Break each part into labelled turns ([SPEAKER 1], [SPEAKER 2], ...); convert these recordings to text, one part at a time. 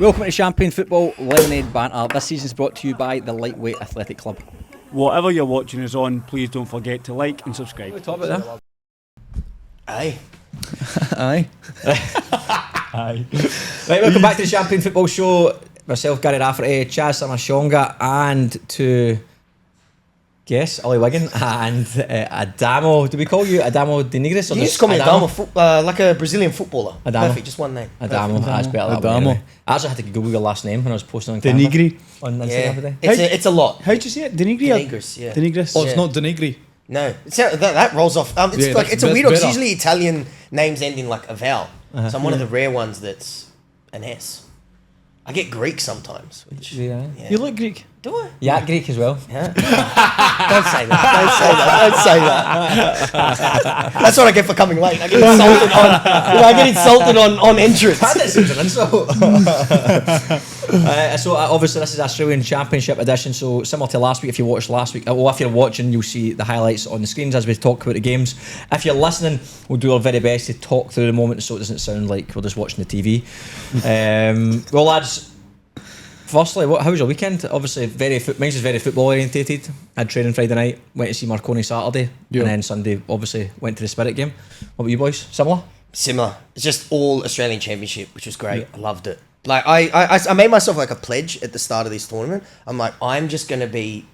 [SPEAKER 1] Welcome to Champagne Football Lemonade Banter. This season is brought to you by the Lightweight Athletic Club.
[SPEAKER 2] Whatever you're watching us on, please don't forget to like and subscribe.
[SPEAKER 1] What are we talking about
[SPEAKER 3] Aye.
[SPEAKER 1] Aye.
[SPEAKER 2] Aye.
[SPEAKER 1] Right, welcome back to the Champagne Football Show. Myself, Gary Rafferty, Chaz, Samushonga, and to guess Ollie Wiggin and Adamo. Do we call you Adamo de Nigris? Or
[SPEAKER 3] You just call me Adamo, like a Brazilian footballer.
[SPEAKER 1] Adamo.
[SPEAKER 3] Perfect, just one name.
[SPEAKER 1] Adamo. That's better. That way,
[SPEAKER 2] Adamo.
[SPEAKER 1] anyway. I actually had to Google your last name when I was posting on
[SPEAKER 2] De
[SPEAKER 1] Canberra
[SPEAKER 2] Nigri.
[SPEAKER 1] on Instagram
[SPEAKER 3] Yeah,
[SPEAKER 1] today.
[SPEAKER 3] it's a lot.
[SPEAKER 2] How'd you say it? De Nigri?
[SPEAKER 3] Nigris, yeah.
[SPEAKER 2] De Nigris.
[SPEAKER 4] Oh, it's
[SPEAKER 3] Yeah.
[SPEAKER 4] not Denigri.
[SPEAKER 3] No, that rolls off. It's
[SPEAKER 4] Yeah,
[SPEAKER 3] like
[SPEAKER 4] that's
[SPEAKER 3] it's a weird one. 'Cause
[SPEAKER 4] better.
[SPEAKER 3] usually Italian names end in like a vowel. So I'm one of the rare ones that's an S. I get Greek sometimes. Which,
[SPEAKER 1] Yeah.
[SPEAKER 3] yeah.
[SPEAKER 2] You look Greek.
[SPEAKER 3] Do I?
[SPEAKER 1] Yeah, Greek as well.
[SPEAKER 3] Yeah. Don't say that. Don't say that. That's what I get for coming late. I get insulted on entrance.
[SPEAKER 1] That seems an insult. So obviously this is Australian Championship edition, so similar to last week. If you watched last week, well, if you're watching, you'll see the highlights on the screens as we talk about the games. If you're listening, we'll do our very best to talk through the moment so it doesn't sound like we're just watching the TV. Well, lads, firstly, how was your weekend? Obviously mine's is very football orientated. I had training Friday night, went to see Marconi Saturday,
[SPEAKER 4] Yeah.
[SPEAKER 1] and then Sunday obviously went to the Spirit game. What about you boys? Similar?
[SPEAKER 3] Similar. It's just all Australian Championship, which was great. I loved it. Like I made myself like a pledge at the start of this tournament. I'm like, I'm just gonna be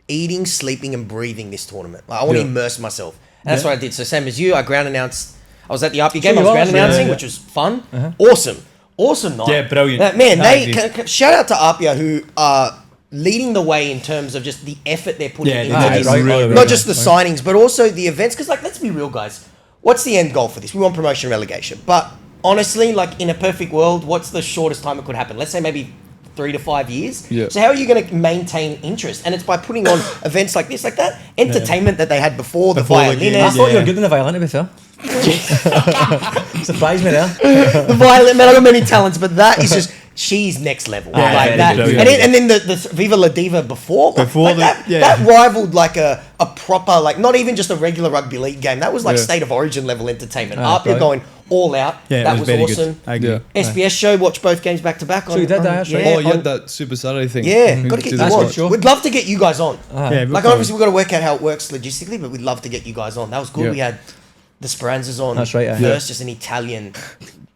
[SPEAKER 3] eating, sleeping, and breathing this tournament. Like I want to immerse myself, and that's what I did. So same as you, I ground announced. I was at the Apia game. I was ground announcing, which was fun. Awesome night.
[SPEAKER 2] Yeah, brilliant.
[SPEAKER 3] Man,
[SPEAKER 2] I
[SPEAKER 3] shout out to Apia who are leading the way in terms of just the effort they're putting into this. Not just the signings, but also the events. Because, like, let's be real, guys. What's the end goal for this? We want promotion and relegation. But honestly, like, in a perfect world, what's the shortest time it could happen? Let's say maybe 3 to 5 years.
[SPEAKER 4] Yeah.
[SPEAKER 3] So how are you going to maintain interest? And it's by putting on events like this, like that entertainment that they had before the violin.
[SPEAKER 1] I thought you were good in the violin, to be fair. Surprised me there.
[SPEAKER 3] The violin, man, I got many talents, but that is just, she's next level. Like that. And then the Viva La Diva before like that rivaled like a proper, like not even just a regular rugby league game. That was like State of Origin level entertainment. Apia going all out.
[SPEAKER 2] Yeah,
[SPEAKER 3] that was
[SPEAKER 2] very
[SPEAKER 3] awesome.
[SPEAKER 2] good. I agree.
[SPEAKER 3] SBS show, watch both games back to back.
[SPEAKER 1] So you did that, actually?
[SPEAKER 4] Oh, you had that Super Saturday thing.
[SPEAKER 3] Yeah, got to get you
[SPEAKER 1] That's
[SPEAKER 3] on.
[SPEAKER 1] good show.
[SPEAKER 3] We'd love to get you guys on.
[SPEAKER 2] Yeah,
[SPEAKER 3] Like obviously we've got to work out how it works logistically, but we'd love to get you guys on. That was good.
[SPEAKER 4] Yeah.
[SPEAKER 3] We had the Speranzas on.
[SPEAKER 1] That's right,
[SPEAKER 3] First, just an Italian.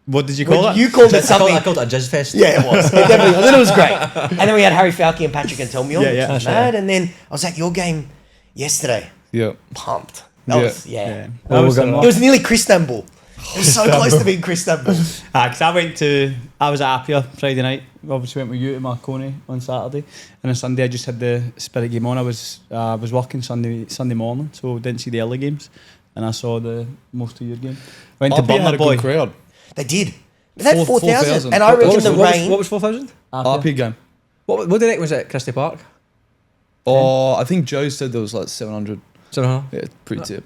[SPEAKER 2] What did you call
[SPEAKER 3] Well,
[SPEAKER 2] it?
[SPEAKER 3] you called it
[SPEAKER 1] I
[SPEAKER 3] something.
[SPEAKER 1] called it a jizz fest.
[SPEAKER 3] Yeah, it was. It definitely was. And it was great. And then we had Harry Falke and Patrick and Telmion,
[SPEAKER 2] Yeah,
[SPEAKER 3] which was
[SPEAKER 1] that's
[SPEAKER 3] mad. And then I was at your game yesterday.
[SPEAKER 4] Yeah.
[SPEAKER 3] Pumped. That was,
[SPEAKER 2] Yeah.
[SPEAKER 3] It was nearly Cristanbul. It was so close to being Cristanbul.
[SPEAKER 2] Because I was at Apia Friday night. Obviously went with you to Marconi on Saturday, and on Sunday I just had the Spirit game on. I was working Sunday morning, so didn't see the early games, and I saw the most of your game. Went to
[SPEAKER 4] Apia had a
[SPEAKER 2] Burner Boy.
[SPEAKER 4] good crowd.
[SPEAKER 3] They did. They had 4,000.
[SPEAKER 4] 4,000.
[SPEAKER 3] And I reckon the rain.
[SPEAKER 1] What was 4,000?
[SPEAKER 4] Apia game.
[SPEAKER 1] What did it was at Christie Park?
[SPEAKER 4] Oh, I think Joe said there was like 700.
[SPEAKER 1] So
[SPEAKER 4] Yeah, pretty tip.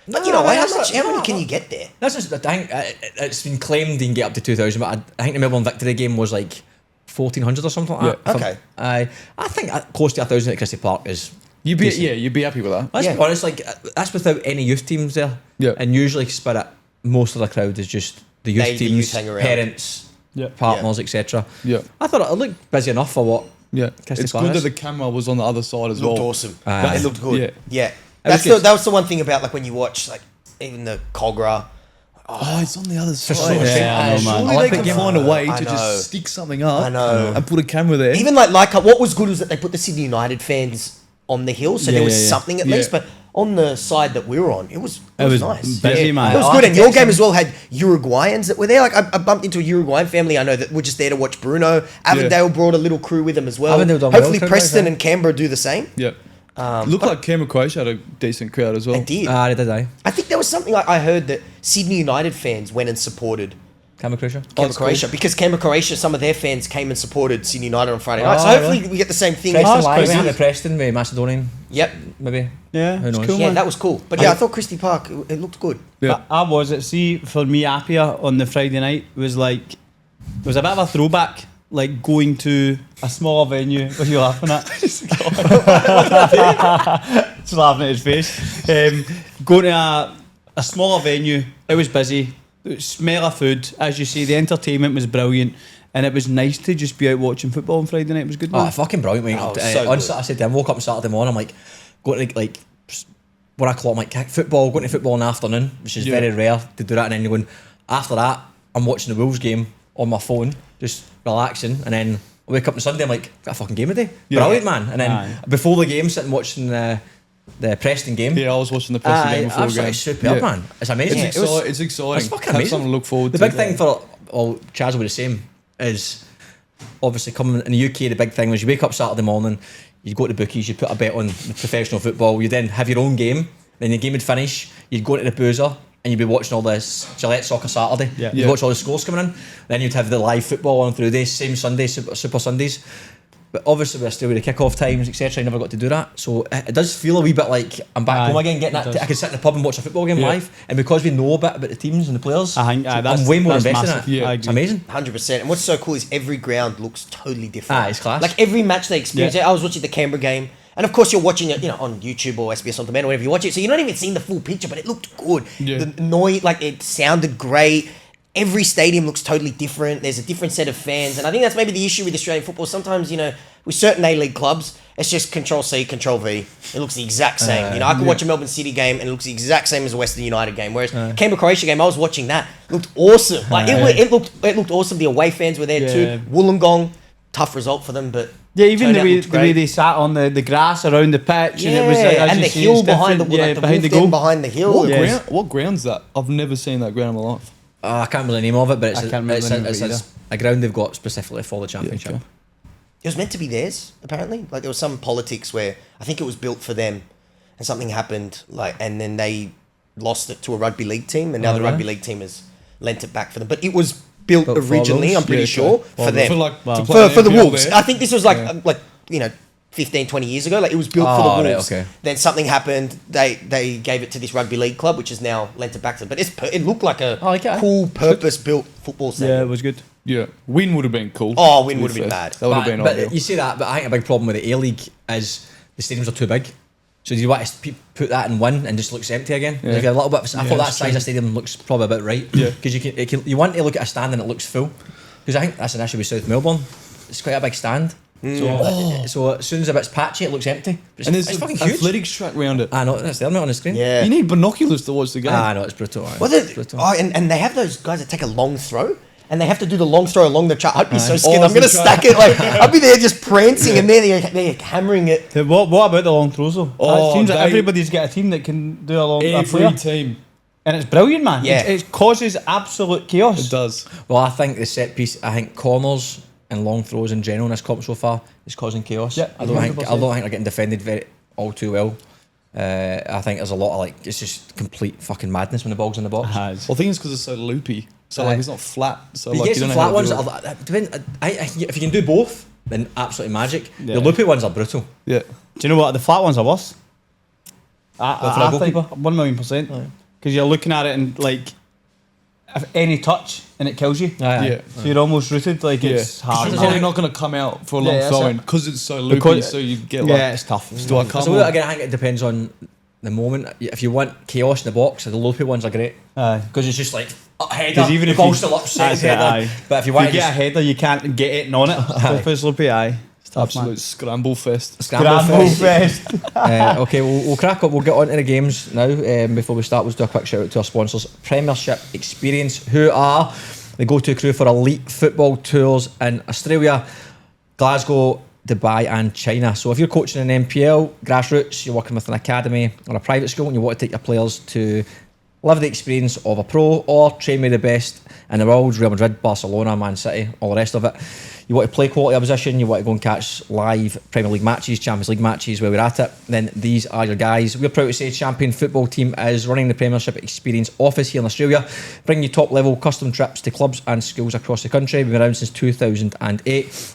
[SPEAKER 3] But you know, how many can you get there?
[SPEAKER 1] that's just. I think it's been claimed you can get up to 2,000, but I think the Melbourne Victory game was like 1,400 or something like that.
[SPEAKER 3] Okay.
[SPEAKER 1] I think close to 1,000 at Christie Park is.
[SPEAKER 4] You'd be happy with that.
[SPEAKER 1] Let's
[SPEAKER 3] Yeah.
[SPEAKER 1] be honest, like that's without any youth teams there.
[SPEAKER 4] Yeah.
[SPEAKER 1] And usually Spirit, most of the crowd is just the youth
[SPEAKER 3] The
[SPEAKER 1] teams,
[SPEAKER 3] youth hang around.
[SPEAKER 1] parents,
[SPEAKER 2] Yeah.
[SPEAKER 1] partners, etc.
[SPEAKER 4] Yeah.
[SPEAKER 1] I thought it looked busy enough for what.
[SPEAKER 4] Yeah.
[SPEAKER 1] Christie
[SPEAKER 4] It's
[SPEAKER 1] Park
[SPEAKER 4] good
[SPEAKER 1] is.
[SPEAKER 4] that the camera was on the other side as
[SPEAKER 3] It looked
[SPEAKER 4] well.
[SPEAKER 3] awesome.
[SPEAKER 1] Aye.
[SPEAKER 3] It looked good.
[SPEAKER 4] Yeah.
[SPEAKER 3] Yeah.
[SPEAKER 1] was
[SPEAKER 3] That was the one thing about like when you watch like even the Cogra.
[SPEAKER 4] Oh, it's on the other side.
[SPEAKER 1] so much
[SPEAKER 2] Yeah, I know, man.
[SPEAKER 4] Surely
[SPEAKER 1] I like
[SPEAKER 4] they
[SPEAKER 1] the
[SPEAKER 4] can
[SPEAKER 1] game.
[SPEAKER 4] find a way
[SPEAKER 3] I
[SPEAKER 4] to
[SPEAKER 3] know.
[SPEAKER 4] just stick something up
[SPEAKER 3] I know.
[SPEAKER 4] and put a camera there.
[SPEAKER 3] Even like what was good was that they put the Sydney United fans on the hill, so there was something at least. But on the side that we were on, it was nice.
[SPEAKER 2] busy, man.
[SPEAKER 3] It was good, and your game as well had Uruguayans that were there. Like I bumped into a Uruguayan family I know that were just there to watch Bruno. Avondale brought a little crew with them as well.
[SPEAKER 1] Avondale done
[SPEAKER 3] Hopefully
[SPEAKER 1] well,
[SPEAKER 3] Preston
[SPEAKER 1] yeah.
[SPEAKER 3] and Canberra do the same.
[SPEAKER 4] Yeah. Looked like Canberra Croatia had a decent crowd as well.
[SPEAKER 3] They did.
[SPEAKER 1] They did I.
[SPEAKER 3] I think there was something like I heard that Sydney United fans went and supported
[SPEAKER 1] Canberra Croatia.
[SPEAKER 3] Canberra Croatia because Canberra Croatia, some of their fans came and supported Sydney United on Friday night. So
[SPEAKER 1] Oh,
[SPEAKER 3] hopefully
[SPEAKER 1] really?
[SPEAKER 3] we get the same thing.
[SPEAKER 1] Preston
[SPEAKER 2] that's
[SPEAKER 1] Lions,
[SPEAKER 2] crazy.
[SPEAKER 1] we had the Preston with Macedonian,
[SPEAKER 3] Yep.
[SPEAKER 1] maybe.
[SPEAKER 2] Yeah,
[SPEAKER 1] Who
[SPEAKER 2] it's
[SPEAKER 1] knows?
[SPEAKER 2] cool,
[SPEAKER 3] Yeah,
[SPEAKER 2] man.
[SPEAKER 3] that was cool. But yeah, I thought Christie Park, it looked good.
[SPEAKER 4] Yeah.
[SPEAKER 2] I was at sea for me. Apia on the Friday night was a bit of a throwback, like going to a smaller venue. What are you laughing at? Just laughing at his face. Going to a smaller venue. It was busy. Smell of food, as you see. The entertainment was brilliant. And it was nice to just be out watching football on Friday night. It was good.
[SPEAKER 1] Oh, fucking brilliant. Mate.
[SPEAKER 3] Oh, so
[SPEAKER 1] On
[SPEAKER 3] good.
[SPEAKER 1] Saturday, I said to him, woke up Saturday morning, I'm like, going to like 1 o'clock, I'm like, football, going to football in the afternoon, which is very rare to do that. And then you're going, after that, I'm watching the Wolves game on my phone, just relaxing. And then I wake up on Sunday, I'm like, got a fucking game today. Brilliant, man. And then before the game, sitting watching the Preston game.
[SPEAKER 4] Yeah, I was watching the Preston game before the game.
[SPEAKER 1] Absolutely superb, man. It's amazing.
[SPEAKER 4] It's exciting.
[SPEAKER 1] It's fucking
[SPEAKER 4] Have
[SPEAKER 1] amazing.
[SPEAKER 4] something to look forward
[SPEAKER 1] the
[SPEAKER 4] to.
[SPEAKER 1] big thing for, well, Chaz will be the same, is obviously coming in the UK, the big thing was you wake up Saturday morning, you go to the bookies, you put a bet on the professional football, you then have your own game, then the game would finish, you'd go to the boozer and you'd be watching all this Gillette Soccer Saturday. You'd watch all the scores coming in, then you'd have the live football on through the day, same Sunday, Super Sundays. But obviously we're still with the kick-off times, etc. I never got to do that. So it does feel a wee bit like I'm back home again, getting that. I can sit in the pub and watch a football game live. And because we know a bit about the teams and the players,
[SPEAKER 2] I think
[SPEAKER 1] I'm way more invested
[SPEAKER 2] massive.
[SPEAKER 1] in it.
[SPEAKER 2] Yeah,
[SPEAKER 1] It's amazing.
[SPEAKER 3] 100%. And what's so cool is every ground looks totally different.
[SPEAKER 1] It's class.
[SPEAKER 3] Like every match they experience. I was watching the Canberra game, and of course you're watching it, on YouTube or SBS On Demand or whatever you watch it. So you're not even seeing the full picture, but it looked good.
[SPEAKER 4] Yeah.
[SPEAKER 3] The noise, like it sounded great. Every stadium looks totally different. There's a different set of fans, and I think that's maybe the issue with Australian football. Sometimes, with certain A-League clubs, it's just Control C, Control V. It looks the exact same. I could watch a Melbourne City game and it looks the exact same as a Western United game. Whereas Canberra Croatia game, I was watching that, looked awesome. Like it looked awesome. The away fans were there too. Wollongong, tough result for them, but
[SPEAKER 2] even
[SPEAKER 3] turned out looked
[SPEAKER 2] the way
[SPEAKER 3] great.
[SPEAKER 2] they sat on the grass around the pitch, and it was
[SPEAKER 3] and
[SPEAKER 2] you
[SPEAKER 3] the
[SPEAKER 2] see,
[SPEAKER 3] hill
[SPEAKER 2] it's
[SPEAKER 3] behind the
[SPEAKER 2] different,
[SPEAKER 3] behind the
[SPEAKER 2] goal.
[SPEAKER 3] behind the hill.
[SPEAKER 4] What ground's that? I've never seen that ground in my life.
[SPEAKER 1] I can't remember the name of it, but
[SPEAKER 2] I can't remember the name of it
[SPEAKER 1] it's a ground they've got specifically for the championship.
[SPEAKER 4] okay.
[SPEAKER 3] It was meant to be theirs, apparently. Like there was some politics where I think it was built for them, and something happened, and then they lost it to a rugby league team, and now the rugby league team has lent it back for them. But it was built
[SPEAKER 1] But for
[SPEAKER 3] originally,
[SPEAKER 1] those?
[SPEAKER 3] I'm pretty sure, for them,
[SPEAKER 4] To play
[SPEAKER 3] for the
[SPEAKER 4] NPL
[SPEAKER 3] Wolves.
[SPEAKER 4] there.
[SPEAKER 3] I think this was 15, 20 years ago. Like it was built for the
[SPEAKER 1] right,
[SPEAKER 3] Wolves.
[SPEAKER 1] okay.
[SPEAKER 3] Then something happened. They gave it to this rugby league club, which has now lent it back to them. But it looked like a cool, purpose-built football
[SPEAKER 2] Yeah,
[SPEAKER 3] stadium.
[SPEAKER 2] it was good.
[SPEAKER 4] Yeah, win would have been cool.
[SPEAKER 3] Oh, win
[SPEAKER 4] to be
[SPEAKER 3] would have been
[SPEAKER 4] fair.
[SPEAKER 3] mad.
[SPEAKER 4] That would have been
[SPEAKER 1] but
[SPEAKER 4] ideal.
[SPEAKER 1] you say that, but I think a big problem with the A-League is the stadiums are too big. So do you want to put that in one and just looks empty again?
[SPEAKER 4] Yeah.
[SPEAKER 1] Like a little bit. I thought that
[SPEAKER 4] that's
[SPEAKER 1] size of stadium looks probably about right.
[SPEAKER 4] Yeah.
[SPEAKER 1] Because you want to look at a stand and it looks full. Because I think that's an issue with South Melbourne. It's quite a big stand. So as soon as a bit's patchy, it looks empty. But
[SPEAKER 4] And
[SPEAKER 1] it's
[SPEAKER 4] there's
[SPEAKER 1] fucking
[SPEAKER 4] an
[SPEAKER 1] huge.
[SPEAKER 4] athletics track round it.
[SPEAKER 1] I know, that's there on the screen.
[SPEAKER 3] Yeah.
[SPEAKER 4] You need binoculars to watch the game.
[SPEAKER 1] I know, it's brutal. aye.
[SPEAKER 3] Well,
[SPEAKER 1] It's brutal.
[SPEAKER 3] and they have those guys that take a long throw, and they have to do the long throw along the track. I'd be so
[SPEAKER 1] Aye.
[SPEAKER 3] scared.
[SPEAKER 4] Oh,
[SPEAKER 3] I'm going to
[SPEAKER 4] the
[SPEAKER 3] stack it. I'd be there just prancing, and they're hammering it.
[SPEAKER 2] What about the long throws though?
[SPEAKER 4] Oh,
[SPEAKER 2] It seems like
[SPEAKER 4] they-
[SPEAKER 2] everybody's got a team that can do a long a
[SPEAKER 4] Every
[SPEAKER 2] player.
[SPEAKER 4] team.
[SPEAKER 2] And it's brilliant, man.
[SPEAKER 3] Yeah.
[SPEAKER 2] It causes absolute chaos.
[SPEAKER 4] It does.
[SPEAKER 1] Well, I think the set piece, I think corners and long throws in general in this comp so far is causing chaos.
[SPEAKER 2] Yeah,
[SPEAKER 1] I don't think
[SPEAKER 2] 100%.
[SPEAKER 1] they're getting defended all too well. I think there's a lot of it's just complete fucking madness when the ball's in the box.
[SPEAKER 2] Has.
[SPEAKER 4] Well, I think it's because it's so loopy. So
[SPEAKER 1] Aye.
[SPEAKER 4] it's not flat. So
[SPEAKER 1] But you
[SPEAKER 4] like
[SPEAKER 1] get
[SPEAKER 4] you
[SPEAKER 1] some
[SPEAKER 4] don't know
[SPEAKER 1] flat
[SPEAKER 4] how to
[SPEAKER 1] ones.
[SPEAKER 4] do it.
[SPEAKER 1] If you can do both, then absolutely magic.
[SPEAKER 2] Yeah.
[SPEAKER 1] The loopy ones are brutal.
[SPEAKER 4] Yeah.
[SPEAKER 2] Do you know what? The flat ones are worse.
[SPEAKER 1] for a
[SPEAKER 2] I think
[SPEAKER 1] goalkeeper?
[SPEAKER 2] 1,000,000%. Because you're looking at it and if any touch and it kills you.
[SPEAKER 4] Yeah.
[SPEAKER 2] So you're almost rooted like
[SPEAKER 4] Yeah.
[SPEAKER 2] it's hard.
[SPEAKER 4] It's probably not going to come out for a long
[SPEAKER 2] Yeah, that's
[SPEAKER 4] throw
[SPEAKER 2] it.
[SPEAKER 4] in because it's so loopy.
[SPEAKER 2] Because-
[SPEAKER 4] So you get
[SPEAKER 2] Yeah, it's tough.
[SPEAKER 4] do I come
[SPEAKER 1] So
[SPEAKER 4] on?
[SPEAKER 1] again, I think it depends on the moment. If you want chaos in the box, the loopy ones are great
[SPEAKER 2] Aye.
[SPEAKER 1] because it's just like a header.
[SPEAKER 2] Because even
[SPEAKER 1] the
[SPEAKER 2] if
[SPEAKER 1] ball's
[SPEAKER 2] you-
[SPEAKER 1] still up, set
[SPEAKER 2] That's it,
[SPEAKER 1] header.
[SPEAKER 2] aye.
[SPEAKER 1] But if you
[SPEAKER 2] If
[SPEAKER 1] want
[SPEAKER 2] you
[SPEAKER 1] to
[SPEAKER 2] get a header, you can't get it on it. So if it's loopy, aye. It's tough,
[SPEAKER 4] Absolute
[SPEAKER 2] man.
[SPEAKER 4] scramble fest.
[SPEAKER 1] scramble fest.
[SPEAKER 2] fest.
[SPEAKER 1] Okay, we'll crack up. We'll get on to the games now. Before we start, we'll do a quick shout out to our sponsors, Premiership Experience, who are the go-to crew for elite football tours in Australia, Glasgow, Dubai and China. So if you're coaching in NPL, grassroots, you're working with an academy or a private school and you want to take your players to live the experience of a pro or train with the best in the world, Real Madrid, Barcelona, Man City, all the rest of it. You want to play quality opposition, you want to go and catch live Premier League matches, Champions League matches where we're at it, then these are your guys. We're proud to say Champion Football Team is running the Premiership Experience office here in Australia, bringing you top level custom trips to clubs and schools across the country. We've been around since 2008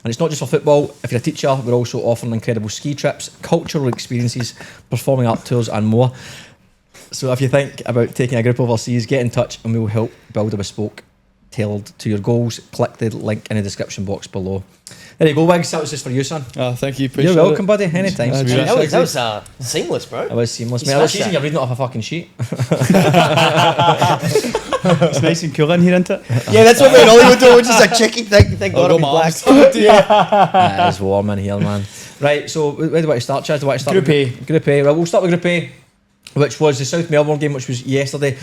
[SPEAKER 1] and it's not just for football. If you're a teacher, we're also offering incredible ski trips, cultural experiences, performing art tours and more. So if you think about taking a group overseas, get in touch and we will help build a bespoke tailored to your goals. Click the link in the description box below. There you go, Wiggs. That was just for you, son.
[SPEAKER 4] Thank you. Appreciate
[SPEAKER 1] You're welcome,
[SPEAKER 4] it.
[SPEAKER 1] buddy. Anytime.
[SPEAKER 3] That was seamless, bro.
[SPEAKER 1] That was seamless,
[SPEAKER 3] You
[SPEAKER 1] mate. I was
[SPEAKER 3] smashed
[SPEAKER 1] seeing
[SPEAKER 3] that.
[SPEAKER 1] you're reading it off a fucking sheet.
[SPEAKER 2] It's nice and cool in here, isn't it?
[SPEAKER 3] Yeah, that's what me and Ollie were doing. We're just like checking. Thank God I'm black.
[SPEAKER 1] It's warm in here, man. Right, so where do you want to start, Chaz? Do you want to start
[SPEAKER 2] Group A.
[SPEAKER 1] with Group A. Well, we'll start with Group A, which was the South Melbourne game, which was yesterday.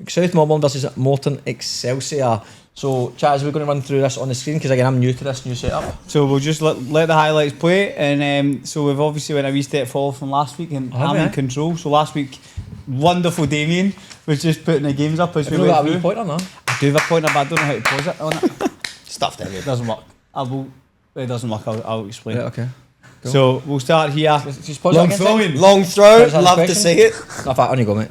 [SPEAKER 1] South Melbourne versus Morton Excelsior. So, Chaz, we're going to run through this on the screen because again, I'm new to this new setup.
[SPEAKER 2] So we'll just let the highlights play, and so we've obviously went a wee step forward from last week, and I'm in control. So last week, wonderful Damien was just putting the games up as we went through.
[SPEAKER 1] Pointer, no?
[SPEAKER 2] I do have a pointer, but I don't know how to pause it on it.
[SPEAKER 3] Stuff down here.
[SPEAKER 2] It doesn't work. It doesn't work. I'll explain.
[SPEAKER 1] Right, okay. Cool.
[SPEAKER 2] So we'll start here.
[SPEAKER 3] Long throw. Love to see it.
[SPEAKER 1] No, on you go, mate.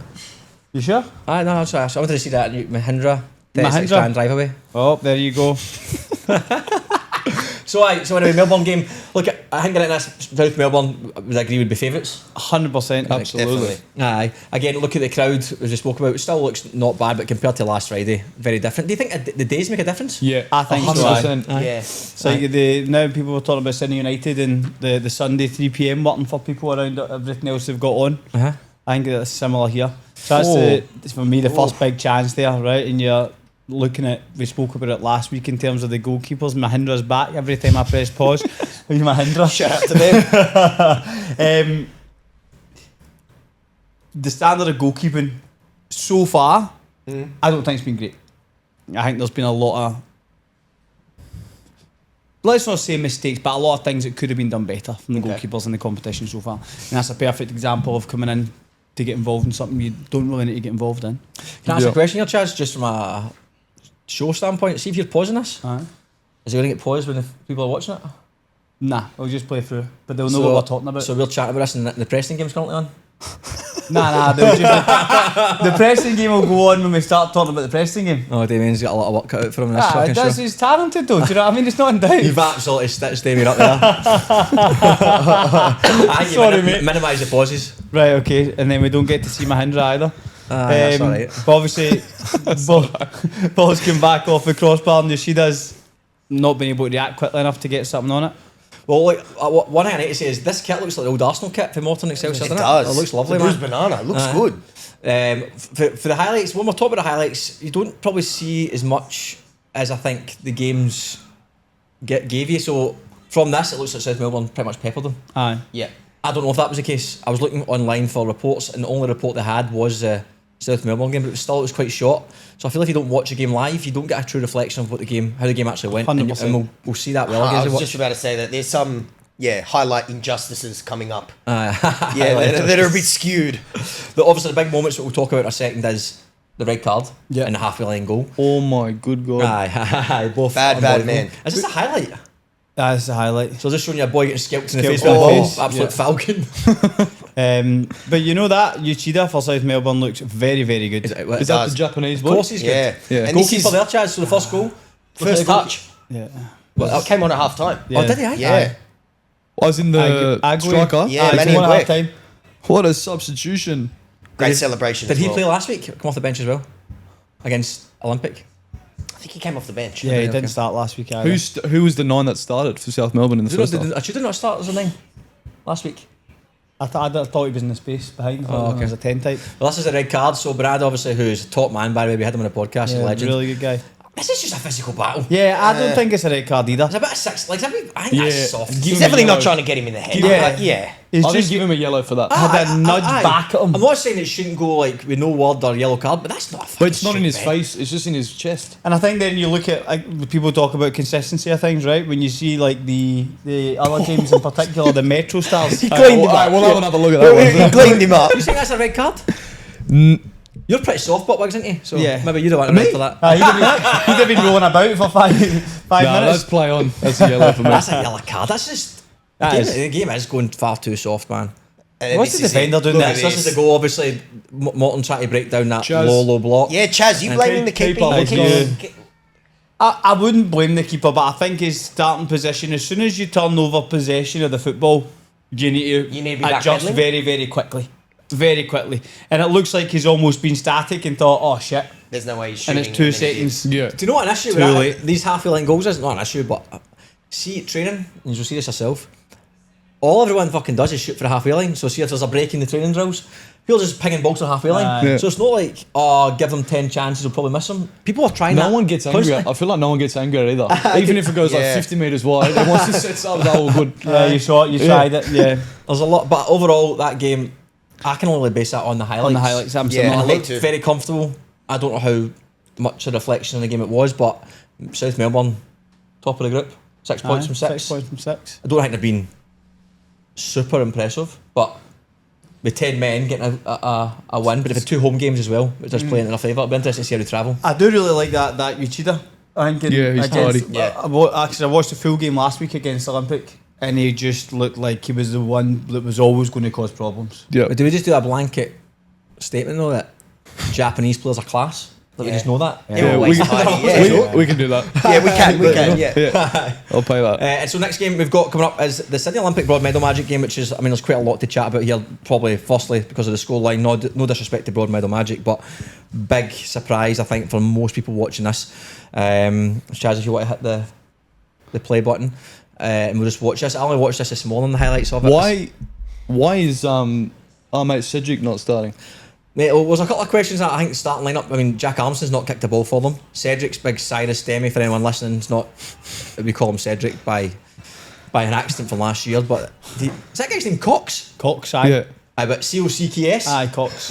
[SPEAKER 2] You sure?
[SPEAKER 1] Aye, no, sorry. I wanted to see that Mahindra.
[SPEAKER 2] Mahindra
[SPEAKER 1] drive away.
[SPEAKER 2] Oh, there you go.
[SPEAKER 1] So anyway, Melbourne game. Look, I think that this South Melbourne would agree would be favourites.
[SPEAKER 2] 100%.
[SPEAKER 3] Absolutely.
[SPEAKER 1] Aye. Again, look at the crowd as we spoke about. It still looks not bad, but compared to last Friday, very different. Do you think the days make a difference?
[SPEAKER 4] Yeah,
[SPEAKER 2] I think
[SPEAKER 4] 100%.
[SPEAKER 2] so.
[SPEAKER 3] Yeah.
[SPEAKER 2] So now people were talking about Sydney United and the Sunday 3 PM working for people around everything else they've got on.
[SPEAKER 1] Uh-huh.
[SPEAKER 2] I think that's similar here. So that's for me the first big chance there, right? And you're looking at, we spoke about it last week in terms of the goalkeepers. Mahindra's back every time I press pause. Mahindra.
[SPEAKER 3] Shout out to them.
[SPEAKER 2] The standard of goalkeeping so far, I don't think it's been great. I think there's been a lot of, let's not say mistakes, but a lot of things that could have been done better from the goalkeepers in the competition so far. And that's a perfect example of coming in to get involved in something you don't really need to get involved in.
[SPEAKER 1] Can I ask a question here, Chaz, just from a show standpoint? See if you're pausing this.
[SPEAKER 2] Aye.
[SPEAKER 1] Is it going to get paused when the people are watching it?
[SPEAKER 2] Nah, we'll just play through. But they'll know what we're talking about.
[SPEAKER 1] So we're chatting about this and the Preston game's currently on?
[SPEAKER 2] Nah, the Preston game will go on when we start talking about the Preston game.
[SPEAKER 1] Oh, Damien's got a lot of work cut out for him in this fucking show.
[SPEAKER 2] He's talented though, do you know what I mean? It's not in doubt.
[SPEAKER 1] You've absolutely stitched Damien up there.
[SPEAKER 2] Sorry, mate.
[SPEAKER 1] Minimise the pauses.
[SPEAKER 2] Right, okay, and then we don't get to see Mahindra either.
[SPEAKER 1] That's alright.
[SPEAKER 2] But obviously, ball's come back off the crossbar and Yoshida's not been able to react quickly enough to get something on it.
[SPEAKER 1] Well, like, one thing I need to say is this kit looks like the old Arsenal kit for Morton Excelsior, doesn't it?
[SPEAKER 3] Does.
[SPEAKER 1] It looks lovely,
[SPEAKER 3] the
[SPEAKER 1] man.
[SPEAKER 3] bruised banana. It looks good.
[SPEAKER 1] For the highlights, when we're talking about the highlights, you don't probably see as much as I think the games gave you. So from this, it looks like South Melbourne pretty much peppered them.
[SPEAKER 2] Aye.
[SPEAKER 3] Yeah.
[SPEAKER 1] I don't know if that was the case. I was looking online for reports, and the only report they had was South Melbourne game, but it was quite short. So I feel if you don't watch a game live, you don't get a true reflection of how the game actually went.
[SPEAKER 2] 100%.
[SPEAKER 1] And we'll see that well.
[SPEAKER 3] I was just about to say that there's some highlight injustices coming up. that are a bit skewed.
[SPEAKER 1] But obviously the big moments that we'll talk about in a second is the red card and the halfway line goal.
[SPEAKER 4] Oh my good God.
[SPEAKER 1] Aye, both
[SPEAKER 3] Bad man.
[SPEAKER 1] Is this a highlight?
[SPEAKER 2] That's the highlight.
[SPEAKER 1] So just showing you a boy getting scalped in the face
[SPEAKER 2] Scalped
[SPEAKER 1] with a
[SPEAKER 2] in
[SPEAKER 1] ball.
[SPEAKER 2] the face,
[SPEAKER 1] Absolute falcon.
[SPEAKER 2] But you know that Yoshida for South Melbourne looks very, very good.
[SPEAKER 1] Is
[SPEAKER 4] that the Japanese
[SPEAKER 1] Of
[SPEAKER 4] boy?
[SPEAKER 1] course he's good.
[SPEAKER 4] Yeah.
[SPEAKER 3] And this
[SPEAKER 1] Goalkeeper
[SPEAKER 3] is
[SPEAKER 1] there, Chaz, so the first goal.
[SPEAKER 3] first touch.
[SPEAKER 2] Yeah.
[SPEAKER 3] Well, it came on at half time.
[SPEAKER 2] Yeah.
[SPEAKER 1] Oh, did he?
[SPEAKER 3] Yeah.
[SPEAKER 4] Was in the
[SPEAKER 2] Agui.
[SPEAKER 4] striker?
[SPEAKER 3] Yeah, Manny
[SPEAKER 2] one
[SPEAKER 3] and
[SPEAKER 2] half
[SPEAKER 3] Gwe.
[SPEAKER 2] time.
[SPEAKER 4] What a substitution.
[SPEAKER 3] Great celebration.
[SPEAKER 1] Did
[SPEAKER 3] as
[SPEAKER 1] he
[SPEAKER 3] well.
[SPEAKER 1] play last week? Come off the bench as well? Against Olympic?
[SPEAKER 3] I think he came off the bench.
[SPEAKER 2] Yeah, he
[SPEAKER 1] Okay.
[SPEAKER 2] didn't start last week either.
[SPEAKER 4] Who was the 9 that started for South Melbourne in the first half?
[SPEAKER 1] Did not start as a 9 last week?
[SPEAKER 2] I thought he was in the space behind.
[SPEAKER 1] Oh, okay.
[SPEAKER 2] He was a 10 type.
[SPEAKER 1] Well, this is a red card, so Brad, obviously, who's a top man, by the way, we had him on the podcast, he's a
[SPEAKER 2] Yeah,
[SPEAKER 1] legend.
[SPEAKER 2] really good guy.
[SPEAKER 1] This is just a physical battle.
[SPEAKER 2] Yeah, I don't think it's a red card either.
[SPEAKER 1] It's a bit of six, like, I think that's soft.
[SPEAKER 3] He's definitely not trying to get him in the head.
[SPEAKER 2] Yeah. He's
[SPEAKER 4] I'll
[SPEAKER 2] just
[SPEAKER 4] just give him a yellow for that.
[SPEAKER 2] had a nudge back at him.
[SPEAKER 1] I'm not saying it shouldn't go like with no word or yellow card, but that's not a fucking
[SPEAKER 4] But it's not in
[SPEAKER 1] shit
[SPEAKER 4] his
[SPEAKER 1] bet.
[SPEAKER 4] face, it's just in his chest.
[SPEAKER 2] And I think then you look at, like, people talk about consistency of things, right? When you see like the other teams in particular, the Metro Stars.
[SPEAKER 3] He cleaned him up.
[SPEAKER 4] We'll have another look at that one.
[SPEAKER 3] He cleaned him up.
[SPEAKER 1] You think that's a red card? You're pretty soft butt wigs, aren't you? So
[SPEAKER 2] Yeah.
[SPEAKER 1] maybe you don't want to red for that.
[SPEAKER 2] He'd have been rolling about for five
[SPEAKER 4] No,
[SPEAKER 2] minutes.
[SPEAKER 4] let's play on. That's a yellow for me.
[SPEAKER 1] That's a yellow card. That's just the game is going far too soft, man.
[SPEAKER 3] And
[SPEAKER 2] What's
[SPEAKER 3] this
[SPEAKER 2] the
[SPEAKER 3] is
[SPEAKER 2] defender
[SPEAKER 3] it.
[SPEAKER 2] doing
[SPEAKER 3] Look
[SPEAKER 2] there?
[SPEAKER 3] at
[SPEAKER 1] This is the goal, obviously. Morton trying to break down that
[SPEAKER 4] Chaz.
[SPEAKER 1] low block.
[SPEAKER 3] Yeah, Chaz, you blaming the keeper?
[SPEAKER 4] keeper,
[SPEAKER 3] Keeper-
[SPEAKER 2] I wouldn't blame the keeper, but I think his starting position, as soon as you turn over possession of the football, you need to
[SPEAKER 3] be
[SPEAKER 2] adjust
[SPEAKER 3] backpedaling?
[SPEAKER 2] very, very quickly. Very quickly. And it looks like he's almost been static and thought, oh shit.
[SPEAKER 3] There's no way he's
[SPEAKER 2] And
[SPEAKER 3] shooting.
[SPEAKER 2] it's 2
[SPEAKER 3] and then he
[SPEAKER 2] seconds.
[SPEAKER 4] Yeah.
[SPEAKER 1] Do you know what an issue
[SPEAKER 2] Too
[SPEAKER 1] with
[SPEAKER 2] late.
[SPEAKER 1] these halfway line goals is? Not an issue, but see training, and you'll see this yourself. all everyone fucking does is shoot for the halfway line. So see if there's a break in the training drills, people just pinging balls to the halfway line.
[SPEAKER 2] Aye.
[SPEAKER 1] So it's not like, give them 10 chances, they'll probably miss them. People are trying
[SPEAKER 4] No
[SPEAKER 1] that.
[SPEAKER 4] one gets angry.
[SPEAKER 1] constantly.
[SPEAKER 4] I feel like no one gets angry either. Even if it goes like
[SPEAKER 3] Yeah.
[SPEAKER 4] 50 metres wide, and once it sets up, they're all good.
[SPEAKER 2] Yeah, you saw it, you tried it. Yeah,
[SPEAKER 1] There's a lot, but overall, that game, I can only base that on the highlights.
[SPEAKER 2] on the highlights. I'm
[SPEAKER 3] Yeah.
[SPEAKER 1] And it
[SPEAKER 3] Me
[SPEAKER 1] looked
[SPEAKER 3] too.
[SPEAKER 1] very comfortable. I don't know how much a reflection on the game it was, but South Melbourne, top of the group, 6 points from 6.
[SPEAKER 2] 6 points from 6.
[SPEAKER 1] I don't think they've been super impressive, but with 10 men getting a win, but they've had 2 home games as well, which does play into their favour. It'll be interesting to see how they travel.
[SPEAKER 2] I do really like that Uchida. I think
[SPEAKER 4] Yeah, he's
[SPEAKER 2] against,
[SPEAKER 4] tidy.
[SPEAKER 3] Yeah.
[SPEAKER 2] I watched the full game last week against Olympic, and he just looked like he was the one that was always going to cause problems.
[SPEAKER 4] Yeah.
[SPEAKER 1] But do we just do a blanket statement though that Japanese players are class? That we
[SPEAKER 3] Yeah.
[SPEAKER 1] just know that?
[SPEAKER 3] They're always
[SPEAKER 4] we-
[SPEAKER 3] tidy. Yeah.
[SPEAKER 4] We can do that.
[SPEAKER 3] Yeah, we can. Yeah.
[SPEAKER 4] I'll pay that.
[SPEAKER 1] And so next game we've got coming up is the Sydney Olympic Broadmeadow Magic game, which is, I mean, there's quite a lot to chat about here, probably firstly because of the scoreline, no disrespect to Broadmeadow Magic, but big surprise I think for most people watching this. Chaz, if you want to hit the play button and we'll just watch this. I only watched this morning, the highlights of it.
[SPEAKER 4] Why is our mate Cedric not starting?
[SPEAKER 1] Mate, well, there's a couple of questions that I think starting lineup. I mean, Jack Armstrong's not kicked a ball for them. Cedric's big Cyrus Demi, for anyone listening, is not. We call him Cedric by an accident from last year. But is that guy's name Cox?
[SPEAKER 2] Cox, aye.
[SPEAKER 4] Yeah.
[SPEAKER 1] But COCKS.
[SPEAKER 2] Aye, Cox.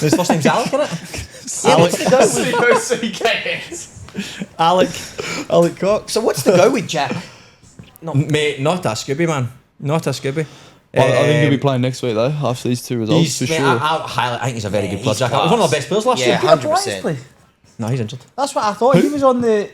[SPEAKER 1] His first name's Alec, isn't it?
[SPEAKER 2] Alec Cox.
[SPEAKER 3] So what's the go with Jack?
[SPEAKER 1] Mate, not a Scooby, man. Not a Scooby.
[SPEAKER 4] I think he'll be playing next week though, after these 2 results for
[SPEAKER 1] Mate,
[SPEAKER 4] sure.
[SPEAKER 1] I think he's a very good player.
[SPEAKER 3] he's
[SPEAKER 1] Jack. He was one of the best players last
[SPEAKER 3] Yeah,
[SPEAKER 1] year.
[SPEAKER 3] 100%.
[SPEAKER 1] No, he's injured.
[SPEAKER 2] That's what I thought. He was on the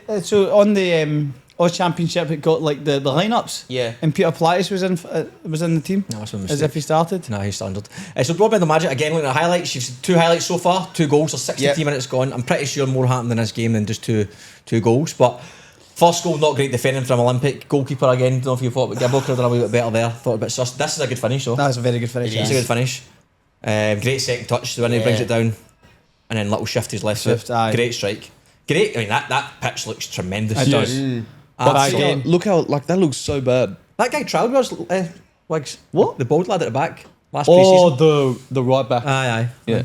[SPEAKER 2] Oz Championship. It got like the lineups.
[SPEAKER 3] Yeah.
[SPEAKER 2] And Peter Pilatus was in the team.
[SPEAKER 1] No, that's a
[SPEAKER 2] As
[SPEAKER 1] mistake.
[SPEAKER 2] if he started.
[SPEAKER 1] No, he's standard. So Broadmeadow Magic, again, looking at the highlights, you've seen 2 highlights so far, 2 goals, so 63
[SPEAKER 3] Yep.
[SPEAKER 1] minutes gone. I'm pretty sure more happened in this game than just two goals. But first goal, not great defending from Olympic. Goalkeeper again, don't know if you thought, but Gibbo could have done a wee bit better there. Thought a bit sus. This is a good finish, though.
[SPEAKER 2] That was a very good finish.
[SPEAKER 1] It's a good finish. Great second touch, the winner brings it down. And then little shift his left
[SPEAKER 2] Shift,
[SPEAKER 1] foot.
[SPEAKER 2] aye.
[SPEAKER 1] Great strike. Great, I mean, that pitch looks tremendous.
[SPEAKER 2] It does.
[SPEAKER 4] But
[SPEAKER 1] Absolutely.
[SPEAKER 4] look how that looks so bad.
[SPEAKER 1] That guy trialled with us, Wiggs.
[SPEAKER 4] What?
[SPEAKER 1] The bald lad at the back. Last pre-season.
[SPEAKER 4] Oh, the right back.
[SPEAKER 1] Aye.
[SPEAKER 4] Yeah,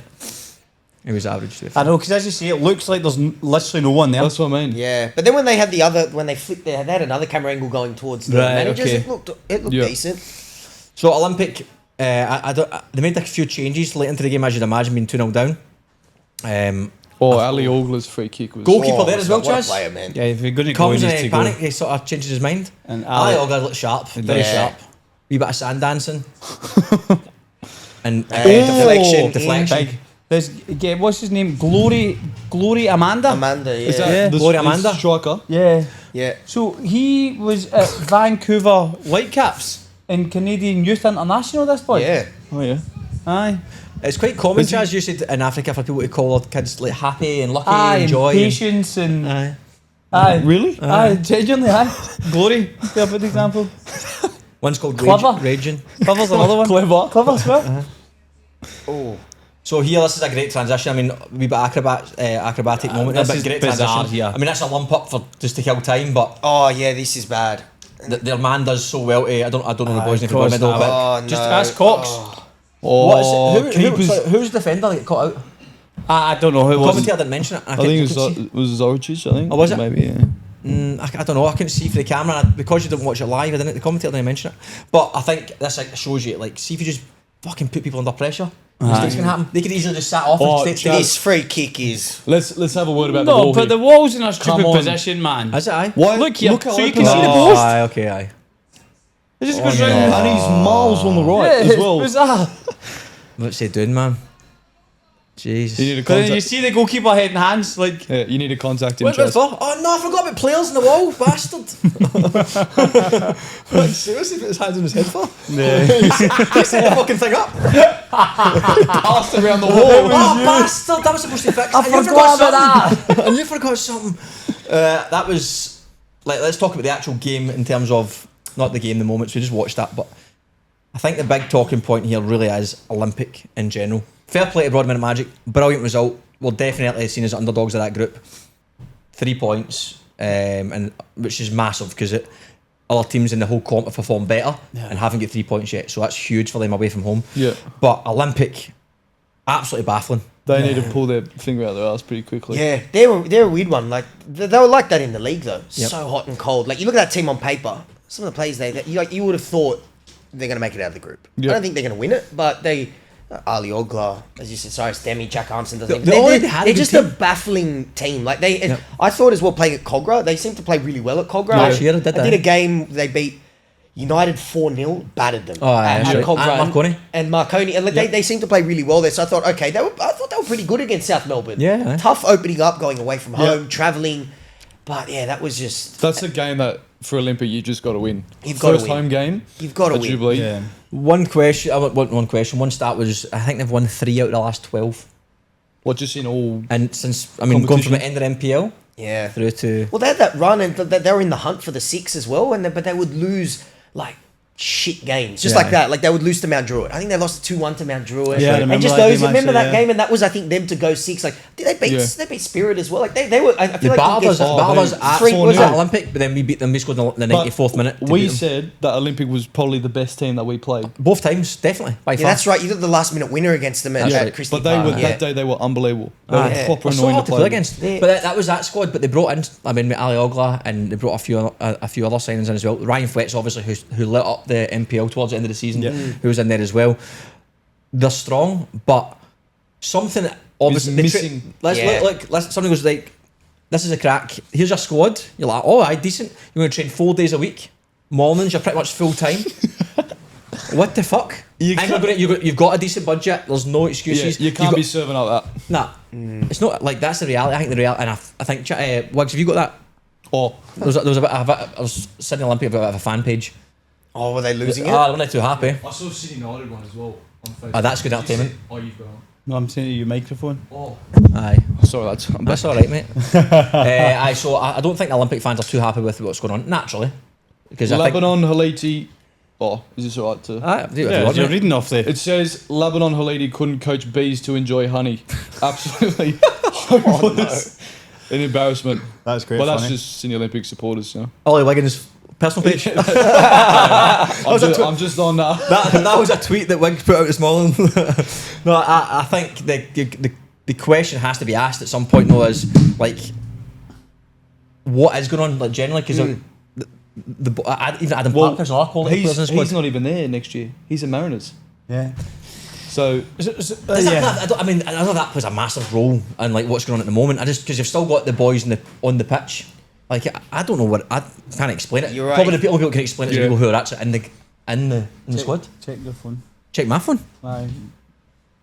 [SPEAKER 1] He was average, to be fair.
[SPEAKER 2] I know, because as you see, it looks like there's literally no one there.
[SPEAKER 4] that's what I mean.
[SPEAKER 3] Yeah, but then when they had they flipped they had another camera angle going towards the
[SPEAKER 1] Right,
[SPEAKER 3] managers.
[SPEAKER 1] okay.
[SPEAKER 3] It looked
[SPEAKER 4] Yeah.
[SPEAKER 3] decent.
[SPEAKER 1] So Olympic, they made a few changes late into the game, as you'd imagine, being 2-0 down.
[SPEAKER 4] Ali Ogler's free kick was.
[SPEAKER 1] Goalkeeper there as well,
[SPEAKER 3] what a
[SPEAKER 1] Chaz.
[SPEAKER 3] player, man.
[SPEAKER 2] Yeah, if you're going to go,
[SPEAKER 1] Comes
[SPEAKER 2] he
[SPEAKER 1] in
[SPEAKER 2] needs
[SPEAKER 1] a
[SPEAKER 2] to go.
[SPEAKER 1] panic, he sort of changes his mind.
[SPEAKER 2] And
[SPEAKER 1] Ali
[SPEAKER 2] Ali,
[SPEAKER 1] Ogler looked sharp, very
[SPEAKER 3] Yeah.
[SPEAKER 1] sharp. Wee bit of sand dancing. And
[SPEAKER 3] Deflection.
[SPEAKER 1] deflection.
[SPEAKER 2] big. There's, yeah, what's his name? Glory Amanda.
[SPEAKER 3] Amanda, yeah.
[SPEAKER 4] Is that
[SPEAKER 2] Yeah.
[SPEAKER 4] the
[SPEAKER 1] Gloria Amanda?
[SPEAKER 4] striker?
[SPEAKER 2] Yeah.
[SPEAKER 3] Yeah.
[SPEAKER 2] So he was at Vancouver Whitecaps in Canadian Youth International. This boy.
[SPEAKER 3] Yeah.
[SPEAKER 4] Oh yeah.
[SPEAKER 2] Aye.
[SPEAKER 1] It's quite common,
[SPEAKER 4] Is he-
[SPEAKER 1] Chaz, usually in Africa for people to call their kids like happy and lucky
[SPEAKER 2] Aye,
[SPEAKER 1] and
[SPEAKER 2] and
[SPEAKER 1] joy.
[SPEAKER 2] patience and
[SPEAKER 1] Aye.
[SPEAKER 2] aye.
[SPEAKER 4] Really?
[SPEAKER 2] Aye, genuinely, aye. Glory, be a good example.
[SPEAKER 1] One's called
[SPEAKER 2] Clever.
[SPEAKER 1] Raging.
[SPEAKER 2] Clever's another one. Clever as well.
[SPEAKER 3] Oh.
[SPEAKER 1] So here, this is a great transition. I mean, a wee bit acrobatic moment.
[SPEAKER 2] this
[SPEAKER 1] But
[SPEAKER 2] is
[SPEAKER 1] great
[SPEAKER 2] bizarre
[SPEAKER 1] transition.
[SPEAKER 2] here.
[SPEAKER 1] I mean, that's a lump up for just to kill time, but
[SPEAKER 3] Oh yeah, this is bad.
[SPEAKER 1] their man does so well. I don't know the boys' name for
[SPEAKER 2] course
[SPEAKER 1] middle,
[SPEAKER 2] not.
[SPEAKER 1] but
[SPEAKER 3] Oh no.
[SPEAKER 2] Just ask Cox.
[SPEAKER 4] Oh,
[SPEAKER 1] what is it?
[SPEAKER 4] keepers.
[SPEAKER 1] Who's the defender that got caught out?
[SPEAKER 2] I don't know who it
[SPEAKER 1] The
[SPEAKER 2] was.
[SPEAKER 1] commentator didn't mention it.
[SPEAKER 4] I think it
[SPEAKER 1] couldn't
[SPEAKER 4] was Zoricic, I think.
[SPEAKER 1] Oh, was it?
[SPEAKER 4] Maybe, yeah.
[SPEAKER 1] I don't know. I couldn't see for the camera and because you didn't watch it live. I didn't. The commentator didn't mention it. But I think this like shows you like see if you just fucking put people under pressure. Mistakes can happen. They could easily just sat off
[SPEAKER 4] Oh,
[SPEAKER 1] and stay.
[SPEAKER 3] This free kick is.
[SPEAKER 4] Let's have a word about the
[SPEAKER 2] No,
[SPEAKER 4] wall
[SPEAKER 2] but
[SPEAKER 4] here.
[SPEAKER 2] the wall's in a stupid
[SPEAKER 4] Come on.
[SPEAKER 2] position, man.
[SPEAKER 1] Is it? Aye.
[SPEAKER 4] Why?
[SPEAKER 2] Look here,
[SPEAKER 4] Look how
[SPEAKER 2] so you
[SPEAKER 4] open
[SPEAKER 2] can see
[SPEAKER 4] it
[SPEAKER 2] the
[SPEAKER 4] is.
[SPEAKER 2] post.
[SPEAKER 1] Aye. Okay. Aye.
[SPEAKER 2] It just
[SPEAKER 1] Oh,
[SPEAKER 2] goes
[SPEAKER 1] no.
[SPEAKER 2] round.
[SPEAKER 4] And he's miles on the right
[SPEAKER 2] Yeah,
[SPEAKER 4] as well.
[SPEAKER 2] it's bizarre.
[SPEAKER 1] What's he doing, man? Jesus.
[SPEAKER 4] You need to
[SPEAKER 2] But then you
[SPEAKER 4] contact.
[SPEAKER 2] see the goalkeeper head and hands like.
[SPEAKER 4] Yeah, you need to contact him.
[SPEAKER 1] What was
[SPEAKER 4] Chaz.
[SPEAKER 1] for? Oh no, I forgot about players in the wall, bastard. Like, seriously, put his hands on his head for? He set the fucking thing up.
[SPEAKER 4] Passed around the wall.
[SPEAKER 1] Oh, bastard, that was supposed to be fixed.
[SPEAKER 2] I forgot about
[SPEAKER 1] that. And you forgot something. That was, like, let's talk about the actual game in terms of, not the game, the moments, we just watched that, but I think the big talking point here really is Olympic in general. Fair play to Broadmeadow Magic, brilliant result. We're definitely seen as underdogs of that group. 3 points, and which is massive because other teams in the whole comp have performed better and haven't got 3 points yet. So that's huge for them away from home.
[SPEAKER 4] Yeah.
[SPEAKER 1] But Olympic, absolutely baffling.
[SPEAKER 4] They need to pull their finger out their ass pretty quickly.
[SPEAKER 3] Yeah, they're a weird one. Like they were like that in the league though.
[SPEAKER 1] Yep.
[SPEAKER 3] So hot and cold. Like you look at that team on paper. Some of the players you would have thought they're going to make it out of the group.
[SPEAKER 4] Yep.
[SPEAKER 3] I don't think they're going to win it, but they. Ali Ogla, as you said, sorry, Stemi, Jack Armstrong doesn't. They're just a baffling team. Like I thought as well playing at Cogra. They seem to play really well at Cogra.
[SPEAKER 1] Last year,
[SPEAKER 3] I did a game. They beat United 4-0, battered them.
[SPEAKER 1] At
[SPEAKER 3] Cogra
[SPEAKER 1] and Marconi.
[SPEAKER 3] And Marconi, and they seem to play really well there. So I thought, okay, I thought they were pretty good against South Melbourne.
[SPEAKER 1] Yeah.
[SPEAKER 3] Tough opening up, going away from home, travelling. But yeah, that was just.
[SPEAKER 4] That's a game that for Olympic you just got to win.
[SPEAKER 3] You've got to
[SPEAKER 4] First
[SPEAKER 3] win.
[SPEAKER 4] home game.
[SPEAKER 3] You've got to
[SPEAKER 4] at
[SPEAKER 3] win.
[SPEAKER 4] Jubilee.
[SPEAKER 2] Yeah.
[SPEAKER 1] One question. One stat was I think they've won 3 out of the last 12.
[SPEAKER 4] What, just in all?
[SPEAKER 1] And since going from the end of the NPL
[SPEAKER 3] Yeah.
[SPEAKER 1] through to
[SPEAKER 3] Well, they had that run, and they were in the hunt for the 6 as well. But they would lose like shit games, just like that. Like they would lose to Mount Druitt. I think they lost 2-1 to Mount Druitt.
[SPEAKER 2] Yeah, I
[SPEAKER 3] and
[SPEAKER 2] remember
[SPEAKER 3] just
[SPEAKER 2] that
[SPEAKER 3] those.
[SPEAKER 2] game,
[SPEAKER 3] Remember
[SPEAKER 2] actually,
[SPEAKER 3] that game, and that was I think them to go 6. Like did they beat they beat Spirit as well? Like they were. I feel
[SPEAKER 1] the
[SPEAKER 3] like
[SPEAKER 1] battlers at
[SPEAKER 3] 3-0.
[SPEAKER 1] Olympic, but then we beat them. We scored in the 94th minute. to
[SPEAKER 4] We
[SPEAKER 1] beat them.
[SPEAKER 4] said that Olympic was probably the best team that we played.
[SPEAKER 1] Both times, definitely by
[SPEAKER 3] Yeah,
[SPEAKER 1] far.
[SPEAKER 3] that's right. You got the last minute winner against them at Christie
[SPEAKER 4] But they
[SPEAKER 3] Park.
[SPEAKER 4] were that day. They were unbelievable. They were
[SPEAKER 3] yeah.
[SPEAKER 4] proper
[SPEAKER 1] They're so
[SPEAKER 4] annoying
[SPEAKER 1] hard
[SPEAKER 4] to
[SPEAKER 1] to
[SPEAKER 4] play
[SPEAKER 1] play
[SPEAKER 4] against.
[SPEAKER 1] against. But that was that squad. But they brought in, with Ali Ogla, and they brought a few other signings in as well. Ryan Fletch, obviously, who lit up the NPL towards the end of the season, who was in there as well. They're strong, but something obviously
[SPEAKER 4] missing.
[SPEAKER 1] something goes like, this is a crack. Here's your squad. You're like, oh, aye, decent. You're going to train 4 days a week. Mornings, you're pretty much full time. What the fuck? You've got a decent budget. There's no excuses.
[SPEAKER 4] You can't be serving out that.
[SPEAKER 1] Nah, it's not like that's the reality. I think the reality, and I think Wiggs, have you got that?
[SPEAKER 4] Oh,
[SPEAKER 1] There was a bit. I was sitting Olympic about a bit of a fan page.
[SPEAKER 3] Oh, were they losing it?
[SPEAKER 1] Ah, they weren't too happy.
[SPEAKER 5] I saw City United one as well on Facebook.
[SPEAKER 1] Ah, that's good entertainment.
[SPEAKER 5] Oh, you've got it.
[SPEAKER 2] No, I'm saying to your microphone.
[SPEAKER 5] Oh,
[SPEAKER 1] Aye,
[SPEAKER 4] sorry, lads. I'm back.
[SPEAKER 1] that's all right, mate. Aye, so I don't think the Olympic fans are too happy with what's going on naturally, because
[SPEAKER 4] Lebanon, Haliti. Oh, is this alright to?
[SPEAKER 1] I think.
[SPEAKER 2] Yeah, you're reading off there.
[SPEAKER 4] It says Lebanon Haliti couldn't coach bees to enjoy honey. Absolutely hopeless. An embarrassment.
[SPEAKER 2] That's great.
[SPEAKER 4] But
[SPEAKER 2] funny.
[SPEAKER 4] that's just Sydney Olympic supporters, you know.
[SPEAKER 1] Ollie Wiggins' personal page.
[SPEAKER 4] I'm just on that.
[SPEAKER 1] that was a tweet that Wiggs put out this morning. No, I think the question has to be asked at some point though, is like, what is going on, like generally, because even Adam Parker's another quality players in the squad.
[SPEAKER 4] He's not even there next year. He's in Mariners.
[SPEAKER 2] Yeah.
[SPEAKER 4] So
[SPEAKER 1] I know that plays a massive role in like what's going on at the moment. I just because you've still got the boys on the pitch. Like I don't know what I can't explain it.
[SPEAKER 3] You're right.
[SPEAKER 1] Probably the people who can explain it to people who are actually in the squad.
[SPEAKER 2] Check your phone.
[SPEAKER 1] Check my phone.
[SPEAKER 2] Aye.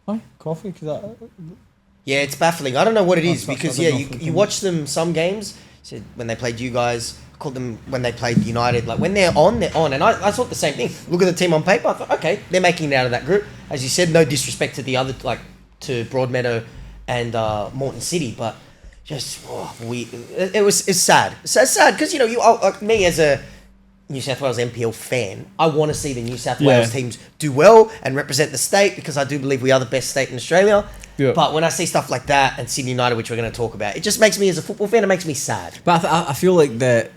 [SPEAKER 2] Why? Coffee? Cause that.
[SPEAKER 3] Yeah, it's baffling. I don't know what it is
[SPEAKER 2] That's
[SPEAKER 3] because
[SPEAKER 2] not
[SPEAKER 3] you watch them some games. So when they played you guys, I called them when they played United. Like when they're on, and I thought the same thing. Look at the team on paper. I thought, okay, they're making it out of that group. As you said, no disrespect to the other, like to Broadmeadow and Morton City, but just it's sad. It's sad because like me as a New South Wales NPL fan, I want to see the New South Wales teams do well and represent the state because I do believe we are the best state in Australia.
[SPEAKER 4] Yeah.
[SPEAKER 3] But when I see stuff like that and Sydney United, which we're going to talk about, it just makes me, as a football fan, it makes me sad.
[SPEAKER 1] But I feel like there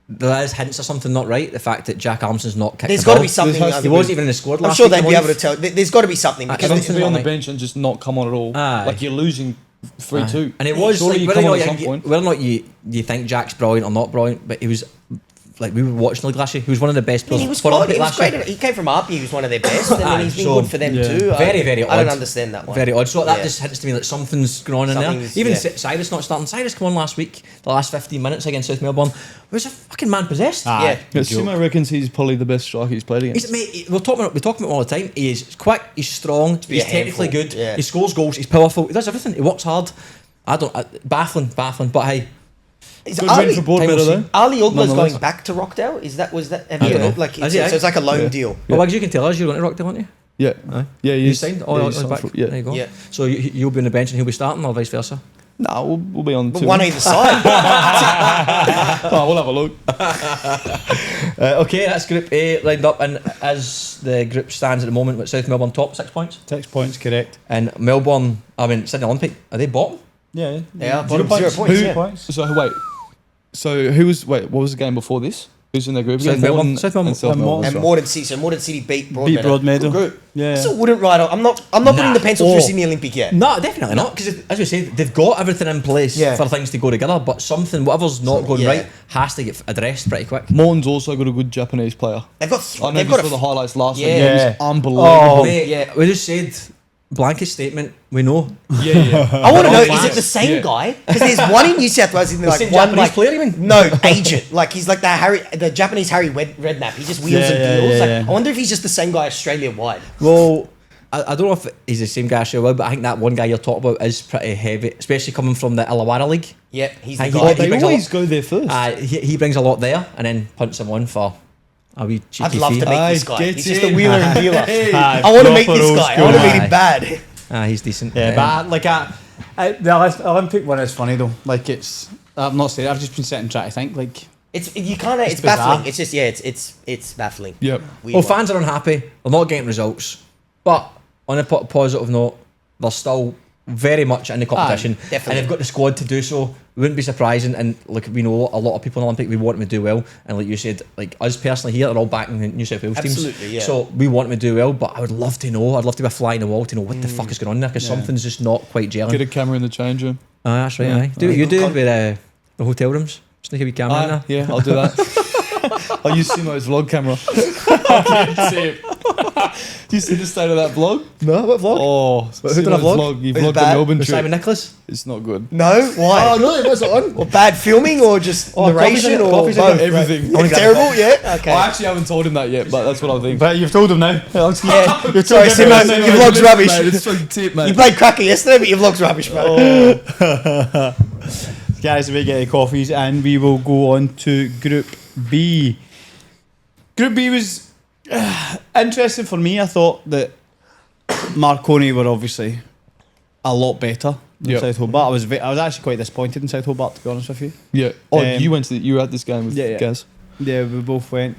[SPEAKER 1] is hints of something not right. The fact that Jack Armstrong's not kicked
[SPEAKER 3] There's
[SPEAKER 1] the
[SPEAKER 3] got to
[SPEAKER 1] ball.
[SPEAKER 3] be something.
[SPEAKER 1] He wasn't even in the squad last
[SPEAKER 3] I'm sure
[SPEAKER 1] week,
[SPEAKER 3] they'd
[SPEAKER 1] I
[SPEAKER 3] be
[SPEAKER 1] believe.
[SPEAKER 3] able to tell. There's got to be something because
[SPEAKER 1] Something
[SPEAKER 4] to be on the
[SPEAKER 1] like-
[SPEAKER 4] bench and just not come on at all.
[SPEAKER 1] Aye.
[SPEAKER 4] Like you're losing 3-2.
[SPEAKER 1] And it was
[SPEAKER 4] Surely
[SPEAKER 1] like,
[SPEAKER 4] you come on at some point.
[SPEAKER 1] whether or not you think Jack's brilliant or not brilliant, but he was like we were watching the league last year. He was one of the best players.
[SPEAKER 3] he was
[SPEAKER 1] for
[SPEAKER 3] quality.
[SPEAKER 1] Olympic
[SPEAKER 3] He was
[SPEAKER 1] last
[SPEAKER 3] great.
[SPEAKER 1] year.
[SPEAKER 3] He came from Apia. He was one of their best, and then he's been
[SPEAKER 1] so-
[SPEAKER 3] good for them
[SPEAKER 2] Yeah.
[SPEAKER 3] too.
[SPEAKER 1] Very, very
[SPEAKER 3] I don't
[SPEAKER 1] odd.
[SPEAKER 3] understand that one.
[SPEAKER 1] Very odd. So that
[SPEAKER 3] Yeah.
[SPEAKER 1] just hints to me that something's going on in there.
[SPEAKER 3] Something's-
[SPEAKER 1] Even
[SPEAKER 3] yeah.
[SPEAKER 1] Cyrus not starting. Cyrus come on last week, the last 15 minutes against South Melbourne. Was a fucking man possessed.
[SPEAKER 3] Yeah.
[SPEAKER 4] Yeah, Simo reckons he's probably the best striker he's played against.
[SPEAKER 1] We talk about him all the time. He is quick, he's strong,
[SPEAKER 3] be
[SPEAKER 1] he's
[SPEAKER 3] a handful,
[SPEAKER 1] technically good,
[SPEAKER 3] yeah.
[SPEAKER 1] he scores goals, he's powerful, he does everything, he works hard. Baffling, but hey,
[SPEAKER 3] Is
[SPEAKER 4] Good
[SPEAKER 3] Ali,
[SPEAKER 4] win for Broadmeadow
[SPEAKER 1] Time will
[SPEAKER 4] though.
[SPEAKER 3] Ali Ugla's
[SPEAKER 4] Nonetheless.
[SPEAKER 3] going back to Rockdale? Was that? Have
[SPEAKER 1] I
[SPEAKER 3] you
[SPEAKER 1] don't
[SPEAKER 3] heard?
[SPEAKER 1] know.
[SPEAKER 3] Like,
[SPEAKER 1] Is
[SPEAKER 3] so
[SPEAKER 1] he
[SPEAKER 3] it's like a loan
[SPEAKER 4] Yeah.
[SPEAKER 3] deal.
[SPEAKER 1] well, Wags, you can tell us you're going to Rockdale, aren't you?
[SPEAKER 4] Yeah.
[SPEAKER 1] Aye.
[SPEAKER 4] Yeah,
[SPEAKER 1] You
[SPEAKER 4] he's
[SPEAKER 1] signed?
[SPEAKER 4] yeah,
[SPEAKER 1] Oh,
[SPEAKER 4] he's
[SPEAKER 1] he's
[SPEAKER 4] signed
[SPEAKER 1] back.
[SPEAKER 4] for- yeah.
[SPEAKER 1] There you go.
[SPEAKER 3] Yeah.
[SPEAKER 1] So you'll be on the bench and he'll be starting, or vice versa?
[SPEAKER 4] Nah, we'll be on
[SPEAKER 3] But
[SPEAKER 4] two.
[SPEAKER 3] one either side.
[SPEAKER 4] Oh, we'll have a look.
[SPEAKER 1] Okay, that's Group A lined up, and as the group stands at the moment, with South Melbourne top 6 points,
[SPEAKER 2] 6 points, correct.
[SPEAKER 1] and Melbourne, Sydney Olympic, are they bottom?
[SPEAKER 2] Yeah.
[SPEAKER 3] Yeah,
[SPEAKER 2] 0
[SPEAKER 3] bottom, 0 points,
[SPEAKER 2] Who?
[SPEAKER 3] yeah.
[SPEAKER 2] Points.
[SPEAKER 4] So what was the game before this? Who's in their group?
[SPEAKER 1] South
[SPEAKER 4] again?
[SPEAKER 1] Melbourne.
[SPEAKER 4] Morton
[SPEAKER 1] South Melbourne.
[SPEAKER 4] and South
[SPEAKER 2] And
[SPEAKER 4] Melbourne.
[SPEAKER 3] And
[SPEAKER 4] as well.
[SPEAKER 3] Morton City. So Morton City beat Broadmeadow.
[SPEAKER 2] Beat Broadmeadow.
[SPEAKER 3] Good group.
[SPEAKER 2] Yeah.
[SPEAKER 3] I still wouldn't write. I'm not putting the pencil through Sydney Olympic yet.
[SPEAKER 1] No, definitely not. Because as we said, they've got everything in place
[SPEAKER 3] Yeah.
[SPEAKER 1] for things to go together. But whatever's not going
[SPEAKER 3] yeah.
[SPEAKER 1] right, has to get addressed pretty quick.
[SPEAKER 4] Morton's also got a good Japanese player.
[SPEAKER 3] They've got.
[SPEAKER 4] I know
[SPEAKER 3] They've
[SPEAKER 4] you
[SPEAKER 3] got
[SPEAKER 4] saw the highlights last week.
[SPEAKER 3] Yeah.
[SPEAKER 4] It
[SPEAKER 2] Yeah.
[SPEAKER 4] was unbelievable.
[SPEAKER 2] Oh,
[SPEAKER 1] Mate,
[SPEAKER 3] yeah.
[SPEAKER 1] we just said blanket statement. We know.
[SPEAKER 4] Yeah.
[SPEAKER 3] I want to know,
[SPEAKER 1] Wow.
[SPEAKER 3] is it the same
[SPEAKER 4] Yeah.
[SPEAKER 3] guy? Because there's one in New South Wales, isn't there? Like
[SPEAKER 1] same
[SPEAKER 3] one
[SPEAKER 1] Japanese
[SPEAKER 3] like
[SPEAKER 1] player, you mean?
[SPEAKER 3] no agent, like he's like the Japanese Harry Redknapp. He just wheels
[SPEAKER 2] Yeah,
[SPEAKER 3] and
[SPEAKER 2] yeah,
[SPEAKER 3] deals.
[SPEAKER 2] yeah,
[SPEAKER 3] Like,
[SPEAKER 2] yeah.
[SPEAKER 3] I wonder if he's just the same guy Australia wide.
[SPEAKER 1] Well, I don't know if he's the same guy Australia, but I think that one guy you're talking about is pretty heavy, especially coming from the Illawarra League.
[SPEAKER 3] Yeah, he's the
[SPEAKER 1] He-
[SPEAKER 3] guy.
[SPEAKER 1] he
[SPEAKER 4] They
[SPEAKER 1] brings a
[SPEAKER 4] always
[SPEAKER 1] lot-
[SPEAKER 4] go there first.
[SPEAKER 1] He brings a lot there, and then punts him on for a wee cheeky
[SPEAKER 3] I'd love
[SPEAKER 1] fee.
[SPEAKER 3] to meet this
[SPEAKER 4] Aye,
[SPEAKER 3] guy.
[SPEAKER 4] get
[SPEAKER 3] He's just a
[SPEAKER 4] in.
[SPEAKER 3] wheeler and dealer.
[SPEAKER 2] Aye,
[SPEAKER 3] I want to meet
[SPEAKER 2] proper
[SPEAKER 3] this
[SPEAKER 2] old
[SPEAKER 3] guy. I
[SPEAKER 2] school.
[SPEAKER 3] want to meet
[SPEAKER 1] Aye.
[SPEAKER 3] him bad.
[SPEAKER 1] He's decent.
[SPEAKER 2] Yeah, but like the Olympic one is funny though. Like it's, I'm not saying. I've just been sitting trying to think. Like
[SPEAKER 3] It's you kind of it's
[SPEAKER 2] bizarre.
[SPEAKER 3] baffling. It's just it's baffling.
[SPEAKER 4] Yep.
[SPEAKER 3] Weird
[SPEAKER 1] Well,
[SPEAKER 3] one.
[SPEAKER 1] fans are unhappy. They're not getting results. But on a positive note, they're still very much in the competition,
[SPEAKER 3] definitely.
[SPEAKER 1] and they've got the squad to do so. It wouldn't be surprising. And look, we know a lot of people in the Olympic. We want them to do well, and like you said, like us personally here, are all backing the New South Wales teams.
[SPEAKER 3] Absolutely, yeah.
[SPEAKER 1] So we want them to do well. But I would love to know. I'd love to be a fly in the wall to know what the fuck is going on there, because something's just not quite gelling.
[SPEAKER 4] Get a camera in the change room.
[SPEAKER 1] That's right.
[SPEAKER 4] Yeah.
[SPEAKER 1] Aye. Do what you do with the hotel rooms. Sneak a wee camera in there.
[SPEAKER 4] Yeah, I'll do that. I'll use Simo's vlog camera. Do you see the state of that vlog?
[SPEAKER 1] No, what vlog?
[SPEAKER 4] Oh,
[SPEAKER 1] who did I
[SPEAKER 4] Simo's
[SPEAKER 1] vlog?
[SPEAKER 4] He
[SPEAKER 3] It's
[SPEAKER 4] vlogged the
[SPEAKER 3] bad.
[SPEAKER 4] Melbourne
[SPEAKER 1] With
[SPEAKER 4] trip.
[SPEAKER 1] Simon Nicholas.
[SPEAKER 4] It's not good.
[SPEAKER 3] No, why?
[SPEAKER 1] really? What's it on?
[SPEAKER 3] Or bad filming or just narration or
[SPEAKER 1] coffee's
[SPEAKER 3] both?
[SPEAKER 4] everything.
[SPEAKER 3] Right. Terrible, yeah. Okay.
[SPEAKER 4] I actually haven't told him that yet, but that's what I think.
[SPEAKER 2] but you've told him now.
[SPEAKER 3] Yeah. Sorry, Simo, your vlog's rubbish.
[SPEAKER 4] Mate, it's fucking tip, mate.
[SPEAKER 3] You played cracker yesterday, but your vlog's rubbish, bro.
[SPEAKER 2] Guys, we get the coffees and we will go on to Group B. Group B was interesting for me. I thought that Marconi were obviously a lot better than
[SPEAKER 4] Yep.
[SPEAKER 2] South Hobart. I was actually quite disappointed in South Hobart, to be honest with you.
[SPEAKER 4] Yeah. Oh,
[SPEAKER 2] Um,
[SPEAKER 4] you were at this game with
[SPEAKER 2] yeah.
[SPEAKER 4] Gaz.
[SPEAKER 2] Yeah, we both went.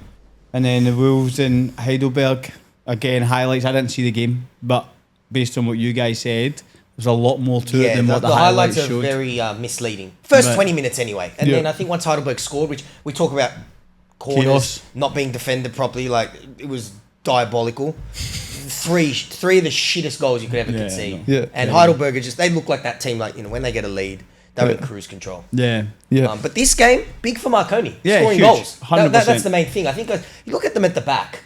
[SPEAKER 2] And then the Wolves in Heidelberg, again, highlights. I didn't see the game, but based on what you guys said, there's a lot more to it
[SPEAKER 3] Yeah,
[SPEAKER 2] than what
[SPEAKER 3] the
[SPEAKER 2] the highlights
[SPEAKER 3] highlights are
[SPEAKER 2] showed.
[SPEAKER 3] very misleading. First
[SPEAKER 2] Right.
[SPEAKER 3] 20 minutes anyway. And
[SPEAKER 4] Yeah.
[SPEAKER 3] then I think once Heidelberg scored, which we talk about corners
[SPEAKER 2] Chaos.
[SPEAKER 3] not being defended properly, like it was diabolical. Three of the shittest goals you could ever
[SPEAKER 2] Yeah,
[SPEAKER 3] concede.
[SPEAKER 4] no. Yeah.
[SPEAKER 3] And Heidelberg are just, they look like that team, like, you know, when they get a lead, they're in cruise control.
[SPEAKER 2] Yeah.
[SPEAKER 4] Yeah.
[SPEAKER 3] But this game, big for Marconi.
[SPEAKER 2] Yeah,
[SPEAKER 3] scoring
[SPEAKER 2] huge.
[SPEAKER 3] goals.
[SPEAKER 2] 100%.
[SPEAKER 3] That's the main thing. I think you look at them at the back,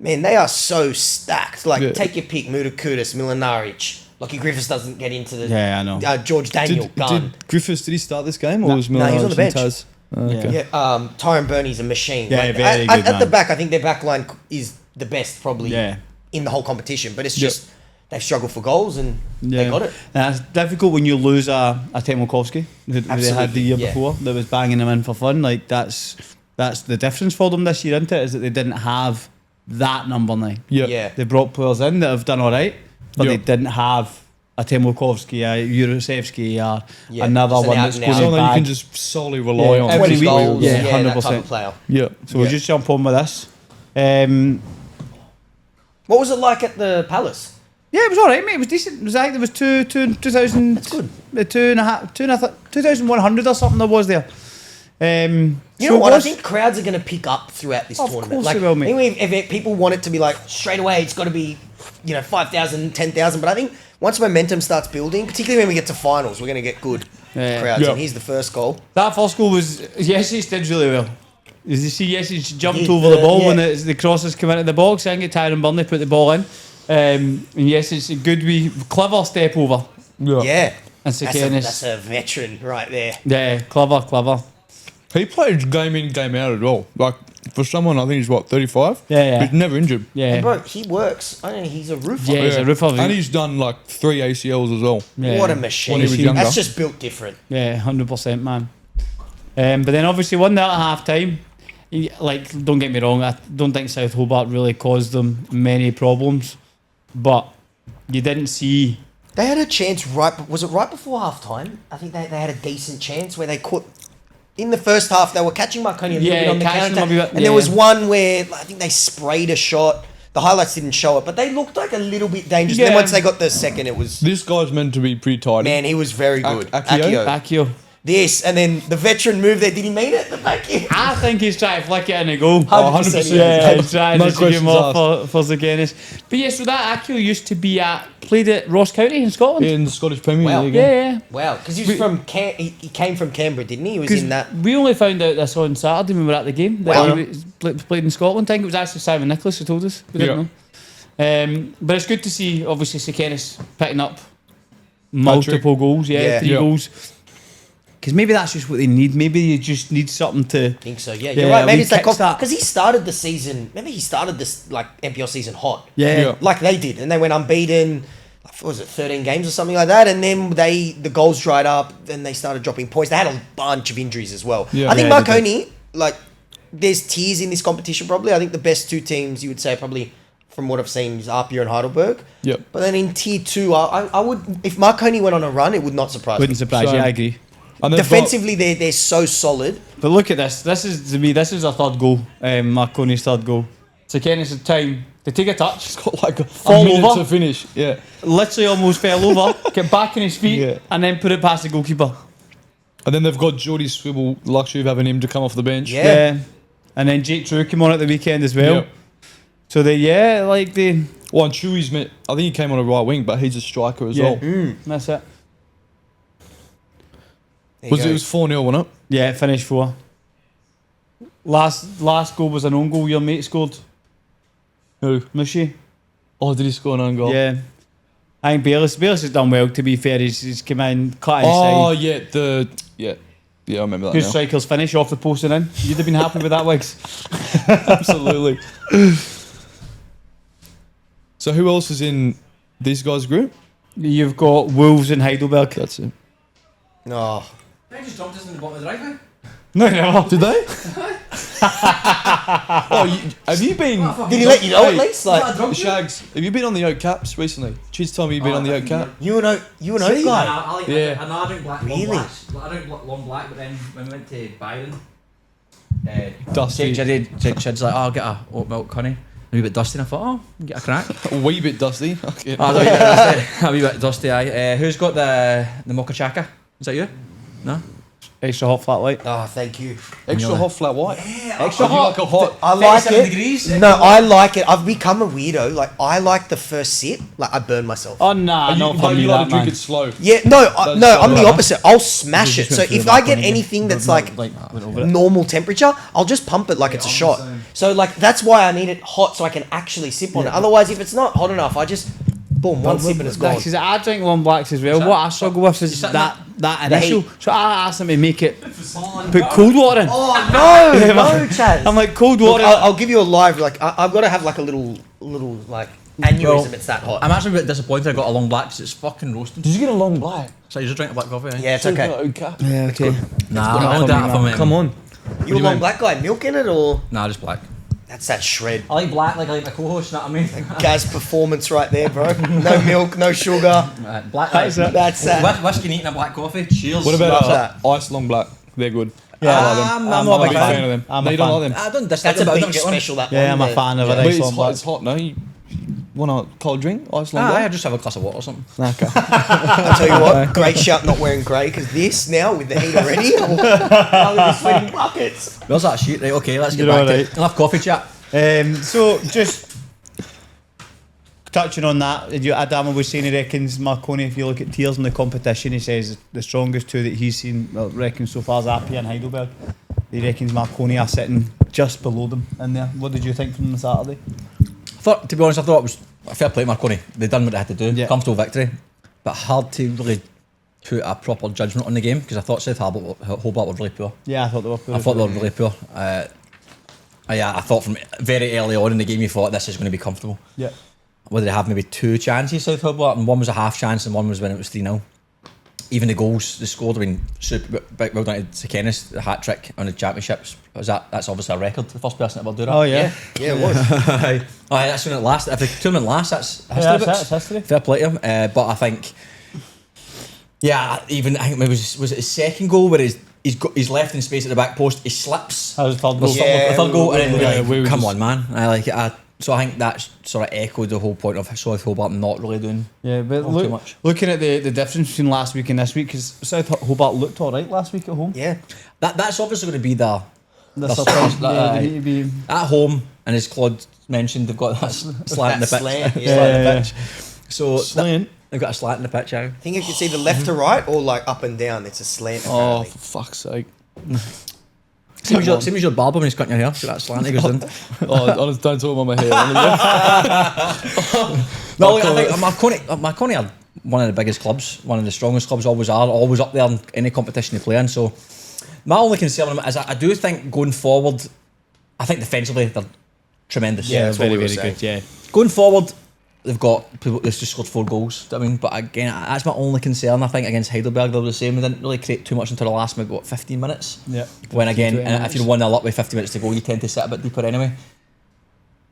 [SPEAKER 3] man, they are so stacked. Like,
[SPEAKER 4] Yeah.
[SPEAKER 3] take your pick, Mudakutis, Milinaric. Lucky Griffiths doesn't get into the...
[SPEAKER 2] Yeah, I know.
[SPEAKER 3] George Daniel, gun.
[SPEAKER 4] Did Griffiths, did he start this game or was
[SPEAKER 3] no, he was on the
[SPEAKER 4] Milan and
[SPEAKER 3] bench.
[SPEAKER 4] Chaz? Okay.
[SPEAKER 3] Yeah, Tyrone Burney's a machine.
[SPEAKER 2] Yeah,
[SPEAKER 3] Like,
[SPEAKER 2] very
[SPEAKER 3] at
[SPEAKER 2] good,
[SPEAKER 3] the
[SPEAKER 2] man.
[SPEAKER 3] back, I think their back line is the best probably
[SPEAKER 2] Yeah.
[SPEAKER 3] in the whole competition. But it's
[SPEAKER 4] Yep.
[SPEAKER 3] just they've struggled for goals and they got it.
[SPEAKER 2] And it's difficult when you lose a Temelkovsky that they had the year
[SPEAKER 3] yeah.
[SPEAKER 2] before that was banging them in for fun. Like that's the difference for them this year, isn't it? Is that they didn't have that number 9.
[SPEAKER 4] Yeah.
[SPEAKER 3] Yeah.
[SPEAKER 2] They brought players in that have done all right, but
[SPEAKER 4] Yeah.
[SPEAKER 2] they didn't have a Temelkovsky, a Jurasevsky, or
[SPEAKER 3] Yeah,
[SPEAKER 2] another
[SPEAKER 3] just an
[SPEAKER 2] one
[SPEAKER 3] out
[SPEAKER 2] that's
[SPEAKER 3] and
[SPEAKER 2] going
[SPEAKER 3] out.
[SPEAKER 2] to
[SPEAKER 4] Someone that you
[SPEAKER 2] bag.
[SPEAKER 4] can just solely rely on.
[SPEAKER 2] every
[SPEAKER 3] 20
[SPEAKER 2] week.
[SPEAKER 3] goals,
[SPEAKER 2] Yeah,
[SPEAKER 3] yeah, that type
[SPEAKER 2] 100%.
[SPEAKER 3] of player.
[SPEAKER 4] Yeah.
[SPEAKER 2] So we'll just jump on with this.
[SPEAKER 3] What was it like at the Palace?
[SPEAKER 2] Yeah, it was all right, mate. It was decent. It was like there was 2,000.
[SPEAKER 3] That's good.
[SPEAKER 2] 2,100 or something there was there.
[SPEAKER 3] You
[SPEAKER 2] so
[SPEAKER 3] know
[SPEAKER 2] it
[SPEAKER 3] what? I
[SPEAKER 2] was-
[SPEAKER 3] think crowds are going to pick up throughout this
[SPEAKER 2] Of
[SPEAKER 3] tournament.
[SPEAKER 2] course
[SPEAKER 3] Like,
[SPEAKER 2] they will, mate.
[SPEAKER 3] I think if people want it to be like straight away, it's got to be 5,000, 10,000. But I think once momentum starts building, particularly when we get to finals, we're going to get good
[SPEAKER 2] Yeah.
[SPEAKER 3] crowds.
[SPEAKER 4] Yeah.
[SPEAKER 3] And here's the first goal.
[SPEAKER 2] That first goal was Yessis did really well. Did you see Yessis jumped
[SPEAKER 3] He-
[SPEAKER 2] over the ball
[SPEAKER 3] yeah.
[SPEAKER 2] when the crosses come into the box? I think Tyrone Burnley put the ball in. And Yessis, a good wee clever step over.
[SPEAKER 3] Yeah.
[SPEAKER 2] And
[SPEAKER 3] That's
[SPEAKER 2] Sekenis.
[SPEAKER 3] a veteran right there.
[SPEAKER 2] Yeah, clever.
[SPEAKER 4] He played game in, game out as well. Like, for someone, I think he's 35?
[SPEAKER 2] Yeah.
[SPEAKER 4] He's never injured.
[SPEAKER 2] Yeah.
[SPEAKER 3] And bro, he works. I don't know, he's a roofer.
[SPEAKER 2] Yeah, he's a roofer.
[SPEAKER 4] And he's done like 3 ACLs as well.
[SPEAKER 2] Yeah.
[SPEAKER 3] What a machine.
[SPEAKER 4] When he was younger.
[SPEAKER 3] That's just built different.
[SPEAKER 2] Yeah, 100%, man. But then obviously won that at half time. Like, don't get me wrong, I don't think South Hobart really caused them many problems. But you didn't see.
[SPEAKER 3] They had a chance was it right before half time? I think they had a decent chance where they caught. In the first half, they were catching Marconi a little
[SPEAKER 2] Yeah,
[SPEAKER 3] bit on the
[SPEAKER 2] catching
[SPEAKER 3] counter.
[SPEAKER 2] them a bit,
[SPEAKER 3] And there was
[SPEAKER 2] yeah.
[SPEAKER 3] one where I think they sprayed a shot. The highlights didn't show it, but they looked like a little bit dangerous.
[SPEAKER 2] Yeah.
[SPEAKER 3] Then once they got the second, it was...
[SPEAKER 4] This guy's meant to be pretty tidy.
[SPEAKER 3] Man, he was very good.
[SPEAKER 4] Akio?
[SPEAKER 3] Akio.
[SPEAKER 2] Akio.
[SPEAKER 3] this, and then the veteran move there. Did he mean it? The back in.
[SPEAKER 2] I think he's trying to flick it in a goal.
[SPEAKER 3] 100%,
[SPEAKER 2] Yeah, he's trying
[SPEAKER 4] No
[SPEAKER 2] to see him
[SPEAKER 4] questions
[SPEAKER 2] off for Zagenis. But yes, so that Akio used to be played at Ross County in Scotland.
[SPEAKER 4] In the Scottish Premier
[SPEAKER 3] Wow.
[SPEAKER 4] League.
[SPEAKER 2] Yeah.
[SPEAKER 3] Wow, because he was from he came from Canberra, didn't he? He was in that.
[SPEAKER 2] We only found out this on Saturday when we were at the game. That
[SPEAKER 3] Wow.
[SPEAKER 2] he was played in Scotland. I think it was actually Simon Nicholas who told us. We didn't know. But it's good to see, obviously, Zagenis picking up multiple goals.
[SPEAKER 3] Yeah.
[SPEAKER 2] 3 goals. Because maybe that's just what they need. Maybe you just need something to.
[SPEAKER 3] I think so. Yeah,
[SPEAKER 2] Yeah,
[SPEAKER 3] you're right. Maybe
[SPEAKER 2] we
[SPEAKER 3] it's that
[SPEAKER 2] kickstart.
[SPEAKER 3] because he started the season. Maybe he started this like NPL season hot.
[SPEAKER 2] Yeah.
[SPEAKER 3] Like they did, and they went unbeaten. What was it, 13 games or something like that? And then the goals dried up, and they started dropping points. They had a bunch of injuries as well.
[SPEAKER 4] Yeah.
[SPEAKER 3] I think
[SPEAKER 2] Yeah, they
[SPEAKER 3] Marconi, like, there's tiers in this competition probably. I think the best 2 teams you would say probably, from what I've seen, is Apia and Heidelberg.
[SPEAKER 4] Yep.
[SPEAKER 3] But then in tier 2, I would, if Marconi went on a run, it would not surprise
[SPEAKER 2] Wouldn't
[SPEAKER 3] me.
[SPEAKER 2] surprise you,
[SPEAKER 4] So-
[SPEAKER 2] I agree.
[SPEAKER 4] And they've got-
[SPEAKER 3] Defensively, they're so solid.
[SPEAKER 2] But look at this. This is, to me, this is a third goal. Marconi's third goal. Zagenis' time to take a touch.
[SPEAKER 4] got like a
[SPEAKER 2] Fall
[SPEAKER 4] minute
[SPEAKER 2] over.
[SPEAKER 4] to finish. Yeah.
[SPEAKER 2] Literally almost fell over, get back on his feet,
[SPEAKER 4] Yeah.
[SPEAKER 2] and then put it past the goalkeeper.
[SPEAKER 4] And then they've got Geordie Swivel, luxury of having him to come off the bench.
[SPEAKER 3] Yeah.
[SPEAKER 2] And then Jake True came on at the weekend as well.
[SPEAKER 4] Yep.
[SPEAKER 2] So they,
[SPEAKER 4] Well, and Chewy's I think he came on a right wing, but he's a striker as well.
[SPEAKER 2] that's it.
[SPEAKER 3] There you
[SPEAKER 4] It
[SPEAKER 3] go.
[SPEAKER 4] was 4-0, wasn't it?
[SPEAKER 2] Yeah, finished 4. Last goal was an own goal your mate scored.
[SPEAKER 4] Who?
[SPEAKER 2] Mushy.
[SPEAKER 4] Oh, did he score an own goal?
[SPEAKER 2] Yeah. I think Bayless has done well, to be fair. He's come in, cut
[SPEAKER 4] Oh,
[SPEAKER 2] inside.
[SPEAKER 4] yeah, I remember that
[SPEAKER 2] Good
[SPEAKER 4] now.
[SPEAKER 2] strikers finish off the post and in. You'd have been happy with that, Wiggs.
[SPEAKER 4] Absolutely. So who else is in these guys' group?
[SPEAKER 2] You've got Wolves and Heidelberg.
[SPEAKER 4] That's it.
[SPEAKER 3] Oh.
[SPEAKER 5] I just jumped us in the bottom of the driveway.
[SPEAKER 2] No, never.
[SPEAKER 4] Did they? Have you been?
[SPEAKER 3] Did he let you know at
[SPEAKER 4] Hey,
[SPEAKER 3] least? Like,
[SPEAKER 4] Shags, have you been on the Oak Caps recently? Cheers, told me you've been on the Oak Cap.
[SPEAKER 3] you and Oak guy.
[SPEAKER 5] I like
[SPEAKER 4] Yeah.
[SPEAKER 5] I know I drink black, long
[SPEAKER 3] Really?
[SPEAKER 5] blacks. I drink long black, but then when we went to Byron,
[SPEAKER 4] Dusty.
[SPEAKER 1] Chid's like, oh, I'll get a oat milk honey. A wee bit dusty, and I thought, oh, get a crack.
[SPEAKER 4] A wee bit dusty. Okay.
[SPEAKER 1] Oh, a wee bit dusty. A wee bit dusty, aye. Who's got the mocha chaka? Is that you? No?
[SPEAKER 2] Extra hot flat white.
[SPEAKER 3] Oh, thank you.
[SPEAKER 4] Extra hot flat white.
[SPEAKER 3] Extra
[SPEAKER 4] Oh, you like a hot.
[SPEAKER 3] I like
[SPEAKER 5] 37
[SPEAKER 3] it.
[SPEAKER 5] degrees.
[SPEAKER 3] No, I like it. I've become a weirdo. Like, I like the first sip. Like, I burn myself.
[SPEAKER 2] Oh, nah,
[SPEAKER 4] You,
[SPEAKER 2] not for
[SPEAKER 4] but
[SPEAKER 2] me,
[SPEAKER 4] you like
[SPEAKER 2] that
[SPEAKER 4] to drink
[SPEAKER 2] man.
[SPEAKER 4] it slow.
[SPEAKER 3] Yeah, no, I'm the
[SPEAKER 4] right.
[SPEAKER 3] opposite. I'll smash it.
[SPEAKER 2] Just
[SPEAKER 3] So
[SPEAKER 2] went through
[SPEAKER 3] if
[SPEAKER 2] the
[SPEAKER 3] I get
[SPEAKER 2] balcony
[SPEAKER 3] anything
[SPEAKER 2] again.
[SPEAKER 3] that's
[SPEAKER 2] Went
[SPEAKER 3] like
[SPEAKER 2] over it.
[SPEAKER 3] normal temperature, I'll just pump it like it's a shot. So like that's why I need it hot so I can actually sip on it. Otherwise, if it's not hot enough, I just boom one sip and it's gone.
[SPEAKER 2] Because I drink long blacks as well. What I struggle with is that initial.
[SPEAKER 3] heat.
[SPEAKER 2] So I asked them to make it, put cold water in.
[SPEAKER 3] Oh no, no, Chaz.
[SPEAKER 2] I'm like, cold
[SPEAKER 3] Look,
[SPEAKER 2] water.
[SPEAKER 3] I'll give you a live. Like I've got to have like a little like aneurysm.
[SPEAKER 1] Well,
[SPEAKER 3] It's that hot.
[SPEAKER 1] I'm actually a bit disappointed I got a long black because it's fucking roasting.
[SPEAKER 4] Did you get a long black?
[SPEAKER 1] So you just drink a black coffee, eh?
[SPEAKER 3] Yeah, it's okay.
[SPEAKER 4] Oak Cap.
[SPEAKER 2] Yeah, okay.
[SPEAKER 1] Nah, I want that from
[SPEAKER 2] Come on.
[SPEAKER 3] You a long black guy, milk in it or
[SPEAKER 1] Nah, just black.
[SPEAKER 3] that's that shred.
[SPEAKER 1] I like black like my co-host, you know what I mean?
[SPEAKER 3] Gas performance right there, bro. No milk, no sugar.
[SPEAKER 1] Black.
[SPEAKER 2] That's it.
[SPEAKER 3] That's that.
[SPEAKER 1] Whiskey and eating a black coffee. Cheers.
[SPEAKER 4] What about
[SPEAKER 3] Love
[SPEAKER 4] ice long black? They're good.
[SPEAKER 2] Yeah,
[SPEAKER 4] I like them.
[SPEAKER 1] I'm
[SPEAKER 2] not
[SPEAKER 4] I'm
[SPEAKER 2] a
[SPEAKER 4] a big
[SPEAKER 2] fan.
[SPEAKER 4] fan of them.
[SPEAKER 2] I'm
[SPEAKER 4] no,
[SPEAKER 2] a
[SPEAKER 4] you don't
[SPEAKER 2] fan.
[SPEAKER 4] like them.
[SPEAKER 1] I don't dislike
[SPEAKER 3] That's
[SPEAKER 1] it,
[SPEAKER 3] a
[SPEAKER 1] but I don't
[SPEAKER 3] big
[SPEAKER 1] get one.
[SPEAKER 3] special. That
[SPEAKER 2] Yeah,
[SPEAKER 3] one
[SPEAKER 2] I'm a
[SPEAKER 3] there.
[SPEAKER 2] fan of
[SPEAKER 3] Yeah.
[SPEAKER 2] it.
[SPEAKER 4] But
[SPEAKER 2] Ice
[SPEAKER 4] it's
[SPEAKER 2] long
[SPEAKER 4] hot,
[SPEAKER 2] black.
[SPEAKER 4] it's hot, no? You want a cold drink? Ice long
[SPEAKER 1] Nah, I
[SPEAKER 4] black?
[SPEAKER 1] just have a glass of water or something.
[SPEAKER 4] Okay.
[SPEAKER 3] I tell you what, great shout not wearing grey because this now with the heat already, I'll be sweating buckets.
[SPEAKER 1] Where's that sheet? Right, okay, let's get
[SPEAKER 2] You're
[SPEAKER 1] back
[SPEAKER 2] alright.
[SPEAKER 1] to enough coffee chat.
[SPEAKER 2] So just touching on that, Adamo was saying he reckons Marconi, if you look at tiers in the competition, he says the strongest 2 that he's seen, well, reckons so far is Apia and Heidelberg. He reckons Marconi are sitting just below them in there. What did you think from the Saturday?
[SPEAKER 1] To be honest, I thought it was a fair play, Marconi. They done what they had to do.
[SPEAKER 2] Yeah.
[SPEAKER 1] Comfortable victory, but hard to really put a proper judgment on the game because I thought Hobart were really poor.
[SPEAKER 2] Yeah, I thought they were poor.
[SPEAKER 1] I thought they were really poor. Yeah, I thought from very early on in the game you thought this is going to be comfortable.
[SPEAKER 2] Yeah.
[SPEAKER 1] Well, they have maybe 2 chances, South Hobart, and one was a half chance and one was when it was 3-0. Even the goals they scored, I mean, super well done to Zagenis, the hat trick on the championships. That's obviously a record, the first person to ever do that.
[SPEAKER 2] Oh, yeah.
[SPEAKER 3] Yeah, it was.
[SPEAKER 1] That's when it lasts. If the tournament lasts, that's history.
[SPEAKER 2] Yeah, that's
[SPEAKER 1] books.
[SPEAKER 2] it, it's history.
[SPEAKER 1] Fair play to him. But I think, I think it was it his second goal where he's left in space at the back post, he slips.
[SPEAKER 2] That was the third
[SPEAKER 1] The
[SPEAKER 2] goal.
[SPEAKER 3] Yeah,
[SPEAKER 1] third goal, and then
[SPEAKER 4] we
[SPEAKER 1] come
[SPEAKER 4] just-
[SPEAKER 1] on, man. I like it. So I think that's sort of echoed the whole point of South Hobart not really doing
[SPEAKER 2] Yeah, but
[SPEAKER 1] too much.
[SPEAKER 2] looking at the difference between last week and this week, because South Hobart looked all right last week at home.
[SPEAKER 3] Yeah.
[SPEAKER 1] That's obviously going to be the
[SPEAKER 2] Surprise,
[SPEAKER 1] they
[SPEAKER 2] need to be
[SPEAKER 1] at home, and as Claude mentioned, they've got that slant in the pitch.
[SPEAKER 3] Slant,
[SPEAKER 1] Slant
[SPEAKER 3] yeah.
[SPEAKER 1] in the pitch. So
[SPEAKER 4] Slant.
[SPEAKER 1] they've got a slant in the pitch.
[SPEAKER 3] I think you can see the left to right or like up and down. It's a slant.
[SPEAKER 4] Oh,
[SPEAKER 3] Apparently.
[SPEAKER 4] for fuck's sake.
[SPEAKER 1] Same as your barber when he's cutting your hair. See that slant he goes in.
[SPEAKER 4] Oh, honest, don't talk about my hair.
[SPEAKER 1] No, I think Marconi are one of the biggest clubs, one of the strongest clubs, always are, always up there in any competition they play in. So my only concern with them is I do think going forward, I think defensively they're tremendous.
[SPEAKER 2] yeah,
[SPEAKER 3] that's what
[SPEAKER 2] very
[SPEAKER 3] we were
[SPEAKER 2] very good. Yeah,
[SPEAKER 1] Going forward, they've got people that's just scored 4 goals. I mean, but again, that's my only concern. I think against Heidelberg they were the same. They didn't really create too much until the last maybe 15 minutes.
[SPEAKER 2] yeah.
[SPEAKER 1] When again,
[SPEAKER 2] 20
[SPEAKER 1] if you're 1-0 up with 50 minutes to go, you tend to sit a bit deeper anyway.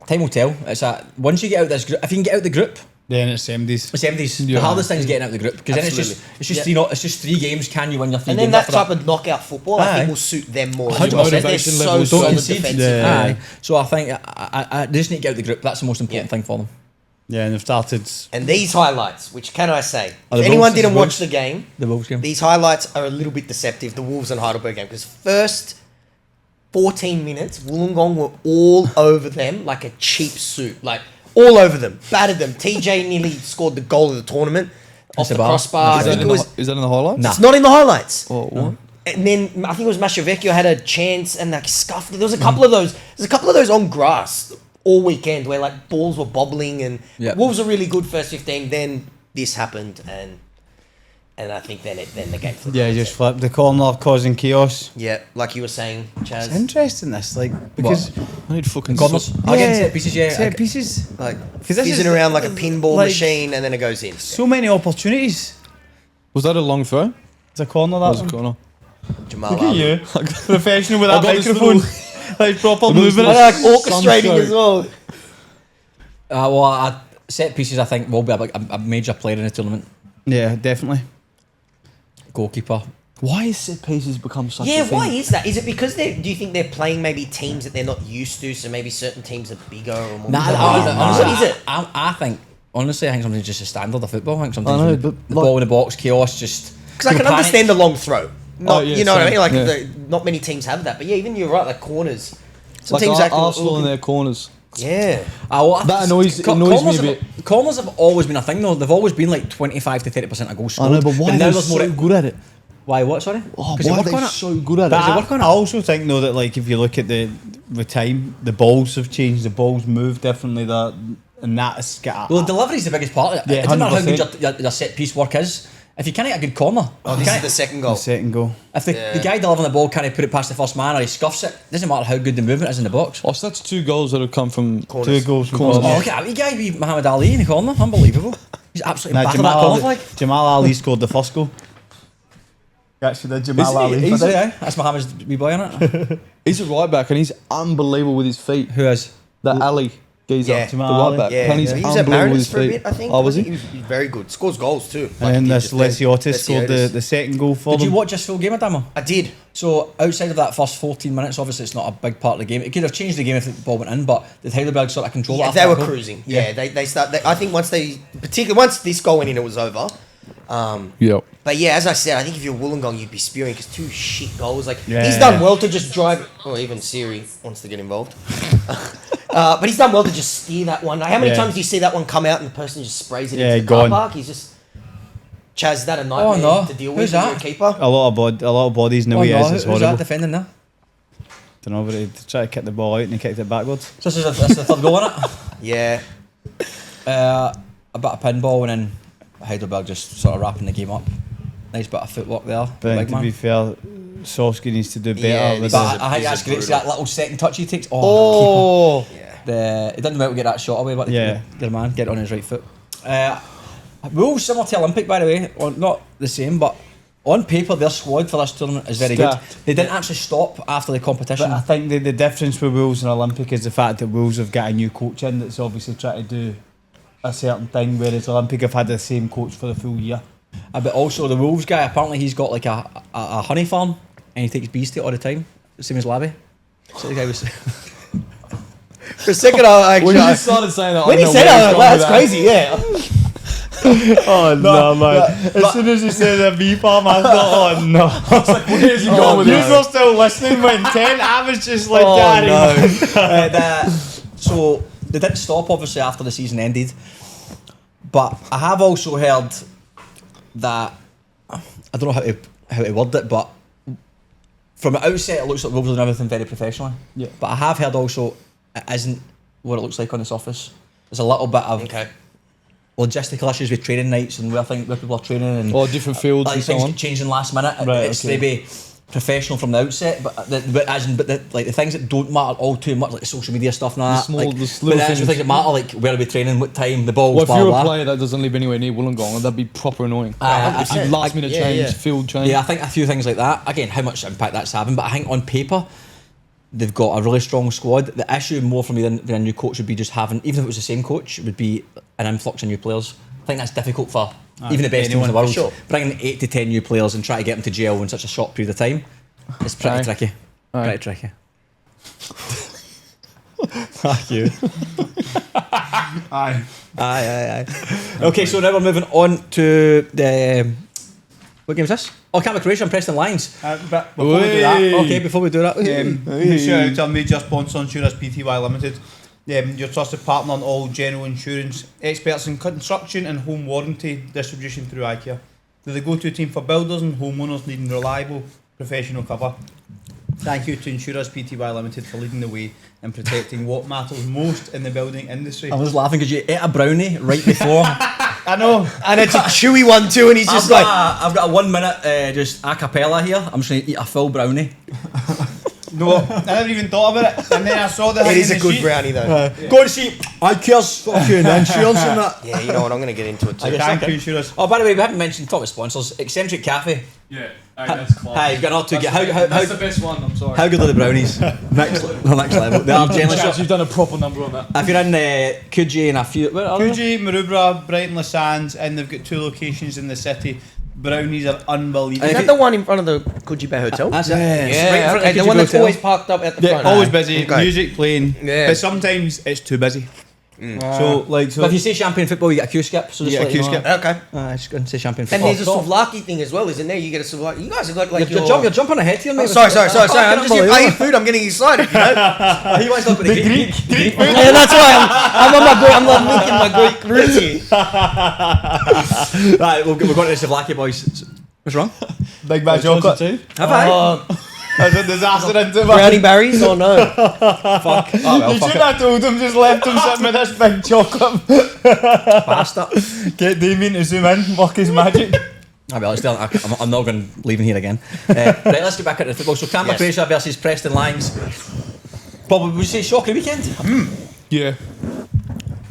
[SPEAKER 1] Time will tell. It's once you get out this group, if you can get out the group,
[SPEAKER 2] Then it's 70s.
[SPEAKER 1] it's empties.
[SPEAKER 4] Yeah.
[SPEAKER 1] The hardest thing is getting out the group because then it's just
[SPEAKER 3] Yeah.
[SPEAKER 1] it's just 3 games. Can you win your 3
[SPEAKER 3] And
[SPEAKER 1] games?
[SPEAKER 3] then that
[SPEAKER 1] after
[SPEAKER 3] type of knockout football, I
[SPEAKER 1] Aye.
[SPEAKER 3] think, will suit them more.
[SPEAKER 1] 100%.
[SPEAKER 3] They're
[SPEAKER 4] Motivation
[SPEAKER 3] so
[SPEAKER 4] levels
[SPEAKER 3] solid
[SPEAKER 4] don't
[SPEAKER 1] concede.
[SPEAKER 3] defensively.
[SPEAKER 2] Yeah.
[SPEAKER 1] Aye. So I think I they just need to get out the group. That's the most important thing for them.
[SPEAKER 2] Yeah, and they've started.
[SPEAKER 3] And these highlights, which can I say,
[SPEAKER 1] Oh,
[SPEAKER 3] if
[SPEAKER 1] the
[SPEAKER 3] anyone
[SPEAKER 1] Wolves
[SPEAKER 3] didn't
[SPEAKER 1] versus
[SPEAKER 3] watch
[SPEAKER 1] Wolves.
[SPEAKER 3] the game,
[SPEAKER 1] The Wolves game.
[SPEAKER 3] these highlights are a little bit deceptive. The Wolves and Heidelberg game, because first 14 minutes, Wollongong were all over them like a cheap suit, like all over them, battered them. TJ nearly scored the goal of the tournament off the
[SPEAKER 1] Is that
[SPEAKER 3] crossbar. I
[SPEAKER 4] Is that,
[SPEAKER 3] think
[SPEAKER 4] in
[SPEAKER 3] it was.
[SPEAKER 4] is that in the highlights?
[SPEAKER 1] Nah.
[SPEAKER 3] It's not in the highlights.
[SPEAKER 4] Oh, what?
[SPEAKER 3] And then I think it was Mashavecchio had a chance and like scuffed. There was a couple of those. There's a couple of those on grass all weekend where like balls were bobbling and
[SPEAKER 1] Yep.
[SPEAKER 3] Wolves were really good first 15. Then this happened and I think then the game flipped.
[SPEAKER 2] Yeah, just flipped the corner, causing chaos.
[SPEAKER 3] Yeah, like you were saying, Chaz.
[SPEAKER 2] It's interesting this, like because
[SPEAKER 4] I need fucking
[SPEAKER 1] Corners.
[SPEAKER 2] Yeah.
[SPEAKER 1] Again, set pieces. Yeah.
[SPEAKER 2] set pieces.
[SPEAKER 3] Like
[SPEAKER 2] 'Cause this
[SPEAKER 3] fizzing
[SPEAKER 2] is-
[SPEAKER 3] around like a pinball
[SPEAKER 2] like-
[SPEAKER 3] machine and then it goes in.
[SPEAKER 2] So many opportunities.
[SPEAKER 4] Was that a long throw?
[SPEAKER 2] It's a corner.
[SPEAKER 4] That was
[SPEAKER 2] That
[SPEAKER 4] a
[SPEAKER 2] one.
[SPEAKER 4] corner.
[SPEAKER 3] Jamal
[SPEAKER 2] Look at
[SPEAKER 3] Ali.
[SPEAKER 2] you, professional with
[SPEAKER 4] I
[SPEAKER 2] that
[SPEAKER 4] got this
[SPEAKER 2] microphone.
[SPEAKER 4] little-
[SPEAKER 2] Like proper
[SPEAKER 4] got this
[SPEAKER 2] moving.
[SPEAKER 3] I
[SPEAKER 4] little-
[SPEAKER 3] like orchestrating
[SPEAKER 4] Some
[SPEAKER 3] as well.
[SPEAKER 1] Set pieces. I think will be a major player in the tournament.
[SPEAKER 2] Yeah, definitely.
[SPEAKER 1] Goalkeeper.
[SPEAKER 4] Why has set pieces become such
[SPEAKER 3] Yeah,
[SPEAKER 4] a thing?
[SPEAKER 3] why is that? Is it because they? Do you think they're playing maybe teams that they're not used to? So maybe certain teams are bigger or more.
[SPEAKER 1] Honestly,
[SPEAKER 3] What is it?
[SPEAKER 1] I think honestly, I think sometimes just a standard of football. I think sometimes
[SPEAKER 4] I know,
[SPEAKER 1] when
[SPEAKER 4] but
[SPEAKER 1] the
[SPEAKER 4] like-
[SPEAKER 1] ball in the box, chaos, just
[SPEAKER 3] Because I can
[SPEAKER 1] panic.
[SPEAKER 3] understand the long throw. Not,
[SPEAKER 4] Oh, yeah,
[SPEAKER 3] you know what I
[SPEAKER 4] same.
[SPEAKER 3] mean? Like,
[SPEAKER 4] Yeah.
[SPEAKER 3] not many teams have that. But yeah, even you're right, like corners. Some
[SPEAKER 4] Like
[SPEAKER 3] teams act
[SPEAKER 4] Arsenal in their corners.
[SPEAKER 3] Yeah.
[SPEAKER 4] That annoys me
[SPEAKER 1] corners
[SPEAKER 4] a bit.
[SPEAKER 1] Corners have always been a thing though. They've always been like 25 to 30% of goals scored.
[SPEAKER 4] I know, but why are
[SPEAKER 1] now
[SPEAKER 4] they
[SPEAKER 1] there's
[SPEAKER 4] so
[SPEAKER 1] more-
[SPEAKER 4] good at it?
[SPEAKER 1] Why? What? Sorry.
[SPEAKER 4] Oh,
[SPEAKER 1] 'Cause they
[SPEAKER 4] why are
[SPEAKER 1] work on
[SPEAKER 4] they
[SPEAKER 1] it.
[SPEAKER 4] so good at
[SPEAKER 2] But
[SPEAKER 1] Does it
[SPEAKER 2] I,
[SPEAKER 1] work on it?
[SPEAKER 2] I also think though that like if you look at the time, the balls have changed. The balls move differently. That and that's got.
[SPEAKER 1] Well, the delivery is the biggest part of it.
[SPEAKER 2] Yeah,
[SPEAKER 1] It doesn't matter how good
[SPEAKER 2] 100%.
[SPEAKER 1] your set piece work is. If you can't get a good corner,
[SPEAKER 3] Oh, this is the second goal.
[SPEAKER 2] the second goal.
[SPEAKER 1] if the
[SPEAKER 3] Yeah.
[SPEAKER 1] guy delivering the ball can't put it past the first man or he scuffs it, doesn't matter how good the movement is in the box.
[SPEAKER 4] Oh, so that's 2 goals that have come from
[SPEAKER 3] Corners.
[SPEAKER 2] 2 goals from
[SPEAKER 4] Corners.
[SPEAKER 2] corners.
[SPEAKER 1] Oh, look at that wee guy, wee Muhammad Ali in the corner. Unbelievable. He's absolutely
[SPEAKER 2] Now,
[SPEAKER 1] battered that corner flag.
[SPEAKER 2] Jamal Ali scored the first goal. Actually, did Jamal
[SPEAKER 4] Is he-
[SPEAKER 2] Ali?
[SPEAKER 4] he's-
[SPEAKER 1] But yeah, that's Muhammad's wee boy on it.
[SPEAKER 4] He's a right back and he's unbelievable with his feet.
[SPEAKER 1] Who is?
[SPEAKER 4] That Ali geezer,
[SPEAKER 3] Yeah.
[SPEAKER 4] the
[SPEAKER 2] Jamal
[SPEAKER 4] right
[SPEAKER 2] Ali.
[SPEAKER 4] back.
[SPEAKER 3] Yeah,
[SPEAKER 4] And he's
[SPEAKER 3] he was at
[SPEAKER 4] unbelievable with
[SPEAKER 3] Mariners
[SPEAKER 4] his
[SPEAKER 3] for a
[SPEAKER 4] feet.
[SPEAKER 3] bit, I think.
[SPEAKER 4] Oh, was
[SPEAKER 3] I
[SPEAKER 4] he?
[SPEAKER 3] think he was very good. Scores goals too.
[SPEAKER 2] And then
[SPEAKER 3] he
[SPEAKER 2] this
[SPEAKER 3] did just then.
[SPEAKER 2] Lesiotis scored
[SPEAKER 3] Lesiotis.
[SPEAKER 2] the second goal for
[SPEAKER 1] Did you
[SPEAKER 2] them.
[SPEAKER 1] watch this full game, Adamo?
[SPEAKER 3] I did.
[SPEAKER 1] So outside of that first 14 minutes, obviously it's not a big part of the game. It could have changed the game if the ball went in, but did Heidelberg sort of control it
[SPEAKER 3] Yeah,
[SPEAKER 1] after
[SPEAKER 3] they were
[SPEAKER 1] that goal?
[SPEAKER 3] cruising. Yeah, they start. I think once this goal went in, it was over.
[SPEAKER 4] Yeah.
[SPEAKER 3] But yeah, as I said, I think if you're Wollongong, you'd be spewing because 2 shit goals. Like
[SPEAKER 2] Yeah.
[SPEAKER 3] he's done well to just drive. Or even Siri wants to get involved. But he's done well to just steer that one. Like, how many
[SPEAKER 2] Yeah.
[SPEAKER 3] times do you see that one come out and the person just sprays it
[SPEAKER 2] Yeah,
[SPEAKER 3] into the car
[SPEAKER 2] gone.
[SPEAKER 3] park? He's just Chaz. Is that a nightmare
[SPEAKER 1] no.
[SPEAKER 3] to deal
[SPEAKER 1] Who's
[SPEAKER 3] with? When
[SPEAKER 1] that?
[SPEAKER 3] you're a keeper.
[SPEAKER 2] A lot of bodies in the
[SPEAKER 1] Oh,
[SPEAKER 2] way
[SPEAKER 1] no,
[SPEAKER 2] is. It's
[SPEAKER 1] who's
[SPEAKER 2] horrible.
[SPEAKER 1] that defending there?
[SPEAKER 2] Don't know, but he tried to kick the ball out and he kicked it backwards.
[SPEAKER 1] So this is the third goal in it.
[SPEAKER 3] Yeah.
[SPEAKER 1] A bit of pinball and then Heidelberg just sort of wrapping the game up. Nice bit of footwork there.
[SPEAKER 2] But
[SPEAKER 1] big
[SPEAKER 2] to
[SPEAKER 1] man.
[SPEAKER 2] be fair, Sosky needs to do better.
[SPEAKER 3] Yeah,
[SPEAKER 2] with
[SPEAKER 3] this
[SPEAKER 2] the-
[SPEAKER 3] is
[SPEAKER 1] But I think
[SPEAKER 3] He's
[SPEAKER 1] that's
[SPEAKER 3] a
[SPEAKER 1] great. See
[SPEAKER 3] brutal.
[SPEAKER 1] that little second touch he takes.
[SPEAKER 2] Oh,
[SPEAKER 3] Yeah.
[SPEAKER 1] He didn't know how to get that shot away, but
[SPEAKER 2] Yeah.
[SPEAKER 1] the man get it on his right foot. Wolves similar to Olympic, by the way, or not the same, but on paper their squad for this tournament is very good.
[SPEAKER 2] Stacked.
[SPEAKER 1] They didn't actually stop after the competition.
[SPEAKER 2] but I think the difference with Wolves and Olympic is the fact that Wolves have got a new coach in that's obviously trying to do a certain thing, whereas Olympic have had the same coach for the full year.
[SPEAKER 1] But also the Wolves guy, apparently he's got like a honey farm and he takes bees to it all the time, same as Labby. So the guy was.
[SPEAKER 3] For a second, I
[SPEAKER 4] When
[SPEAKER 3] actually.
[SPEAKER 4] you just started saying that,
[SPEAKER 3] When
[SPEAKER 4] I
[SPEAKER 3] he
[SPEAKER 4] don't
[SPEAKER 3] said
[SPEAKER 4] know where
[SPEAKER 3] that,
[SPEAKER 4] he's
[SPEAKER 3] that's
[SPEAKER 4] going with
[SPEAKER 3] crazy, yeah.
[SPEAKER 2] Oh no, man! As soon as he said a bee farm, I thought, oh no.
[SPEAKER 4] Where's he going with
[SPEAKER 2] You
[SPEAKER 4] that?
[SPEAKER 2] were still listening when 10. I was just like,
[SPEAKER 3] Oh,
[SPEAKER 2] Gary.
[SPEAKER 3] no.
[SPEAKER 1] So they didn't stop obviously after the season ended, but I have also heard that I don't know how to word it, but from the outset it looks like Wolves are doing everything very professionally.
[SPEAKER 2] Yeah.
[SPEAKER 1] But I have heard also it isn't what it looks like on the surface. There's a little bit of
[SPEAKER 3] Okay.
[SPEAKER 1] logistical issues with training nights and where people are training and
[SPEAKER 4] Or different fields
[SPEAKER 1] like
[SPEAKER 4] and so
[SPEAKER 1] things
[SPEAKER 4] on.
[SPEAKER 1] changing last minute.
[SPEAKER 2] Right,
[SPEAKER 1] It's
[SPEAKER 2] okay.
[SPEAKER 1] to be professional from the outset, but the things that don't matter all too much, like the social media stuff and all
[SPEAKER 4] The
[SPEAKER 1] that.
[SPEAKER 4] small-
[SPEAKER 1] like,
[SPEAKER 4] the
[SPEAKER 1] but
[SPEAKER 4] little
[SPEAKER 1] the actual
[SPEAKER 4] things.
[SPEAKER 1] things that matter, like where are we training, what time, the balls,
[SPEAKER 4] Well, if
[SPEAKER 1] blah
[SPEAKER 4] you're
[SPEAKER 1] blah.
[SPEAKER 4] a player that doesn't live anywhere near Wollongong, that'd be proper annoying. Last minute
[SPEAKER 3] Yeah,
[SPEAKER 4] change,
[SPEAKER 3] yeah.
[SPEAKER 4] field change.
[SPEAKER 1] Yeah, I think a few things like that. Again, how much impact that's having, but I think on paper they've got a really strong squad. The issue more for me than a new coach would be just having, even if it was the same coach, it would be an influx of new players. I think that's difficult for even the best teams in the world.
[SPEAKER 3] sure.
[SPEAKER 1] Bringing 8 to 10 new players and try to get them to gel in such a short period of time, it's pretty
[SPEAKER 4] Aye.
[SPEAKER 1] tricky.
[SPEAKER 4] Aye.
[SPEAKER 1] Pretty tricky. Fuck you.
[SPEAKER 2] Aye.
[SPEAKER 1] Aye. Okay, so now we're moving on to the. What game is this? Oh, Canberra Croatia and Preston Lions.
[SPEAKER 2] But before we do that,
[SPEAKER 1] Okay, before we do that.
[SPEAKER 2] shout out to our major sponsor, Insurance Pty Limited. Your trusted partner on all general insurance, experts in construction and home warranty distribution through IKEA. They're the go-to team for builders and homeowners needing reliable, professional cover. Thank you to Insurance Pty Limited for leading the way in protecting what matters most in the building industry.
[SPEAKER 1] I was laughing because you ate a brownie right before.
[SPEAKER 2] I know.
[SPEAKER 3] And it's a chewy one too, and he's just
[SPEAKER 1] I've got a 1 minute just a cappella here. I'm just going to eat a full brownie.
[SPEAKER 2] No, I never even thought about it. And then I saw the
[SPEAKER 3] it
[SPEAKER 2] thing
[SPEAKER 3] is
[SPEAKER 2] in
[SPEAKER 3] a
[SPEAKER 2] the
[SPEAKER 3] good
[SPEAKER 2] sheet.
[SPEAKER 3] brownie though.
[SPEAKER 1] Go and see IKEA's fucking insurance and that.
[SPEAKER 3] Yeah, you know what? I'm going to get into it too.
[SPEAKER 2] Thank you, Insurance.
[SPEAKER 1] Oh, by the way, we haven't mentioned top Sponsors. Eccentric Cafe.
[SPEAKER 4] Yeah, that's class.
[SPEAKER 1] Hi, you've got another two.
[SPEAKER 4] That's the best one, I'm sorry.
[SPEAKER 1] How good are the brownies? next level. They are generally
[SPEAKER 4] Chaz, you've done a proper number on that.
[SPEAKER 1] If you're in Coogee and a few. Where are they?
[SPEAKER 2] Coogee, Maroubra, Brighton, Sands, and they've got 2 locations in the city. Brownies are unbelievable.
[SPEAKER 3] Is that the one in front of the Coogee Bay Hotel?
[SPEAKER 1] That's it.
[SPEAKER 2] Yes.
[SPEAKER 1] Right in front of
[SPEAKER 3] Okay, the
[SPEAKER 1] Coogee
[SPEAKER 3] one that's
[SPEAKER 1] Hotel.
[SPEAKER 3] always parked up at the front.
[SPEAKER 2] Always busy,
[SPEAKER 3] Okay.
[SPEAKER 2] music playing,
[SPEAKER 3] Yeah.
[SPEAKER 2] but sometimes it's too busy. So
[SPEAKER 1] But if you say champagne football, you get a queue skip. So just
[SPEAKER 2] Yeah,
[SPEAKER 1] let
[SPEAKER 2] queue
[SPEAKER 1] you know.
[SPEAKER 2] skip.
[SPEAKER 3] Okay.
[SPEAKER 1] Just go and say champagne
[SPEAKER 3] And
[SPEAKER 1] football.
[SPEAKER 3] there's a Souvlaki thing as well, isn't there? You get a Souvlaki. You guys have got like
[SPEAKER 1] You're jumping ahead here, mate.
[SPEAKER 3] Oh, sorry. I'm just I eat food. I'm getting excited. You know?
[SPEAKER 1] He wants to look at the Greek.
[SPEAKER 3] Yeah, that's why I'm on my Greek. I'm like making my Greek roots here.
[SPEAKER 1] Right, we're going to the Souvlaki boys. What's wrong?
[SPEAKER 2] Big bad chocolate.
[SPEAKER 1] Have I?
[SPEAKER 2] That's a disaster into it.
[SPEAKER 3] Brownie berries or no?
[SPEAKER 1] Fuck. Oh well,
[SPEAKER 2] You
[SPEAKER 1] fuck
[SPEAKER 2] should have told him, just left him sitting with this big chocolate.
[SPEAKER 1] it. Bastard.
[SPEAKER 2] Get Damien to zoom in, work his magic.
[SPEAKER 1] Ah, well, I'm not going leaving here again. Right, let's get back into the football. So Canberra
[SPEAKER 3] Yes.
[SPEAKER 1] Croatia versus Preston Lions. Probably would you say shocker weekend?
[SPEAKER 4] Yeah.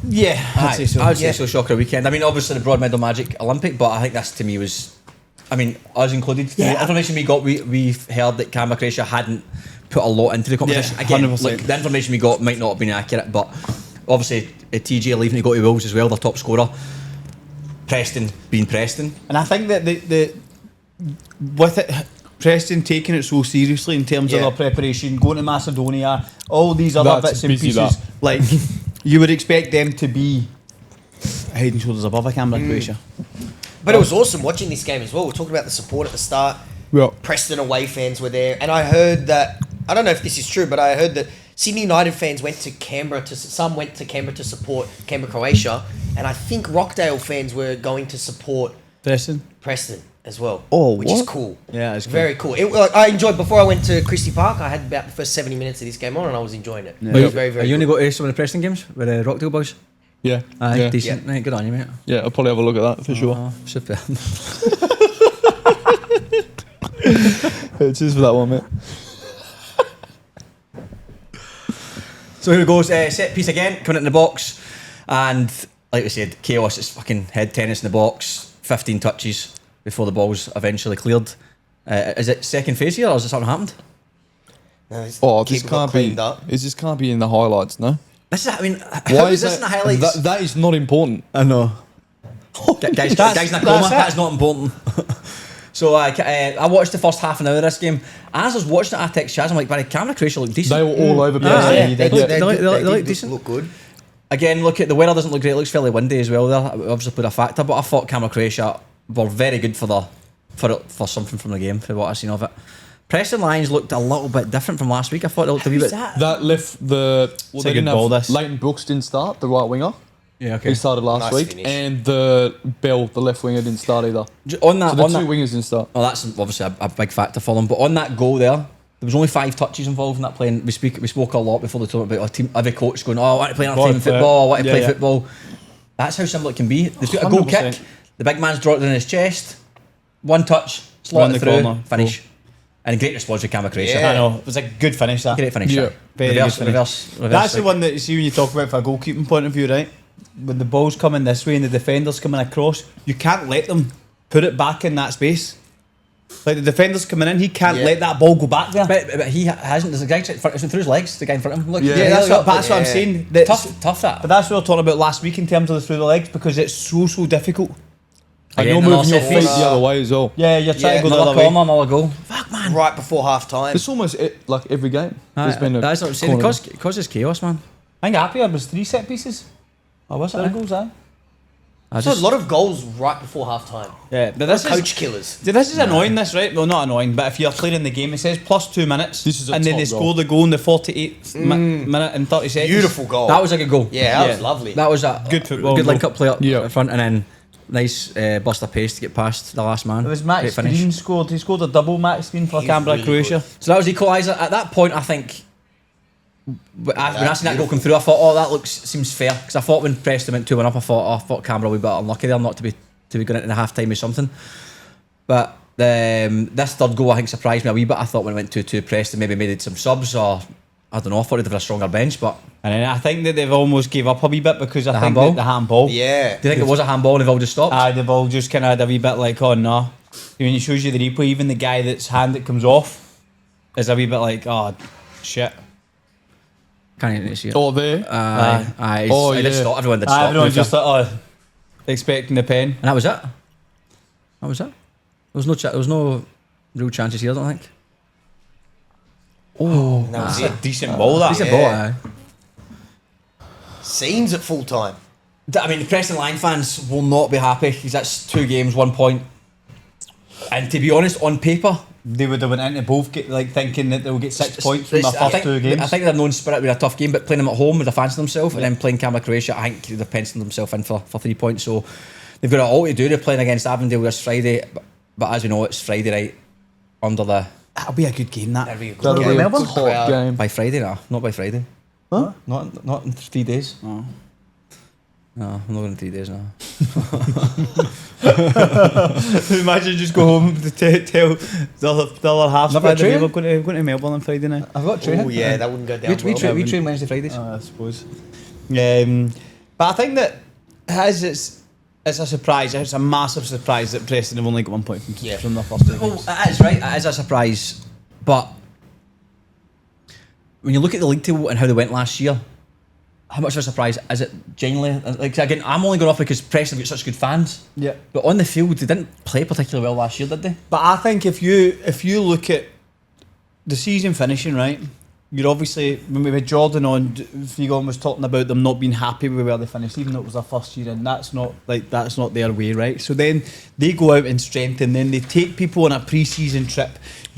[SPEAKER 2] Yeah, I'd say so.
[SPEAKER 1] I would say so. Shocker weekend. I mean, obviously the Broadmeadow Magic Olympic, but I think this to me was. I mean, us included.
[SPEAKER 2] Yeah.
[SPEAKER 1] The information we got, we've heard that Canberra Croatia hadn't put a lot into the competition.
[SPEAKER 2] Yeah,
[SPEAKER 1] Again,
[SPEAKER 2] 100%.
[SPEAKER 1] like, the information we got might not have been accurate, but obviously TJ leaving to go to Wolves as well, their top scorer. Preston being Preston.
[SPEAKER 2] And I think that the with it, Preston taking it so seriously in terms
[SPEAKER 3] Yeah.
[SPEAKER 2] of their preparation, going to Macedonia, all these other
[SPEAKER 4] That's
[SPEAKER 2] bits and
[SPEAKER 4] busy,
[SPEAKER 2] pieces,
[SPEAKER 4] that.
[SPEAKER 2] like you would expect them to be head and shoulders above a Canberra Croatia.
[SPEAKER 3] But it was awesome watching this game as well. We talked about the support at the start.
[SPEAKER 4] Yeah.
[SPEAKER 3] Preston away fans were there, and I heard that. I don't know if this is true, but I heard that Sydney United fans went to Canberra to support Canberra Croatia, and I think Rockdale fans were going to support
[SPEAKER 2] Preston.
[SPEAKER 3] Preston as well.
[SPEAKER 2] Oh,
[SPEAKER 3] which is
[SPEAKER 2] what?
[SPEAKER 3] cool.
[SPEAKER 2] Yeah, it's cool.
[SPEAKER 3] Very cool. I enjoyed before I went to Christie Park. I had about the first 70 minutes of this game on, and I was enjoying it.
[SPEAKER 2] Yeah.
[SPEAKER 3] It was very,
[SPEAKER 1] Are
[SPEAKER 3] very.
[SPEAKER 1] you only
[SPEAKER 3] Good.
[SPEAKER 1] go to some of the Preston games with the Rockdale boys?
[SPEAKER 4] Yeah.
[SPEAKER 1] Aye,
[SPEAKER 4] yeah.
[SPEAKER 1] decent. Right, good on you, mate.
[SPEAKER 4] Yeah, I'll probably have a look at that for sure.
[SPEAKER 1] Oh, super.
[SPEAKER 4] Cheers for that one, mate.
[SPEAKER 1] So here goes, set piece again, coming in the box, and like we said, chaos. It's fucking head tennis in the box. 15 touches before the ball's eventually cleared. Is it second phase here, or has it something happened?
[SPEAKER 3] No, this
[SPEAKER 4] Oh, this
[SPEAKER 3] keeper got
[SPEAKER 4] can't be.
[SPEAKER 3] cleaned up.
[SPEAKER 4] It just can't be in the highlights, no.
[SPEAKER 1] This is, I mean,
[SPEAKER 4] Why
[SPEAKER 1] how is this in the highlights?
[SPEAKER 4] That is not important.
[SPEAKER 1] I know. Guys in a coma, that's not important. So I watched the first half an hour of this game. As I was watching it, I text Chaz. I'm like, "Barry, Canberra Croatia look decent."
[SPEAKER 4] They were all over
[SPEAKER 1] Yeah,
[SPEAKER 4] Preston.
[SPEAKER 1] yeah.
[SPEAKER 3] They
[SPEAKER 1] They look
[SPEAKER 3] did
[SPEAKER 1] decent.
[SPEAKER 3] look good.
[SPEAKER 1] Again, look at the weather doesn't look great. It looks fairly windy as well. There obviously played a factor, but I thought Canberra Croatia were very good for something from the game for what I've seen of it. Preston Lions looked a little bit different from last week. I thought it looked a wee bit.
[SPEAKER 4] That left the. Well,
[SPEAKER 2] a good ball, this.
[SPEAKER 4] Leighton Brooks didn't start, the right winger.
[SPEAKER 1] Yeah, okay.
[SPEAKER 4] He started last
[SPEAKER 3] Nice
[SPEAKER 4] week,
[SPEAKER 3] finish.
[SPEAKER 4] and the Bell, the left winger, didn't start either.
[SPEAKER 1] On that,
[SPEAKER 4] So the
[SPEAKER 1] on
[SPEAKER 4] two
[SPEAKER 1] that,
[SPEAKER 4] wingers didn't start.
[SPEAKER 1] well, that's obviously a big factor for them. But on that goal there was only 5 touches involved in that play. And we spoke a lot before the tournament about our team, every coach going, "Oh, I want to play another team in football. I want to play football." That's how simple it can be. They've got a goal
[SPEAKER 2] 100%.
[SPEAKER 1] kick. The big man's dropped it in his chest. One touch, slot
[SPEAKER 2] Round
[SPEAKER 1] it
[SPEAKER 2] the
[SPEAKER 1] through,
[SPEAKER 2] corner,
[SPEAKER 1] finish. And a great response from Canberra Croatia.
[SPEAKER 3] Yeah.
[SPEAKER 2] I know. It was a good finish, that.
[SPEAKER 1] Great finish.
[SPEAKER 4] Yeah.
[SPEAKER 1] Yeah.
[SPEAKER 2] Very
[SPEAKER 1] Reverse,
[SPEAKER 2] good finish.
[SPEAKER 1] reverse.
[SPEAKER 2] That's the
[SPEAKER 1] like-
[SPEAKER 2] one that you see when you talk about from a goalkeeping point of view, right? When the ball's coming this way and the defender's coming across, you can't let them put it back in that space. Like the defender's coming in, he can't
[SPEAKER 3] Yeah.
[SPEAKER 2] let that ball go back there.
[SPEAKER 1] But he hasn't. There's a guy in front, it's through his legs. The guy in front of him. Look,
[SPEAKER 4] Yeah.
[SPEAKER 2] That's what I'm
[SPEAKER 3] Yeah.
[SPEAKER 2] saying. That's-
[SPEAKER 1] tough that.
[SPEAKER 2] But that's what we were talking about last week in terms of the through the legs, because it's so difficult.
[SPEAKER 4] And
[SPEAKER 1] Again,
[SPEAKER 4] you're moving your
[SPEAKER 1] another
[SPEAKER 4] feet
[SPEAKER 1] set
[SPEAKER 4] the other way as well.
[SPEAKER 2] Yeah, you're trying
[SPEAKER 3] Yeah,
[SPEAKER 2] to go the
[SPEAKER 1] Another
[SPEAKER 2] other way.
[SPEAKER 1] corner, another goal. Fuck man.
[SPEAKER 3] Right before half time.
[SPEAKER 4] It's almost like every game. There's been a
[SPEAKER 1] That's what I'm saying.
[SPEAKER 4] corner.
[SPEAKER 1] It causes chaos, man.
[SPEAKER 2] I think Apia was 3 set pieces.
[SPEAKER 1] Oh, was
[SPEAKER 2] There goes that.
[SPEAKER 3] So a lot of goals right before half time.
[SPEAKER 2] Yeah, but this
[SPEAKER 3] Coach
[SPEAKER 2] is
[SPEAKER 3] killers.
[SPEAKER 2] this is annoying. This right? Well, not annoying, but if you're playing in the game, it says plus 2 minutes,
[SPEAKER 4] This is a
[SPEAKER 2] and then
[SPEAKER 4] top
[SPEAKER 2] they
[SPEAKER 4] goal.
[SPEAKER 2] score the goal in the 48th minute and 30 seconds.
[SPEAKER 3] Beautiful goal.
[SPEAKER 1] That was a good goal.
[SPEAKER 3] Yeah, that
[SPEAKER 2] Yeah.
[SPEAKER 3] was lovely.
[SPEAKER 1] That was a
[SPEAKER 2] Good football
[SPEAKER 1] good
[SPEAKER 2] goal.
[SPEAKER 1] link-up play up
[SPEAKER 4] Yeah.
[SPEAKER 1] front, and then nice bust of pace to get past the last man.
[SPEAKER 2] It was
[SPEAKER 1] Great
[SPEAKER 2] Max
[SPEAKER 1] finish.
[SPEAKER 2] Green scored. He scored a double Max Green for
[SPEAKER 3] He's
[SPEAKER 2] Canberra,
[SPEAKER 3] really
[SPEAKER 2] Croatia.
[SPEAKER 1] So that was equaliser. At that point, I think when I seen that goal come through, I thought, "Oh, that seems fair." Because I thought when Preston went 2-1 up, I thought Canberra would be unlucky there not to be going into half time with something. But this third goal, I think, surprised me a wee bit. I thought when it went 2-2, Preston maybe made some subs, or I don't know. I thought they'd have a stronger bench, but
[SPEAKER 2] And then I think that they've almost gave up a wee bit because I think
[SPEAKER 1] handball?
[SPEAKER 2] that the handball.
[SPEAKER 3] Yeah.
[SPEAKER 1] do you think it was a handball and they've all just stopped?
[SPEAKER 2] They've all just kind of had a wee bit like, oh no. When it shows you the replay, even the guy that's hand that comes off is a wee bit like, oh shit.
[SPEAKER 1] Can't even see it.
[SPEAKER 4] Oh, there.
[SPEAKER 1] Aye.
[SPEAKER 4] Oh,
[SPEAKER 1] It did
[SPEAKER 4] yeah.
[SPEAKER 1] stop. Everyone did stop.
[SPEAKER 2] Everyone's
[SPEAKER 1] to be
[SPEAKER 2] just
[SPEAKER 1] fair.
[SPEAKER 2] like, oh, expecting the pen.
[SPEAKER 1] And that was it. That was it. There was no real chances here, I don't think. Oh,
[SPEAKER 3] That was
[SPEAKER 2] That's
[SPEAKER 3] it.
[SPEAKER 2] a decent ball, that.
[SPEAKER 1] decent
[SPEAKER 3] yeah.
[SPEAKER 1] ball, aye.
[SPEAKER 3] Seems at full time.
[SPEAKER 1] I mean, the Preston Lions fans will not be happy because that's 2 games, 1 point. And to be honest, on paper,
[SPEAKER 2] They would have went into both thinking that they'll get 6 points from the
[SPEAKER 1] I
[SPEAKER 2] first
[SPEAKER 1] think,
[SPEAKER 2] 2 games.
[SPEAKER 1] I think their known spirit would be a tough game, but playing them at home with a fancy themselves, and then playing Canberra Croatia, I think they've penciled themselves in for 3 points. So they've got it all to do. They're playing against Aenddale this Friday, but as we know, it's Friday night under the
[SPEAKER 2] That'll be a good game, that.
[SPEAKER 3] That'd be a good
[SPEAKER 4] That'll
[SPEAKER 3] game.
[SPEAKER 4] be a
[SPEAKER 2] Melbourne?
[SPEAKER 4] hot
[SPEAKER 3] Crowd.
[SPEAKER 4] game.
[SPEAKER 1] by Friday, not by Friday.
[SPEAKER 2] Huh?
[SPEAKER 1] Not in 3 days.
[SPEAKER 2] Oh.
[SPEAKER 1] No, I'm not going in 3 days now.
[SPEAKER 2] Imagine just go home to tell the other half
[SPEAKER 1] Never
[SPEAKER 2] squad that
[SPEAKER 1] train?
[SPEAKER 2] we're going to Melbourne on Friday night.
[SPEAKER 1] I've got training.
[SPEAKER 3] Oh yeah, that wouldn't go down
[SPEAKER 1] We
[SPEAKER 3] well.
[SPEAKER 1] train Wednesday, Fridays.
[SPEAKER 2] I suppose. But I think that it's a surprise. It's a massive surprise that Preston have only got 1 point
[SPEAKER 3] Yeah.
[SPEAKER 2] from their first 2
[SPEAKER 1] Well,
[SPEAKER 2] games.
[SPEAKER 1] it is right. It is a surprise, but when you look at the league table and how they went last year, how much of a surprise is it? Genuinely, like again, I'm only going off because Preston have got such good fans.
[SPEAKER 2] Yeah.
[SPEAKER 1] But on the field, they didn't play particularly well last year, did they?
[SPEAKER 2] But I think if you look at the season finishing, right, you're obviously, when we had Jordan on, Wiggin was talking about them not being happy with where they finished, even though it was their first year, and that's not their way, right? So then they go out and strengthen, then they take people on a pre-season trip.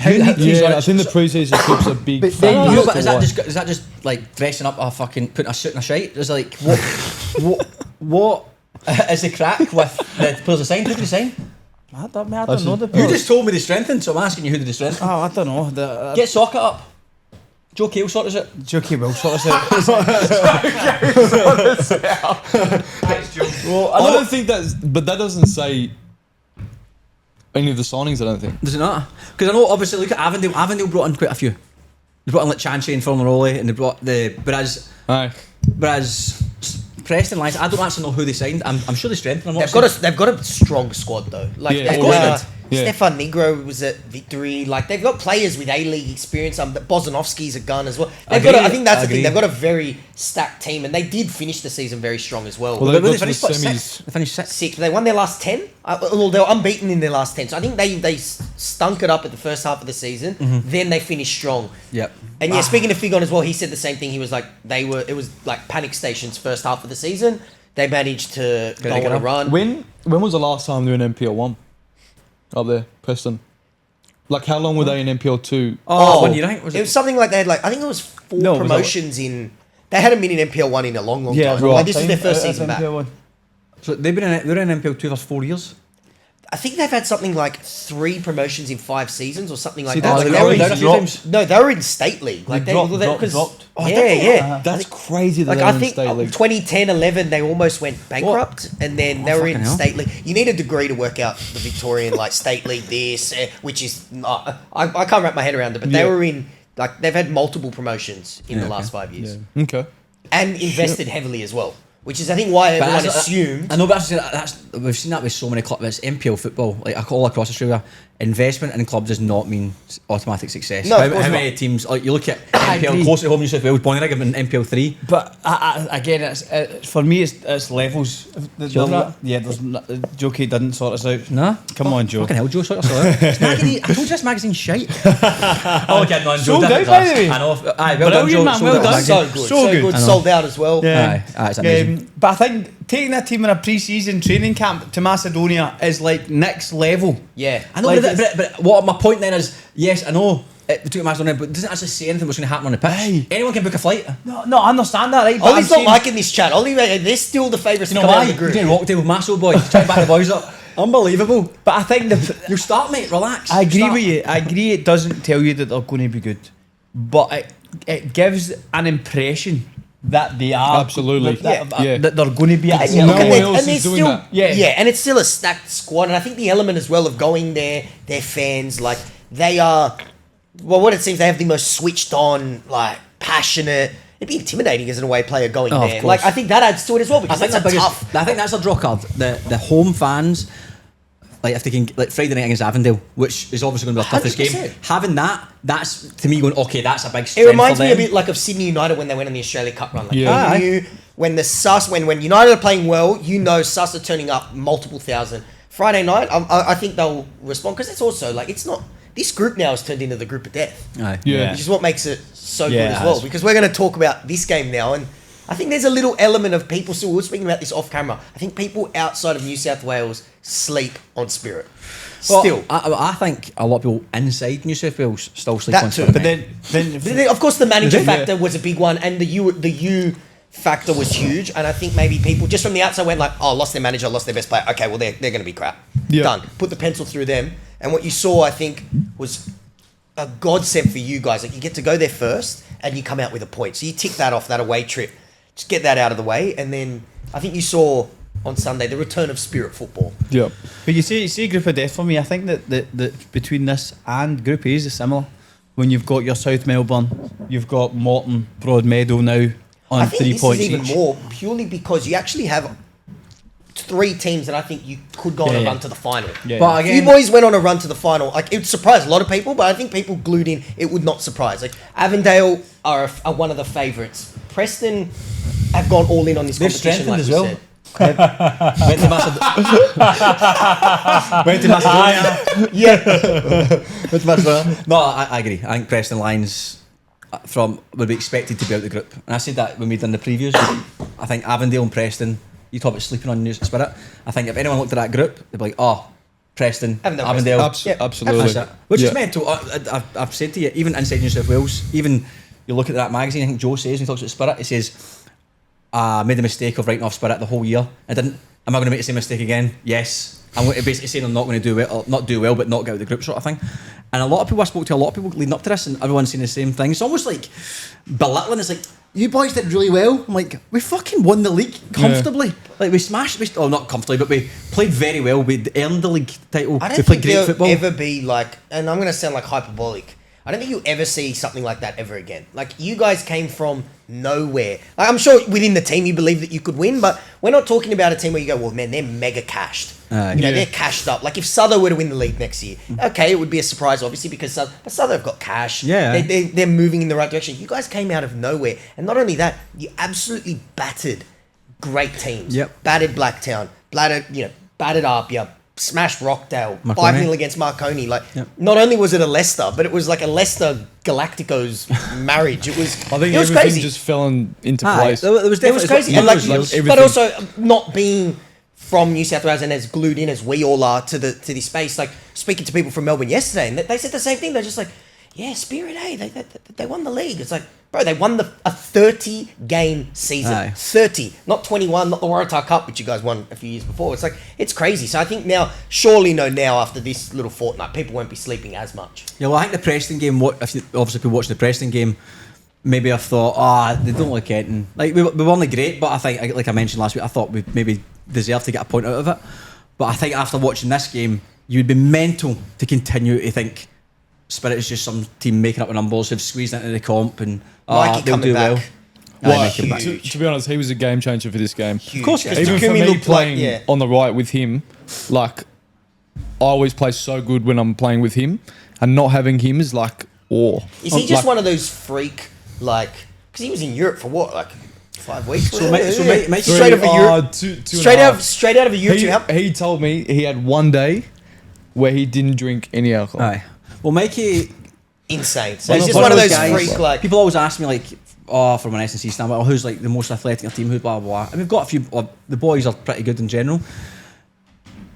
[SPEAKER 2] You need to-
[SPEAKER 4] Yeah, I think the pre-season trip's a big
[SPEAKER 2] But
[SPEAKER 4] factor.
[SPEAKER 2] then
[SPEAKER 1] No,
[SPEAKER 2] you-
[SPEAKER 1] but
[SPEAKER 4] to
[SPEAKER 1] is that
[SPEAKER 4] why.
[SPEAKER 1] just like dressing up a fucking putting a suit and a shite? There's like what is the crack with the players assigned? Who did they sign?
[SPEAKER 2] I don't know.
[SPEAKER 1] You just told me they strengthened, so I'm asking you who did they strengthen.
[SPEAKER 2] Oh, I don't know.
[SPEAKER 1] Get Socket up. Joe Cale sorted it.
[SPEAKER 2] Jockey will sort us out.
[SPEAKER 1] Well,
[SPEAKER 4] I don't think that's, but that doesn't say any of the signings. I don't think.
[SPEAKER 1] Does it not? Because I know, obviously, look at Aenddale. Aenddale brought in quite a few. They brought in like Chancey and Fornaroli, and they brought whereas Preston Lions, I don't actually know who they signed. I'm sure they strengthened.
[SPEAKER 3] They've got a strong squad though. Like
[SPEAKER 4] Yeah,
[SPEAKER 3] they've
[SPEAKER 4] of course
[SPEAKER 3] got
[SPEAKER 1] they
[SPEAKER 4] Yeah.
[SPEAKER 3] Stefan Negro was at Victory. Like, they've got players with A-League experience. Bozanovski's a gun as well. I think that's the thing. They've got a very stacked team, and they did finish the season very strong as well.
[SPEAKER 4] Well, they
[SPEAKER 1] They
[SPEAKER 4] got to the
[SPEAKER 1] finished what,
[SPEAKER 4] semis.
[SPEAKER 1] sixth? They finished sixth.
[SPEAKER 3] Six. They won their last 10. Well, they were unbeaten in their last 10. So I think they stunk it up at the first half of the season. Then they finished strong.
[SPEAKER 1] Yep.
[SPEAKER 3] And yeah, speaking of Figon as well, he said the same thing. He was like, it was like panic stations first half of the season. They managed to go on a run.
[SPEAKER 4] When was the last time they were in NPL 1? Up there, Preston. Like, how long were they in NPL 2?
[SPEAKER 1] Oh, 1 year, I think.
[SPEAKER 3] It was something like they had I think it was four
[SPEAKER 2] No, it was
[SPEAKER 3] promotions in. They hadn't been in NPL 1 in a long time.
[SPEAKER 2] right.
[SPEAKER 3] Like, this is their first season back.
[SPEAKER 1] So they were in NPL 2 for 4 years.
[SPEAKER 3] I think they've had something like 3 promotions in 5 seasons or something like
[SPEAKER 1] See,
[SPEAKER 3] that.
[SPEAKER 1] that's
[SPEAKER 3] Like,
[SPEAKER 1] they
[SPEAKER 3] they were
[SPEAKER 1] were
[SPEAKER 3] in-
[SPEAKER 1] down a few times.
[SPEAKER 3] No, they were in state league. Like
[SPEAKER 2] dropped.
[SPEAKER 3] Yeah.
[SPEAKER 4] That's crazy that
[SPEAKER 3] Like
[SPEAKER 4] they're
[SPEAKER 3] I
[SPEAKER 4] in
[SPEAKER 3] think
[SPEAKER 4] state league.
[SPEAKER 3] 2010, 11, they almost went bankrupt, and then they were in
[SPEAKER 1] fucking hell.
[SPEAKER 3] state league. You need a degree to work out the Victorian like state league this, which is not, I can't wrap my head around it. But they
[SPEAKER 4] Yeah.
[SPEAKER 3] were in like they've had multiple promotions in the last 5 years,
[SPEAKER 4] Okay.
[SPEAKER 3] and invested heavily as well. Which is, I think, why everyone assumed.
[SPEAKER 1] I know, but we've seen that with so many clubs. It's NPL football, like all across Australia. Investment in clubs does not mean automatic success.
[SPEAKER 3] No, of
[SPEAKER 1] how
[SPEAKER 3] course
[SPEAKER 1] many teams? Like, you look at
[SPEAKER 2] agree.
[SPEAKER 1] NPL close at home, New South Wales, Bonnyrigg in NPL 3.
[SPEAKER 2] But again, it's for me, it's levels. There's Jokey didn't sort us out.
[SPEAKER 1] Nah,
[SPEAKER 2] Come on, Joe.
[SPEAKER 1] Fucking hell, Joe, sort yourself out. It's magazine- I told you this magazine's shite. Oh, okay, no, Joe.
[SPEAKER 2] Sold out,
[SPEAKER 1] different
[SPEAKER 2] by the
[SPEAKER 1] class.
[SPEAKER 2] way.
[SPEAKER 1] I know. Aye, well done,
[SPEAKER 2] Brilliant,
[SPEAKER 1] Joe.
[SPEAKER 2] man,
[SPEAKER 1] Sold
[SPEAKER 2] well
[SPEAKER 1] out
[SPEAKER 2] done.
[SPEAKER 1] magazine.
[SPEAKER 3] So good,
[SPEAKER 2] So
[SPEAKER 3] so
[SPEAKER 2] good.
[SPEAKER 3] good,
[SPEAKER 1] I know.
[SPEAKER 3] sold out as well.
[SPEAKER 2] Yeah.
[SPEAKER 1] Aye, it's amazing.
[SPEAKER 2] But I think taking a team in a pre-season training camp to Macedonia is like next level.
[SPEAKER 3] Yeah,
[SPEAKER 1] I know,
[SPEAKER 2] Like,
[SPEAKER 1] but what my point then is, yes, I know it took a Macedonia, but it doesn't actually say anything what's going to happen on the pitch.
[SPEAKER 2] Aye.
[SPEAKER 1] Anyone can book a flight.
[SPEAKER 2] No, I understand that, right? But
[SPEAKER 3] Ollie's
[SPEAKER 2] I'm
[SPEAKER 3] not
[SPEAKER 2] saying-
[SPEAKER 3] liking this chat. Ollie, they're still the favourites
[SPEAKER 1] You
[SPEAKER 3] to
[SPEAKER 1] know
[SPEAKER 3] come out
[SPEAKER 1] why?
[SPEAKER 3] of the group.
[SPEAKER 1] You're doing Rockdale, Masso boys, trying to back the boys up. Unbelievable.
[SPEAKER 2] But I think
[SPEAKER 1] You start, mate. Relax.
[SPEAKER 2] I agree
[SPEAKER 1] Start.
[SPEAKER 2] with you. I agree it doesn't tell you that they're going to be good, but it gives an impression that they are
[SPEAKER 4] Absolutely. Yeah.
[SPEAKER 2] that they're going to be at a
[SPEAKER 3] And,
[SPEAKER 2] certain
[SPEAKER 4] No
[SPEAKER 3] and
[SPEAKER 4] one
[SPEAKER 3] they-
[SPEAKER 2] level.
[SPEAKER 4] else
[SPEAKER 3] and they're
[SPEAKER 4] is doing
[SPEAKER 3] still,
[SPEAKER 4] that.
[SPEAKER 2] Yeah.
[SPEAKER 3] and it's still a stacked squad. And I think the element as well of going there, their fans, like they are, well, what it seems they have the most switched on, like passionate. It'd be intimidating as an away player going
[SPEAKER 1] Oh, of
[SPEAKER 3] there.
[SPEAKER 1] course.
[SPEAKER 3] Like I think that adds to it as well
[SPEAKER 1] I
[SPEAKER 3] because
[SPEAKER 1] think
[SPEAKER 3] that's
[SPEAKER 1] the
[SPEAKER 3] a
[SPEAKER 1] biggest.
[SPEAKER 3] tough.
[SPEAKER 1] I think that's a draw card. The home fans, like if they can, like Friday night against Avondale, which is obviously going to be our toughest game.
[SPEAKER 3] 100%.
[SPEAKER 1] Having that's to me going, okay, that's a big
[SPEAKER 3] It
[SPEAKER 1] strength
[SPEAKER 3] reminds
[SPEAKER 1] for
[SPEAKER 3] me a
[SPEAKER 1] them.
[SPEAKER 3] bit like of Sydney United when they went on the Australia Cup run. Like
[SPEAKER 4] Yeah.
[SPEAKER 3] you knew when the Sus, when United are playing well, you know Sus are turning up multiple thousand. Friday night, I think they'll respond because it's also like it's not. This group now has turned into the group of death,
[SPEAKER 1] Aye.
[SPEAKER 4] Yeah.
[SPEAKER 3] which is what makes it so
[SPEAKER 2] Yeah,
[SPEAKER 3] good as
[SPEAKER 2] it
[SPEAKER 3] well.
[SPEAKER 2] has.
[SPEAKER 3] Because we're going to talk about this game now, and I think there's a little element of people. So we were speaking about this off camera. I think people outside of New South Wales sleep on Spirit.
[SPEAKER 1] Well,
[SPEAKER 3] Still,
[SPEAKER 1] I think a lot of people inside New South Wales still sleep
[SPEAKER 3] That
[SPEAKER 1] on
[SPEAKER 3] too.
[SPEAKER 1] Spirit.
[SPEAKER 2] But then
[SPEAKER 3] of course, the manager
[SPEAKER 2] Yeah.
[SPEAKER 3] factor was a big one, and the U factor was huge. And I think maybe people just from the outside went like, "Oh, lost their manager, lost their best player. Okay, well they're going to be crap.
[SPEAKER 4] Yeah.
[SPEAKER 3] Done. Put the pencil through them." And what you saw, I think, was a godsend for you guys. Like you get to go there first, and you come out with a point. So you tick that off, that away trip. Just get that out of the way, and then I think you saw on Sunday the return of Spirit football.
[SPEAKER 4] Yeah.
[SPEAKER 2] But you see Group of Death for me. I think that between this and Group A is similar. When you've got your South Melbourne, you've got Morton, Broadmeadow now on
[SPEAKER 3] I think
[SPEAKER 2] 3
[SPEAKER 3] this
[SPEAKER 2] points
[SPEAKER 3] is even
[SPEAKER 2] each.
[SPEAKER 3] more purely because you actually have 3 teams that I think you could go on a
[SPEAKER 2] Yeah.
[SPEAKER 3] run to the final.
[SPEAKER 2] Yeah.
[SPEAKER 1] But
[SPEAKER 3] You
[SPEAKER 1] again,
[SPEAKER 3] boys went on a run to the final. Like it would surprise a lot of people, but I think people glued in. It would not surprise. Like Avondale are one of the favourites. Preston have gone all in on this
[SPEAKER 1] They've
[SPEAKER 3] competition,
[SPEAKER 1] strengthened
[SPEAKER 3] like
[SPEAKER 1] as
[SPEAKER 3] we
[SPEAKER 1] well.
[SPEAKER 3] said.
[SPEAKER 1] went to Macedonia.
[SPEAKER 3] Yeah,
[SPEAKER 1] No, I agree. I think Preston Lions would be expected to be out the group, and I said that when we done the previews. I think Avondale and Preston. You talk about sleeping on New Spirit. I think if anyone looked at that group, they'd be like, "Oh, Preston,
[SPEAKER 3] Avondale,
[SPEAKER 1] Avondale."
[SPEAKER 3] Yeah,
[SPEAKER 4] Absolutely.
[SPEAKER 1] That's it. Which
[SPEAKER 4] Yeah.
[SPEAKER 1] is mental. I've said to you, even inside New South Wales, even you look at that magazine. I think Joe says when he talks about Spirit, he says, "I made the mistake of writing off Spirit the whole year. I didn't. Am I going to make the same mistake again? Yes. I'm going to basically saying I'm not going to do well, or not do well, but not get out of the group sort of thing." And a lot of people, I spoke to a lot of people leading up to this, and everyone's saying the same thing. It's almost like belittling. It's like, you boys did really well. I'm like, we fucking won the league comfortably. Like we smashed, not comfortably, but we played very well. We earned the league title.
[SPEAKER 3] I
[SPEAKER 1] We
[SPEAKER 3] don't
[SPEAKER 1] played
[SPEAKER 3] think
[SPEAKER 1] great
[SPEAKER 3] there'll
[SPEAKER 1] football.
[SPEAKER 3] ever be like, and I'm going to sound like hyperbolic. I don't think you'll ever see something like that ever again. Like, you guys came from nowhere. Like, I'm sure within the team you believe that you could win, but we're not talking about a team where you go, well, man, they're mega cashed. They're cashed up. Like, if Souther were to win the league next year, okay, it would be a surprise, obviously, because Souther have got cash.
[SPEAKER 2] Yeah.
[SPEAKER 3] They're moving in the right direction. You guys came out of nowhere. And not only that, you absolutely battered great teams.
[SPEAKER 2] Yep.
[SPEAKER 3] Battered Blacktown, battered Apia, smashed Rockdale,
[SPEAKER 2] Marconi.
[SPEAKER 3] 5-0 against Marconi. Like, not only was it a Leicester, but it was like a Leicester Galacticos marriage. It was
[SPEAKER 4] I think
[SPEAKER 3] it was
[SPEAKER 4] everything
[SPEAKER 3] crazy.
[SPEAKER 4] just fell into place.
[SPEAKER 2] It was
[SPEAKER 3] It was crazy.
[SPEAKER 2] definitely
[SPEAKER 3] And like,
[SPEAKER 4] everything.
[SPEAKER 3] but also not being from New South Wales and as glued in as we all are to this space. Like, speaking to people from Melbourne yesterday, and they said the same thing. They're just like, yeah, Spirit, they won the league. It's like, bro, they won a 30-game season.
[SPEAKER 2] Aye.
[SPEAKER 3] 30, not 21, not the Waratah Cup, which you guys won a few years before. It's like, it's crazy. So I think now, now after this little fortnight, people won't be sleeping as much.
[SPEAKER 2] Yeah, well, I think the Preston game, obviously people watching the Preston game, maybe I've thought, they don't look anything. Like, we weren't great, but I think, like I mentioned last week, I thought we maybe deserved to get a point out of it. But I think after watching this game, you'd be mental to continue to think Spirit is just some team making up the numbers, who've squeezed into the comp, and
[SPEAKER 3] Mikey
[SPEAKER 2] they'll
[SPEAKER 3] coming
[SPEAKER 2] do
[SPEAKER 3] back.
[SPEAKER 2] well.
[SPEAKER 4] Well,
[SPEAKER 2] Mikey back.
[SPEAKER 4] to be honest, he was a game changer for this game.
[SPEAKER 3] Huge.
[SPEAKER 2] Of course he is.
[SPEAKER 4] Even for
[SPEAKER 3] Takumi
[SPEAKER 4] me
[SPEAKER 3] looked
[SPEAKER 4] playing
[SPEAKER 3] like,
[SPEAKER 4] on the right with him, like, I always play so good when I'm playing with him, and not having him is like awe.
[SPEAKER 3] Is he just one of those freak, like, because he was in Europe for what, like 5 weeks?
[SPEAKER 2] Mikey-
[SPEAKER 3] straight out of Europe. Straight out of a Europe.
[SPEAKER 4] He told me he had one day where he didn't drink any alcohol.
[SPEAKER 2] Aye. Well, Mikey,
[SPEAKER 3] Insane. So he's just one of those freak, like,
[SPEAKER 2] people always ask me, like, from an S&C standpoint, who's like the most athletic in your team, who blah blah blah. And we've got a few. The boys are pretty good in general.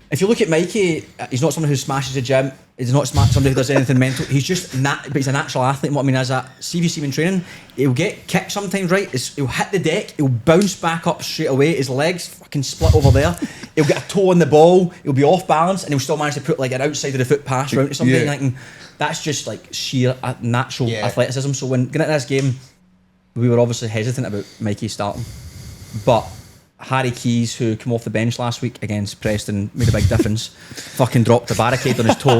[SPEAKER 2] If you look at Mikey, he's not someone who smashes the gym. He's not somebody who does anything mental. He's just but he's a natural athlete. And what I mean is that see him in training, he'll get kicked sometimes, right? He'll hit the deck, he'll bounce back up straight away. His legs fucking split over there. He'll get a toe on the ball. He'll be off balance, and he'll still manage to put like an outside of the foot pass around to something.
[SPEAKER 4] Yeah.
[SPEAKER 2] Like, that's just like sheer natural
[SPEAKER 3] Yeah.
[SPEAKER 2] athleticism. So when getting into this game, we were obviously hesitant about Mikey starting, but Harry Keys, who came off the bench last week against Preston, made a big difference. Fucking dropped a barricade on his toe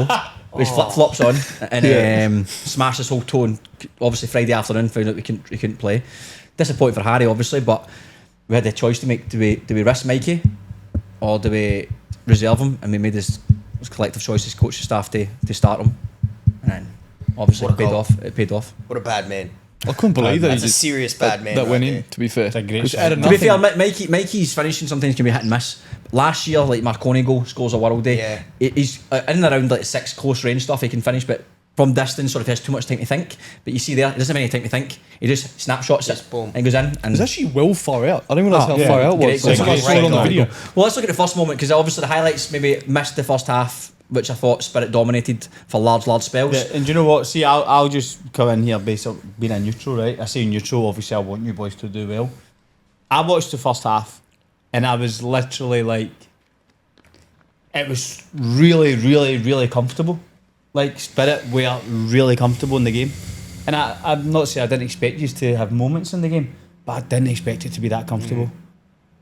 [SPEAKER 2] with his flip-flops on, and smashed his whole toe. And obviously Friday afternoon found out he couldn't play. Disappointing for Harry, obviously, but we had the choice to make. Do we risk Mikey, or do we reserve him? And we made this collective choice as coaching staff to start him, and obviously
[SPEAKER 3] What a goal.
[SPEAKER 2] It paid off.
[SPEAKER 3] what a bad man.
[SPEAKER 4] I couldn't believe that
[SPEAKER 3] That's
[SPEAKER 4] he
[SPEAKER 3] a
[SPEAKER 4] just
[SPEAKER 3] serious bad man.
[SPEAKER 4] that
[SPEAKER 3] right
[SPEAKER 4] went
[SPEAKER 3] there.
[SPEAKER 4] in. To be fair,
[SPEAKER 2] It's a great
[SPEAKER 4] Which
[SPEAKER 2] shot.
[SPEAKER 4] added
[SPEAKER 2] To be
[SPEAKER 4] nothing.
[SPEAKER 2] fair, Mikey's finishing sometimes can be hit and miss. Last year, like Marconi goal scores a Worldie.
[SPEAKER 3] Yeah.
[SPEAKER 2] He's in and around like 6 close range stuff he can finish, but from distance sort of has too much time to think. But you see there, he doesn't have any time to think. He just snapshots
[SPEAKER 3] Just
[SPEAKER 2] it
[SPEAKER 3] boom.
[SPEAKER 2] and goes in. And
[SPEAKER 4] It's actually well far out. I didn't realise how far out it was.
[SPEAKER 2] Great goal.
[SPEAKER 4] I saw it on the video.
[SPEAKER 2] Well, let's look at the first moment, because obviously the highlights maybe missed the first half, which I thought Spirit dominated for large spells.
[SPEAKER 6] Yeah, and do you know what? See, I'll just come in here based on being a neutral, right? I say neutral, obviously I want you boys to do well. I watched the first half, and I was literally like, it was really, really, really comfortable. Like, Spirit were really comfortable in the game. And I'm not saying I didn't expect you to have moments in the game, but I didn't expect it to be that comfortable.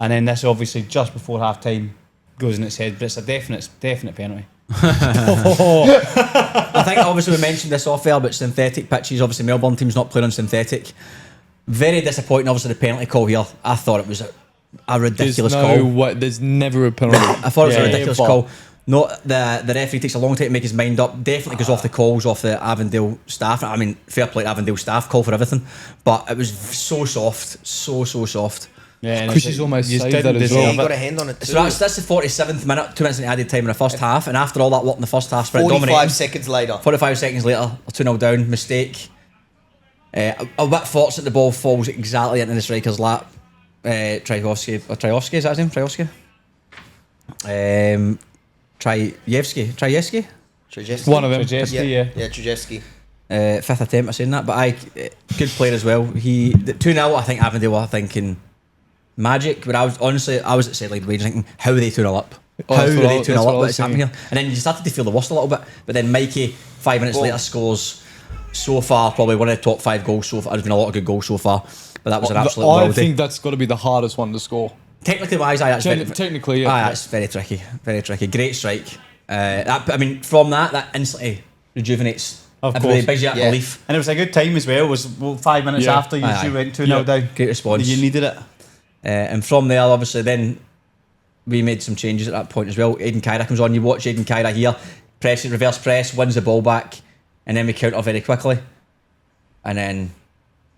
[SPEAKER 6] And then this obviously just before half time goes in its head, but it's a definite penalty.
[SPEAKER 2] I think obviously we mentioned this off air, but synthetic pitches, obviously Melbourne team's not playing on synthetic. Very disappointing, obviously, the penalty call here. I thought it was a ridiculous call.
[SPEAKER 4] There's never a penalty.
[SPEAKER 2] I thought it was a
[SPEAKER 6] Yeah,
[SPEAKER 2] ridiculous
[SPEAKER 6] but-
[SPEAKER 2] call. No, the referee takes a long time to make his mind up. Definitely goes off the calls off the Aenddale staff. I mean, fair play to Aenddale staff, call for everything. But it was so soft, so soft.
[SPEAKER 6] Yeah, and
[SPEAKER 4] Chris
[SPEAKER 6] it's
[SPEAKER 4] has
[SPEAKER 6] like,
[SPEAKER 4] almost
[SPEAKER 6] you
[SPEAKER 4] saved
[SPEAKER 6] didn't
[SPEAKER 4] that as
[SPEAKER 3] Yeah,
[SPEAKER 4] well.
[SPEAKER 3] he got a hand on it too.
[SPEAKER 2] So that's the 47th minute, 2 minutes in the added time in the first half. And after all that work in the first half, Spirit
[SPEAKER 3] 45
[SPEAKER 2] dominating.
[SPEAKER 3] seconds later.
[SPEAKER 2] 45 seconds later, 2-0 down, mistake. A bit fortunate the ball falls exactly into the striker's lap. Tryovsky, is that his name? Tryovsky? Tryevsky?
[SPEAKER 3] Trajewski.
[SPEAKER 4] One of them.
[SPEAKER 6] Trajewski, yeah.
[SPEAKER 3] Trajewski.
[SPEAKER 2] Fifth attempt of saying that, but good player as well. The 2-0, I think Aenddale were thinking magic, but I was at sideline wage thinking, how are they 2-0 up?
[SPEAKER 4] Oh,
[SPEAKER 2] How are
[SPEAKER 4] that's what
[SPEAKER 2] they
[SPEAKER 4] I
[SPEAKER 2] 2-0 up?
[SPEAKER 4] was
[SPEAKER 2] What's happening
[SPEAKER 4] thinking.
[SPEAKER 2] here? And then you started to feel the worst a little bit, but then Mikey, 5 minutes
[SPEAKER 3] Boom.
[SPEAKER 2] later, scores so far, probably one of the top 5 goals so far. There's been a lot of good goals so far, but that was an absolute
[SPEAKER 4] I
[SPEAKER 2] worldie.
[SPEAKER 4] think that's got to be the hardest one to score.
[SPEAKER 2] Technically wise, that's
[SPEAKER 4] Technically, yeah.
[SPEAKER 2] that's very tricky. Very tricky. Great strike. I mean, from that instantly rejuvenates
[SPEAKER 6] Of
[SPEAKER 1] Everybody
[SPEAKER 6] course.
[SPEAKER 1] bigs you out
[SPEAKER 3] Yeah.
[SPEAKER 1] belief.
[SPEAKER 6] And it was a good time as well. It was 5 minutes
[SPEAKER 4] Yeah.
[SPEAKER 6] after you
[SPEAKER 1] Aye, aye.
[SPEAKER 6] went 2-0 down.
[SPEAKER 1] Great response.
[SPEAKER 6] You needed it.
[SPEAKER 1] And from there, obviously, then we made some changes at that point as well. Aiden Kyra comes on. You watch Aiden Kyra here, reverse press, wins the ball back, and then we counter very quickly. And then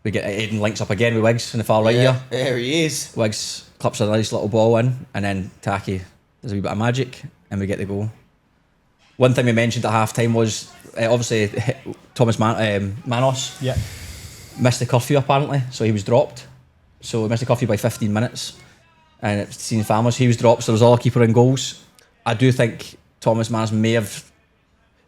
[SPEAKER 1] we get Aiden links up again with Wiggs in the far right
[SPEAKER 3] Yeah,
[SPEAKER 1] here.
[SPEAKER 3] there he is.
[SPEAKER 1] Wiggs clips a nice little ball in, and then Taki does a wee bit of magic, and we get the goal. One thing we mentioned at half time was obviously Thomas Manos
[SPEAKER 6] Yeah.
[SPEAKER 1] missed the curfew apparently, so he was dropped. So he missed the curfew by 15 minutes, and it's seen farmers. He was dropped, so there was all keeper in goals. I do think Thomas Manos may have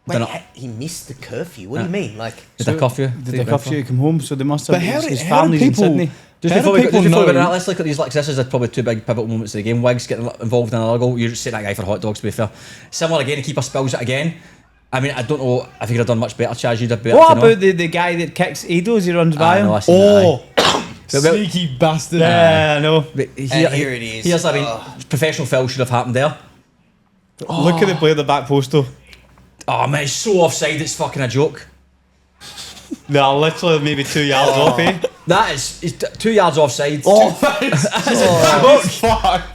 [SPEAKER 3] Wait,
[SPEAKER 1] done it.
[SPEAKER 3] he missed the curfew. What do you mean? Like,
[SPEAKER 1] Did the curfew?
[SPEAKER 6] Did the curfew come home? So they must have.
[SPEAKER 4] But how
[SPEAKER 6] his
[SPEAKER 4] do
[SPEAKER 6] family's in
[SPEAKER 4] people?
[SPEAKER 6] Sydney.
[SPEAKER 1] Just
[SPEAKER 4] How
[SPEAKER 1] before
[SPEAKER 4] do
[SPEAKER 1] we go
[SPEAKER 4] people
[SPEAKER 1] to
[SPEAKER 4] know?
[SPEAKER 1] that, let's look at these. Like, this is probably two big pivotal moments of the game. Wiggs getting involved in another goal. You're just saying that guy for hot dogs, to be fair. Similar again, the keeper spills it again. I mean, I don't know if he could have done much better, Chaz. You'd have better.
[SPEAKER 6] What
[SPEAKER 1] to know.
[SPEAKER 6] about the guy that kicks Edo as he runs by
[SPEAKER 1] I
[SPEAKER 6] him?
[SPEAKER 1] know, I seen that, aye. But-
[SPEAKER 4] Sneaky bastard.
[SPEAKER 6] Yeah, I know.
[SPEAKER 1] But
[SPEAKER 3] here it is.
[SPEAKER 1] Here's, I mean, professional foul should have happened there.
[SPEAKER 6] Look at the player at the back post though.
[SPEAKER 1] Oh man, it's so offside. It's fucking a joke.
[SPEAKER 6] They are literally maybe 2 yards off, eh?
[SPEAKER 1] That is, it's 2 yards offside.
[SPEAKER 4] Fuck.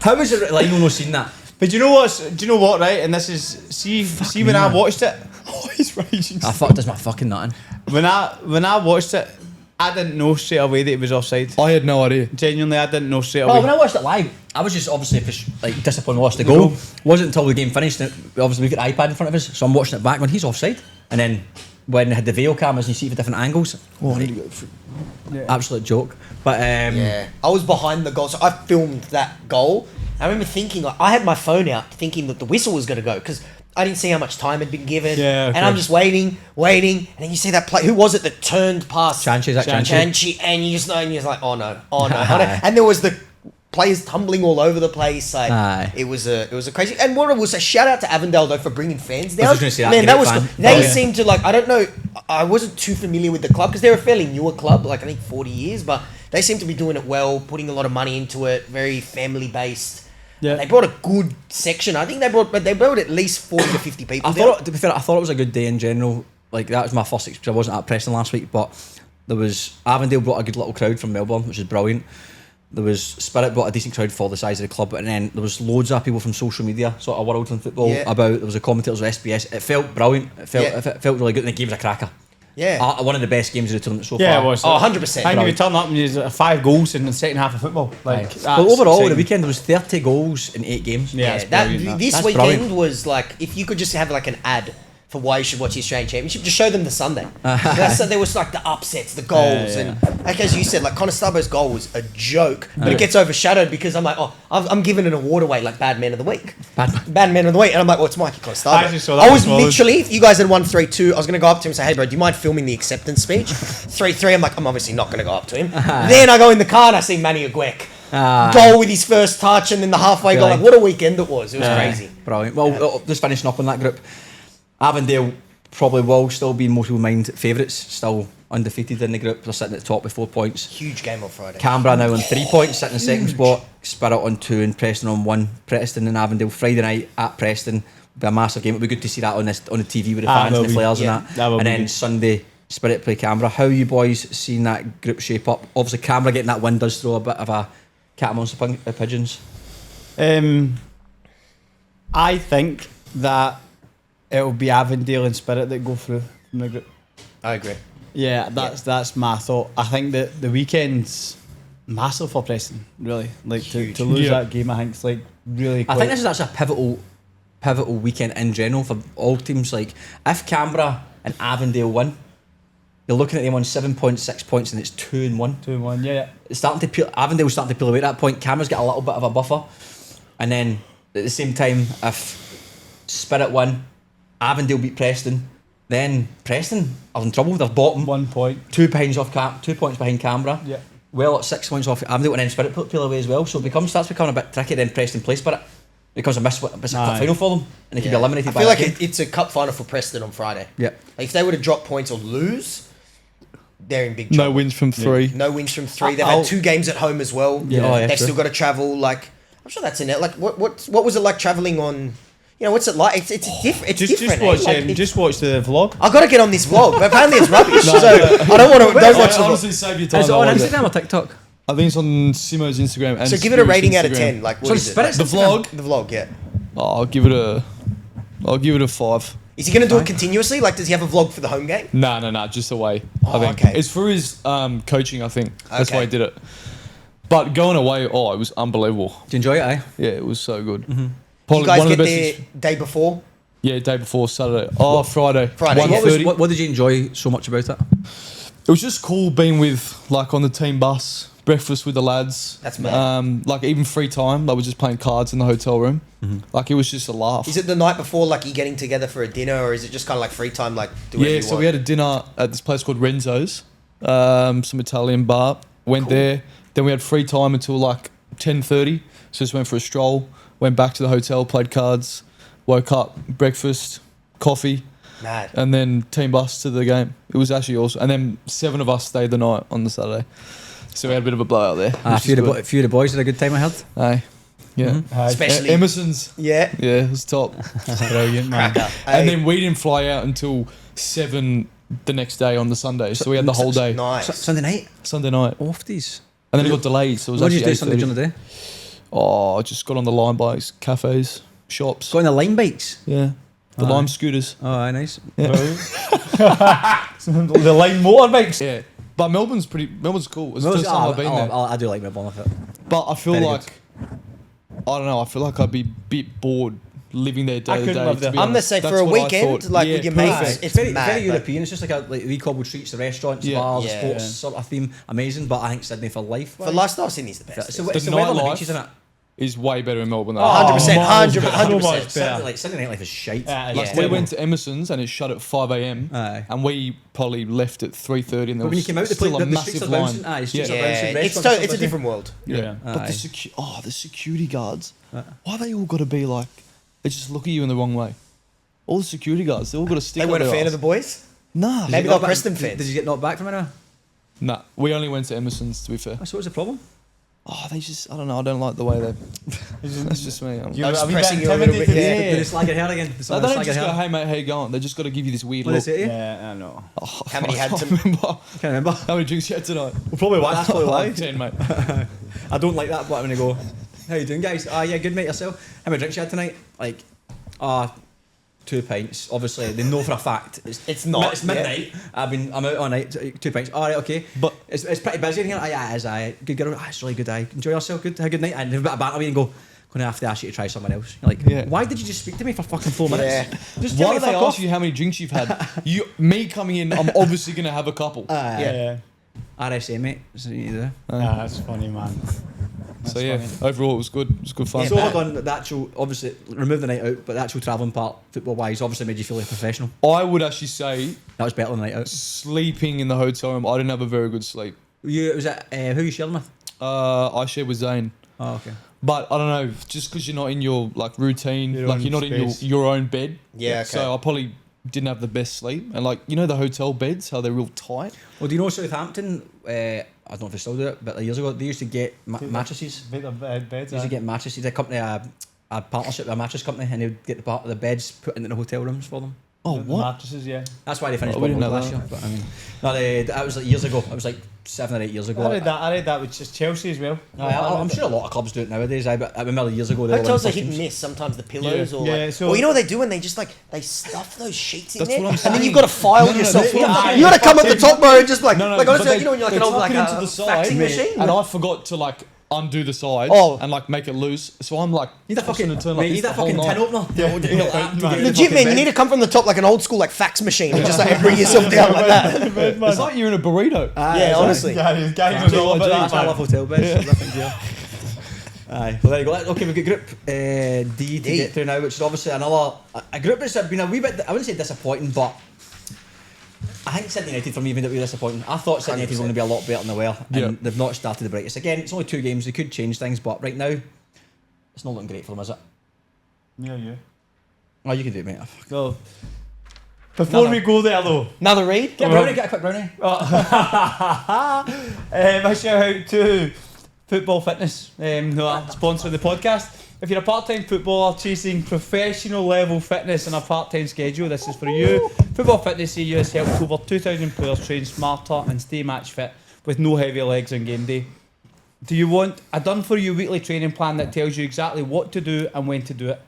[SPEAKER 1] How is it? Like, no seen that.
[SPEAKER 6] But do you know what? Do you know what? Right, and this is see when I watched it.
[SPEAKER 4] Oh, he's raging.
[SPEAKER 1] I fucked this my fucking nothing.
[SPEAKER 6] When I watched it, I didn't know straight away that it was offside.
[SPEAKER 4] I had no idea.
[SPEAKER 6] Genuinely, I didn't know straight
[SPEAKER 1] Oh,
[SPEAKER 6] away.
[SPEAKER 1] when I watched it live, I was just obviously like disappointed we lost the goal. Wasn't until the game finished. And obviously, we got the iPad in front of us, so I'm watching it back when he's offside. And then when they had the video cameras and you see it for different angles, absolute joke. But
[SPEAKER 3] yeah, I was behind the goal, so I filmed that goal. I remember thinking, like, I had my phone out, thinking that the whistle was going to go because I didn't see how much time had been given.
[SPEAKER 6] Yeah,
[SPEAKER 3] and
[SPEAKER 6] okay.
[SPEAKER 3] I'm just waiting, and then you see that play. Who was it that turned past
[SPEAKER 1] Chanchi, that Chanchi.
[SPEAKER 3] Chanchi, and you just know, and you're like, oh no, oh no, oh no. And there was the players tumbling all over the place. Like,
[SPEAKER 1] Aye.
[SPEAKER 3] it was a crazy. And what it was, a shout out to Avondale though for bringing fans down.
[SPEAKER 1] I was just gonna say that,
[SPEAKER 3] Man, that
[SPEAKER 1] great
[SPEAKER 3] was
[SPEAKER 1] fan.
[SPEAKER 3] cool. They
[SPEAKER 1] Oh, yeah.
[SPEAKER 3] seemed to like. I don't know. I wasn't too familiar with the club because they're a fairly newer club, like I think 40 years, but they seem to be doing it well, putting a lot of money into it. Very family based.
[SPEAKER 6] Yeah.
[SPEAKER 3] They brought a good section. I think they brought at least 40 to 50 people.
[SPEAKER 1] I
[SPEAKER 3] down.
[SPEAKER 1] thought, to be fair, I thought it was a good day in general. Like, that was my first experience. I wasn't at Preston last week, but there was Avondale brought a good little crowd from Melbourne, which is brilliant. There was Spirit brought a decent crowd for the size of the club, and then there was loads of people from social media, sort of world in football,
[SPEAKER 3] Yeah.
[SPEAKER 1] about. There was a commentators with SBS. It felt brilliant. It felt really good, and the game was a cracker.
[SPEAKER 3] Yeah.
[SPEAKER 1] One of the best games of the tournament so
[SPEAKER 6] Yeah,
[SPEAKER 1] far.
[SPEAKER 6] it was.
[SPEAKER 3] Oh, 100%.
[SPEAKER 6] I think you turn up and you 5 goals in the second half of football. Like,
[SPEAKER 1] Aye.
[SPEAKER 6] that's
[SPEAKER 1] Well, overall,
[SPEAKER 6] exciting.
[SPEAKER 1] the weekend there was 30 goals in 8 games.
[SPEAKER 6] Yeah,
[SPEAKER 3] Yeah,
[SPEAKER 6] it's
[SPEAKER 3] that
[SPEAKER 6] brilliant, that.
[SPEAKER 3] this
[SPEAKER 1] That's
[SPEAKER 3] weekend
[SPEAKER 1] brilliant.
[SPEAKER 3] was like, if you could just have like an ad for why you should watch the Australian Championship, just show them the Sunday. So there was like the upsets, the goals,
[SPEAKER 6] Yeah,
[SPEAKER 3] and like as you said, like Connor Stubbo's goal was a joke, but it gets overshadowed because I'm like, oh, I'm giving an award away like Bad Man of the Week, Bad Man of the Week, and I'm like, well, it's Mikey Connor Stubbo.
[SPEAKER 6] I actually saw that
[SPEAKER 3] I was
[SPEAKER 6] as well.
[SPEAKER 3] literally, if you guys had won 3-2, I was gonna go up to him and say, hey bro, do you mind filming the acceptance speech? 3-3, I'm like, I'm obviously not gonna go up to him. Then I go in the car and I see Manny Agwek. Goal with his first touch and then the halfway goal. Like, what a weekend it was. It was crazy.
[SPEAKER 1] Brilliant. Well, just finishing up on that group, Avondale probably will still be in most people's mind favourites, still undefeated in the group. They're sitting at the top with 4 points.
[SPEAKER 3] Huge game on Friday.
[SPEAKER 1] Canberra now on 3 points, sitting in the second spot. Spirit on 2 and Preston on 1. Preston and Avondale Friday night at Preston will be a massive game. It'll be good to see that on the TV with the fans and the players
[SPEAKER 3] yeah,
[SPEAKER 1] and that.
[SPEAKER 6] that will
[SPEAKER 1] And
[SPEAKER 6] be
[SPEAKER 1] then
[SPEAKER 6] good.
[SPEAKER 1] Sunday, Spirit play Canberra. How you boys seen that group shape up? Obviously, Canberra getting that win does throw a bit of a cat amongst the pigeons.
[SPEAKER 6] I think that it'll be Avondale and Spirit that go through from the group.
[SPEAKER 3] I agree.
[SPEAKER 6] Yeah, that's my thought. I think that the weekend's massive for Preston, really. Like to lose
[SPEAKER 4] Yeah.
[SPEAKER 6] that game, I think it's like really.
[SPEAKER 1] I think this is actually a pivotal weekend in general for all teams. Like, if Canberra and Avondale win, you're looking at them on 7 points, 6 points, and it's 2-1.
[SPEAKER 6] 2-1. Yeah.
[SPEAKER 1] It's starting to peel. Avondale's starting to peel away at that point. Canberra's got a little bit of a buffer, and then at the same time, if Spirit win, Avondale beat Preston, then Preston are in trouble. They're bottom,
[SPEAKER 6] 1 point.
[SPEAKER 1] 2 points off 2 points behind Canberra.
[SPEAKER 6] Yeah.
[SPEAKER 1] Well, at 6 points off Avondale, and then Spirit peel away as well. So it starts becoming a bit tricky. Then Preston play Spirit. It becomes a cup final for them, and they can be eliminated.
[SPEAKER 3] I
[SPEAKER 1] by
[SPEAKER 3] feel
[SPEAKER 1] that
[SPEAKER 3] like
[SPEAKER 1] game.
[SPEAKER 3] it's a cup final for Preston on Friday.
[SPEAKER 1] Yeah.
[SPEAKER 3] Like, if they were to drop points or lose, they're in big
[SPEAKER 4] No
[SPEAKER 3] trouble.
[SPEAKER 4] wins from 3.
[SPEAKER 3] No wins from 3. They've
[SPEAKER 6] I'll-
[SPEAKER 3] had 2 games at home as well.
[SPEAKER 1] Yeah. Oh, yeah,
[SPEAKER 3] They've
[SPEAKER 1] true.
[SPEAKER 3] still got to travel. Like, I'm sure that's in it. Like, what was it like traveling on? You know, what's it like? It's different. It's different.
[SPEAKER 6] Just watch the vlog.
[SPEAKER 3] I got to get on this vlog, but apparently it's rubbish. So I don't want to. Don't watch the vlog.
[SPEAKER 4] Honestly, save your time.
[SPEAKER 1] Is it on
[SPEAKER 4] I like
[SPEAKER 1] Instagram or TikTok?
[SPEAKER 4] I think it's on Simo's Instagram. And
[SPEAKER 3] So give it a rating out of
[SPEAKER 4] Instagram.
[SPEAKER 3] 10. Like, what
[SPEAKER 1] So
[SPEAKER 3] is it?
[SPEAKER 1] Spirit's
[SPEAKER 4] The vlog.
[SPEAKER 3] The vlog, yeah.
[SPEAKER 4] Oh, I'll give it a 5.
[SPEAKER 3] Is he going to do it continuously? Like, does he have a vlog for the home game?
[SPEAKER 4] No, just away. I think
[SPEAKER 3] okay.
[SPEAKER 4] it's for his coaching. I think that's why
[SPEAKER 3] Okay.
[SPEAKER 4] he did it. But going away, it was unbelievable.
[SPEAKER 1] Do you enjoy it, eh?
[SPEAKER 4] Yeah, it was so good.
[SPEAKER 3] You
[SPEAKER 4] Probably
[SPEAKER 3] guys
[SPEAKER 4] one of
[SPEAKER 3] get
[SPEAKER 4] the
[SPEAKER 3] there
[SPEAKER 4] best.
[SPEAKER 3] day before?
[SPEAKER 4] Yeah, day before Saturday. Oh, Friday.
[SPEAKER 3] Friday, yeah.
[SPEAKER 4] 1:30.
[SPEAKER 1] What did you enjoy so much about it?
[SPEAKER 4] It was just cool being with, like, on the team bus, breakfast with the lads.
[SPEAKER 3] That's mad.
[SPEAKER 4] Like, even free time, like, we're just playing cards in the hotel room. Like, it was just a laugh.
[SPEAKER 3] Is it the night before, like, you getting together for a dinner, or is it just kind of like free time, like, do whatever
[SPEAKER 4] Yeah,
[SPEAKER 3] you
[SPEAKER 4] so
[SPEAKER 3] want?
[SPEAKER 4] we had a dinner at this place called Renzo's, some Italian bar. Went there. Then we had free time until, like, 10:30. So just went for a stroll, went back to the hotel, played cards, woke up, breakfast, coffee,
[SPEAKER 3] Mad.
[SPEAKER 4] and then team bus to the game. It was actually awesome. And then 7 of us stayed the night on the Saturday. So we had a bit of a blowout there.
[SPEAKER 1] A few of the boys had a good time, I heard.
[SPEAKER 4] Aye. Yeah.
[SPEAKER 3] Especially...
[SPEAKER 4] Emerson's.
[SPEAKER 3] Yeah.
[SPEAKER 4] Yeah, it was top.
[SPEAKER 6] Brilliant, man.
[SPEAKER 3] Cracker.
[SPEAKER 4] And
[SPEAKER 3] Hey,
[SPEAKER 4] then we didn't fly out until 7 the next day on the Sunday. So we had the whole day.
[SPEAKER 3] nice.
[SPEAKER 1] Sunday night,
[SPEAKER 4] Sunday night.
[SPEAKER 1] ofties.
[SPEAKER 4] And then it got delayed. So it was
[SPEAKER 1] What did you
[SPEAKER 4] actually
[SPEAKER 1] do Sunday
[SPEAKER 4] 8:30.
[SPEAKER 1] during the day?
[SPEAKER 4] Oh, I just got on the Lime bikes, cafes, shops.
[SPEAKER 1] Got on the line bikes.
[SPEAKER 4] Yeah. The
[SPEAKER 1] Aye.
[SPEAKER 4] Lime scooters.
[SPEAKER 1] Oh, aye, nice.
[SPEAKER 6] The line motorbikes.
[SPEAKER 4] Yeah. But Melbourne's cool. It's the first time I've been there.
[SPEAKER 1] I do like Melbourne.
[SPEAKER 4] But I feel
[SPEAKER 1] Very
[SPEAKER 4] like, I don't know, I feel like I'd be a bit bored living there day to
[SPEAKER 6] couldn't
[SPEAKER 4] day.
[SPEAKER 6] live
[SPEAKER 4] to
[SPEAKER 6] there.
[SPEAKER 4] be
[SPEAKER 3] I'm going to
[SPEAKER 4] honest.
[SPEAKER 3] say,
[SPEAKER 4] That's
[SPEAKER 3] for a
[SPEAKER 4] what I
[SPEAKER 3] weekend,
[SPEAKER 4] thought.
[SPEAKER 3] like,
[SPEAKER 4] Yeah,
[SPEAKER 3] with your
[SPEAKER 4] perfect.
[SPEAKER 3] mates,
[SPEAKER 1] It's
[SPEAKER 3] it's
[SPEAKER 1] very,
[SPEAKER 3] mad.
[SPEAKER 1] very
[SPEAKER 3] like-
[SPEAKER 1] European. It's just like the cobbled streets, the restaurants,
[SPEAKER 4] Yeah.
[SPEAKER 1] bars,
[SPEAKER 3] Yeah.
[SPEAKER 1] sports
[SPEAKER 6] Yeah.
[SPEAKER 1] sort of theme. Amazing, but I think Sydney for life.
[SPEAKER 3] For lifestyle, Sydney's the best.
[SPEAKER 1] So
[SPEAKER 4] The
[SPEAKER 1] it's the weather on the
[SPEAKER 4] nightlife-
[SPEAKER 1] beaches, isn't it?
[SPEAKER 4] Is way better in Melbourne.
[SPEAKER 3] Oh, 100%,
[SPEAKER 6] miles
[SPEAKER 3] 100%.
[SPEAKER 6] better. So much
[SPEAKER 3] 100%.
[SPEAKER 6] better.
[SPEAKER 1] Sunday nightlife is shite.
[SPEAKER 6] Yeah,
[SPEAKER 3] Yeah.
[SPEAKER 4] We went to Emerson's and it shut at 5 a.m.
[SPEAKER 1] Aye.
[SPEAKER 4] and we probably left at 3:30 and there
[SPEAKER 1] But when you
[SPEAKER 4] was
[SPEAKER 1] came out, the
[SPEAKER 4] still a
[SPEAKER 1] streets
[SPEAKER 4] massive
[SPEAKER 1] are
[SPEAKER 4] line.
[SPEAKER 1] bouncing. Aye, streets are
[SPEAKER 3] Yeah,
[SPEAKER 1] bouncing.
[SPEAKER 3] it's
[SPEAKER 1] Restaurants are
[SPEAKER 3] a
[SPEAKER 1] busy.
[SPEAKER 3] different world.
[SPEAKER 4] Yeah. But
[SPEAKER 1] Aye.
[SPEAKER 4] the security guards, why they all got to be like, they just look at you in the wrong way. All the security guards, they all got to stick
[SPEAKER 3] They
[SPEAKER 4] up
[SPEAKER 3] weren't a
[SPEAKER 4] their
[SPEAKER 3] fan of
[SPEAKER 4] arse.
[SPEAKER 3] the boys?
[SPEAKER 4] Nah.
[SPEAKER 3] Maybe
[SPEAKER 1] Not
[SPEAKER 3] they're
[SPEAKER 1] back-
[SPEAKER 3] Preston fans.
[SPEAKER 1] Did you get knocked back from anywhere?
[SPEAKER 4] Nah, we only went to Emerson's, to be fair.
[SPEAKER 1] So what's the problem?
[SPEAKER 4] Oh, they just, I don't know, I don't like the way they... That's just me.
[SPEAKER 6] You
[SPEAKER 3] I'm just
[SPEAKER 6] have you
[SPEAKER 3] pressing
[SPEAKER 6] been
[SPEAKER 3] you a little bit,
[SPEAKER 6] intimidated?
[SPEAKER 3] yeah.
[SPEAKER 1] Did they slag your hair again?
[SPEAKER 4] They don't just go, hey mate, how you going? They just got to give you this weird
[SPEAKER 1] What did
[SPEAKER 4] look.
[SPEAKER 1] they say to you?
[SPEAKER 6] Yeah, I know.
[SPEAKER 4] Oh,
[SPEAKER 3] How many
[SPEAKER 4] I
[SPEAKER 3] had
[SPEAKER 4] can't
[SPEAKER 3] to-
[SPEAKER 4] remember.
[SPEAKER 1] Can't remember.
[SPEAKER 4] How many drinks you had tonight?
[SPEAKER 1] Well, probably why. That's probably why.
[SPEAKER 4] 10, mate.
[SPEAKER 1] I don't like that, but I'm gonna go. How you doing, guys? Yeah, good mate yourself. How many drinks you had tonight? Like, 2 pints. Obviously, they know for a fact
[SPEAKER 3] It's not,
[SPEAKER 1] It's midnight. I'm out all night. 2 pints. All right, okay.
[SPEAKER 4] But-
[SPEAKER 1] it's pretty busy in here. Yeah, it is. Aye, good girl. It's really good. Aye, enjoy yourself. Good. Have a good night. And a bit of banter and go. Gonna have to ask you to try someone else. You're like,
[SPEAKER 4] Yeah.
[SPEAKER 1] why did you just speak to me for fucking 4 minutes?
[SPEAKER 3] Yeah.
[SPEAKER 1] Just tell
[SPEAKER 4] Why
[SPEAKER 1] me
[SPEAKER 4] do
[SPEAKER 1] to
[SPEAKER 4] they
[SPEAKER 1] fuck
[SPEAKER 4] ask
[SPEAKER 1] off.
[SPEAKER 4] you how many drinks you've had? Me coming in, I'm obviously going to have a couple.
[SPEAKER 3] Yeah.
[SPEAKER 1] RSA, mate. That's what you need to do.
[SPEAKER 6] That's funny, man.
[SPEAKER 4] So yeah,
[SPEAKER 6] funny.
[SPEAKER 4] overall it was good. It was good fun.
[SPEAKER 1] So hold on, the actual, obviously, remove the night out, but the actual travelling part, football-wise, obviously made you feel like a professional.
[SPEAKER 4] I would actually say
[SPEAKER 1] That was better than the night out.
[SPEAKER 4] sleeping in the hotel room, I didn't have a very good sleep.
[SPEAKER 1] Was it, who you sharing with?
[SPEAKER 4] I shared with Zane.
[SPEAKER 1] Oh, okay.
[SPEAKER 4] But I don't know, just because you're not in your like routine,
[SPEAKER 6] Your
[SPEAKER 4] like
[SPEAKER 6] own
[SPEAKER 4] you're not
[SPEAKER 6] space.
[SPEAKER 4] in your own bed.
[SPEAKER 3] Yeah, okay.
[SPEAKER 4] So I probably didn't have the best sleep. And like, you know the hotel beds, how they're real tight?
[SPEAKER 1] Well, do you know Southampton, I don't know if they still do it, but years ago, they used to get mattresses.
[SPEAKER 6] Bit of beds.
[SPEAKER 1] They used to get mattresses. A company, a partnership with a mattress company, and they would get the beds put into the hotel rooms for them.
[SPEAKER 4] Oh,
[SPEAKER 6] the
[SPEAKER 4] what?
[SPEAKER 6] mattresses, yeah.
[SPEAKER 1] That's why they finished
[SPEAKER 4] Oh, we
[SPEAKER 1] bottom
[SPEAKER 4] didn't know
[SPEAKER 1] last
[SPEAKER 4] that.
[SPEAKER 1] year. But I mean, no, that was like years ago. It was like 7 or 8 years ago.
[SPEAKER 6] I read that with just Chelsea as well.
[SPEAKER 1] I'm sure a lot of clubs do it nowadays. But I remember years ago. They were
[SPEAKER 3] Hotels are
[SPEAKER 1] like
[SPEAKER 3] hit and
[SPEAKER 1] teams.
[SPEAKER 3] miss. Sometimes the pillows
[SPEAKER 6] Yeah.
[SPEAKER 3] or
[SPEAKER 6] Yeah,
[SPEAKER 3] like,
[SPEAKER 6] so-
[SPEAKER 3] well, you know what they do when they just like they stuff those sheets in
[SPEAKER 4] That's
[SPEAKER 3] there,
[SPEAKER 4] what I'm
[SPEAKER 3] and then
[SPEAKER 4] saying.
[SPEAKER 3] you've got to file
[SPEAKER 4] No, no,
[SPEAKER 3] yourself.
[SPEAKER 4] that's what I'm saying.
[SPEAKER 3] You got to come up the top, bro, and just like
[SPEAKER 4] No, no,
[SPEAKER 3] like
[SPEAKER 4] but
[SPEAKER 3] honestly,
[SPEAKER 4] they-
[SPEAKER 3] you know when you're like
[SPEAKER 4] they
[SPEAKER 3] an old
[SPEAKER 4] tuck
[SPEAKER 3] like
[SPEAKER 4] it into
[SPEAKER 3] a
[SPEAKER 4] the side,
[SPEAKER 3] faxing machine.
[SPEAKER 4] And I forgot to like undo the side
[SPEAKER 3] Oh.
[SPEAKER 4] and like make it loose. So I'm like,
[SPEAKER 1] Need that fucking,
[SPEAKER 4] tossing and turning
[SPEAKER 1] mate,
[SPEAKER 4] like
[SPEAKER 1] need
[SPEAKER 4] this
[SPEAKER 1] that
[SPEAKER 4] the whole
[SPEAKER 1] fucking
[SPEAKER 4] night.
[SPEAKER 1] tin opener.
[SPEAKER 3] Legit, man, you need to come from the top like an old school like fax machine and just like bring yourself down like that.
[SPEAKER 4] It's like you're in a burrito.
[SPEAKER 3] Yeah, honestly.
[SPEAKER 6] Guys,
[SPEAKER 1] That's
[SPEAKER 6] all about
[SPEAKER 1] why I
[SPEAKER 6] that,
[SPEAKER 1] love hotel beds. Nothing here. Aye, well there you go. Okay, we've got group D to
[SPEAKER 3] D.
[SPEAKER 1] get through now, which is obviously another a group that's been a wee bit. I wouldn't say disappointing, but I think Sydney United for me even a bit disappointing. I thought Sydney United were going to be a lot better than they were, and
[SPEAKER 4] Yeah.
[SPEAKER 1] they've not started the brightest. Again, it's only 2 games; they could change things, but right now, it's not looking great for them, is it?
[SPEAKER 6] Yeah.
[SPEAKER 1] Oh, you can do it, mate.
[SPEAKER 6] So, before
[SPEAKER 1] No.
[SPEAKER 6] we go there though,
[SPEAKER 3] Another read.
[SPEAKER 1] Get a brownie, get a quick brownie.
[SPEAKER 6] my shout out to Football Fitness, who are sponsoring the podcast. If you're a part-time footballer chasing professional level fitness on a part-time schedule, this is for you. Football Fitness EU has helped over 2,000 players train smarter and stay match fit with no heavy legs on game day. Do you want a done-for-you weekly training plan that tells you exactly what to do and when to do it?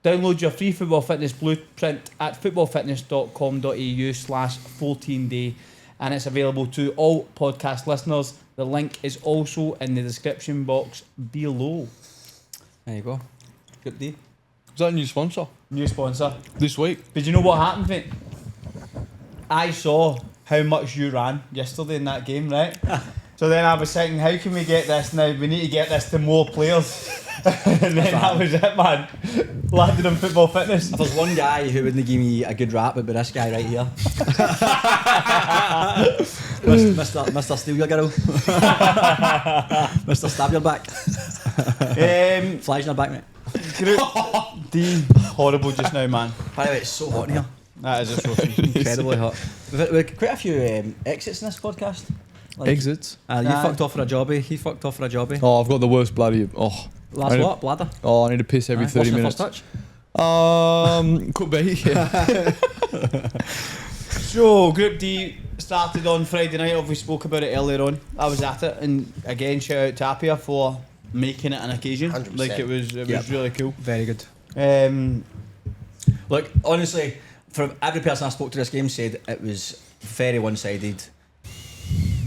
[SPEAKER 6] Download your free Football Fitness blueprint at footballfitness.com.au/14day, and it's available to all podcast listeners. The link is also in the description box below.
[SPEAKER 1] There you go. Good deal.
[SPEAKER 4] Is that a new sponsor
[SPEAKER 6] New sponsor.
[SPEAKER 4] this week?
[SPEAKER 6] Did you know what happened, mate? I saw how much you ran yesterday in that game, right? So then I was thinking, how can we get this now? We need to get this to more players. And then that was it, man. Landed on Football Fitness.
[SPEAKER 1] If there's one guy who wouldn't give me a good rap, it'd be this guy right here. Mr. Steal Your Girl. Mr. Stab Your Back. Flies in your back, mate.
[SPEAKER 6] Group D. Horrible just now, man.
[SPEAKER 1] By the way, it's so hot in here.
[SPEAKER 6] That is just
[SPEAKER 1] Incredibly hot. We've quite a few exits in this podcast. Like,
[SPEAKER 4] Exits.
[SPEAKER 1] you fucked off for a jobby. He fucked off for a jobby.
[SPEAKER 4] Oh, I've got the worst bloody. Oh.
[SPEAKER 1] Last what? Bladder?
[SPEAKER 4] Oh, I need to piss every 30 minutes.
[SPEAKER 1] First touch?
[SPEAKER 4] Could be. Yeah.
[SPEAKER 6] So, Group D started on Friday night. We spoke about it earlier on. I was at it, and again, shout out to Apia for making it an occasion.
[SPEAKER 3] 100%.
[SPEAKER 6] Like it was really cool.
[SPEAKER 1] Very good.
[SPEAKER 6] Um,
[SPEAKER 1] Look, honestly, from every person I spoke to this game said it was very one-sided,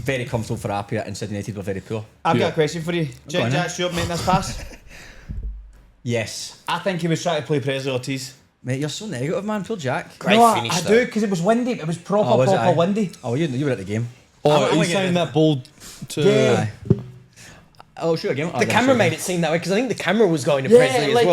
[SPEAKER 1] very comfortable for Apia, and Sydney United were very poor.
[SPEAKER 6] I've got a question for you.
[SPEAKER 1] Go on,
[SPEAKER 6] Jack Stewart making this pass?
[SPEAKER 1] Yes.
[SPEAKER 6] I think he was trying to play Presley Ortiz.
[SPEAKER 1] Mate, you're so negative, man. Poor Jack.
[SPEAKER 3] Great
[SPEAKER 6] No,
[SPEAKER 3] finish,
[SPEAKER 6] I
[SPEAKER 3] though.
[SPEAKER 6] do, because it was windy. It was proper,
[SPEAKER 1] Oh, was it,
[SPEAKER 6] proper
[SPEAKER 1] aye?
[SPEAKER 6] windy.
[SPEAKER 1] Oh, you were at the game.
[SPEAKER 4] Oh,
[SPEAKER 1] I'm
[SPEAKER 4] are you
[SPEAKER 1] gonna get
[SPEAKER 4] saying
[SPEAKER 1] it.
[SPEAKER 4] that ball to?
[SPEAKER 6] Yeah.
[SPEAKER 1] Oh, sure, again.
[SPEAKER 3] The camera made it seem that way because I think the camera was going to Presley as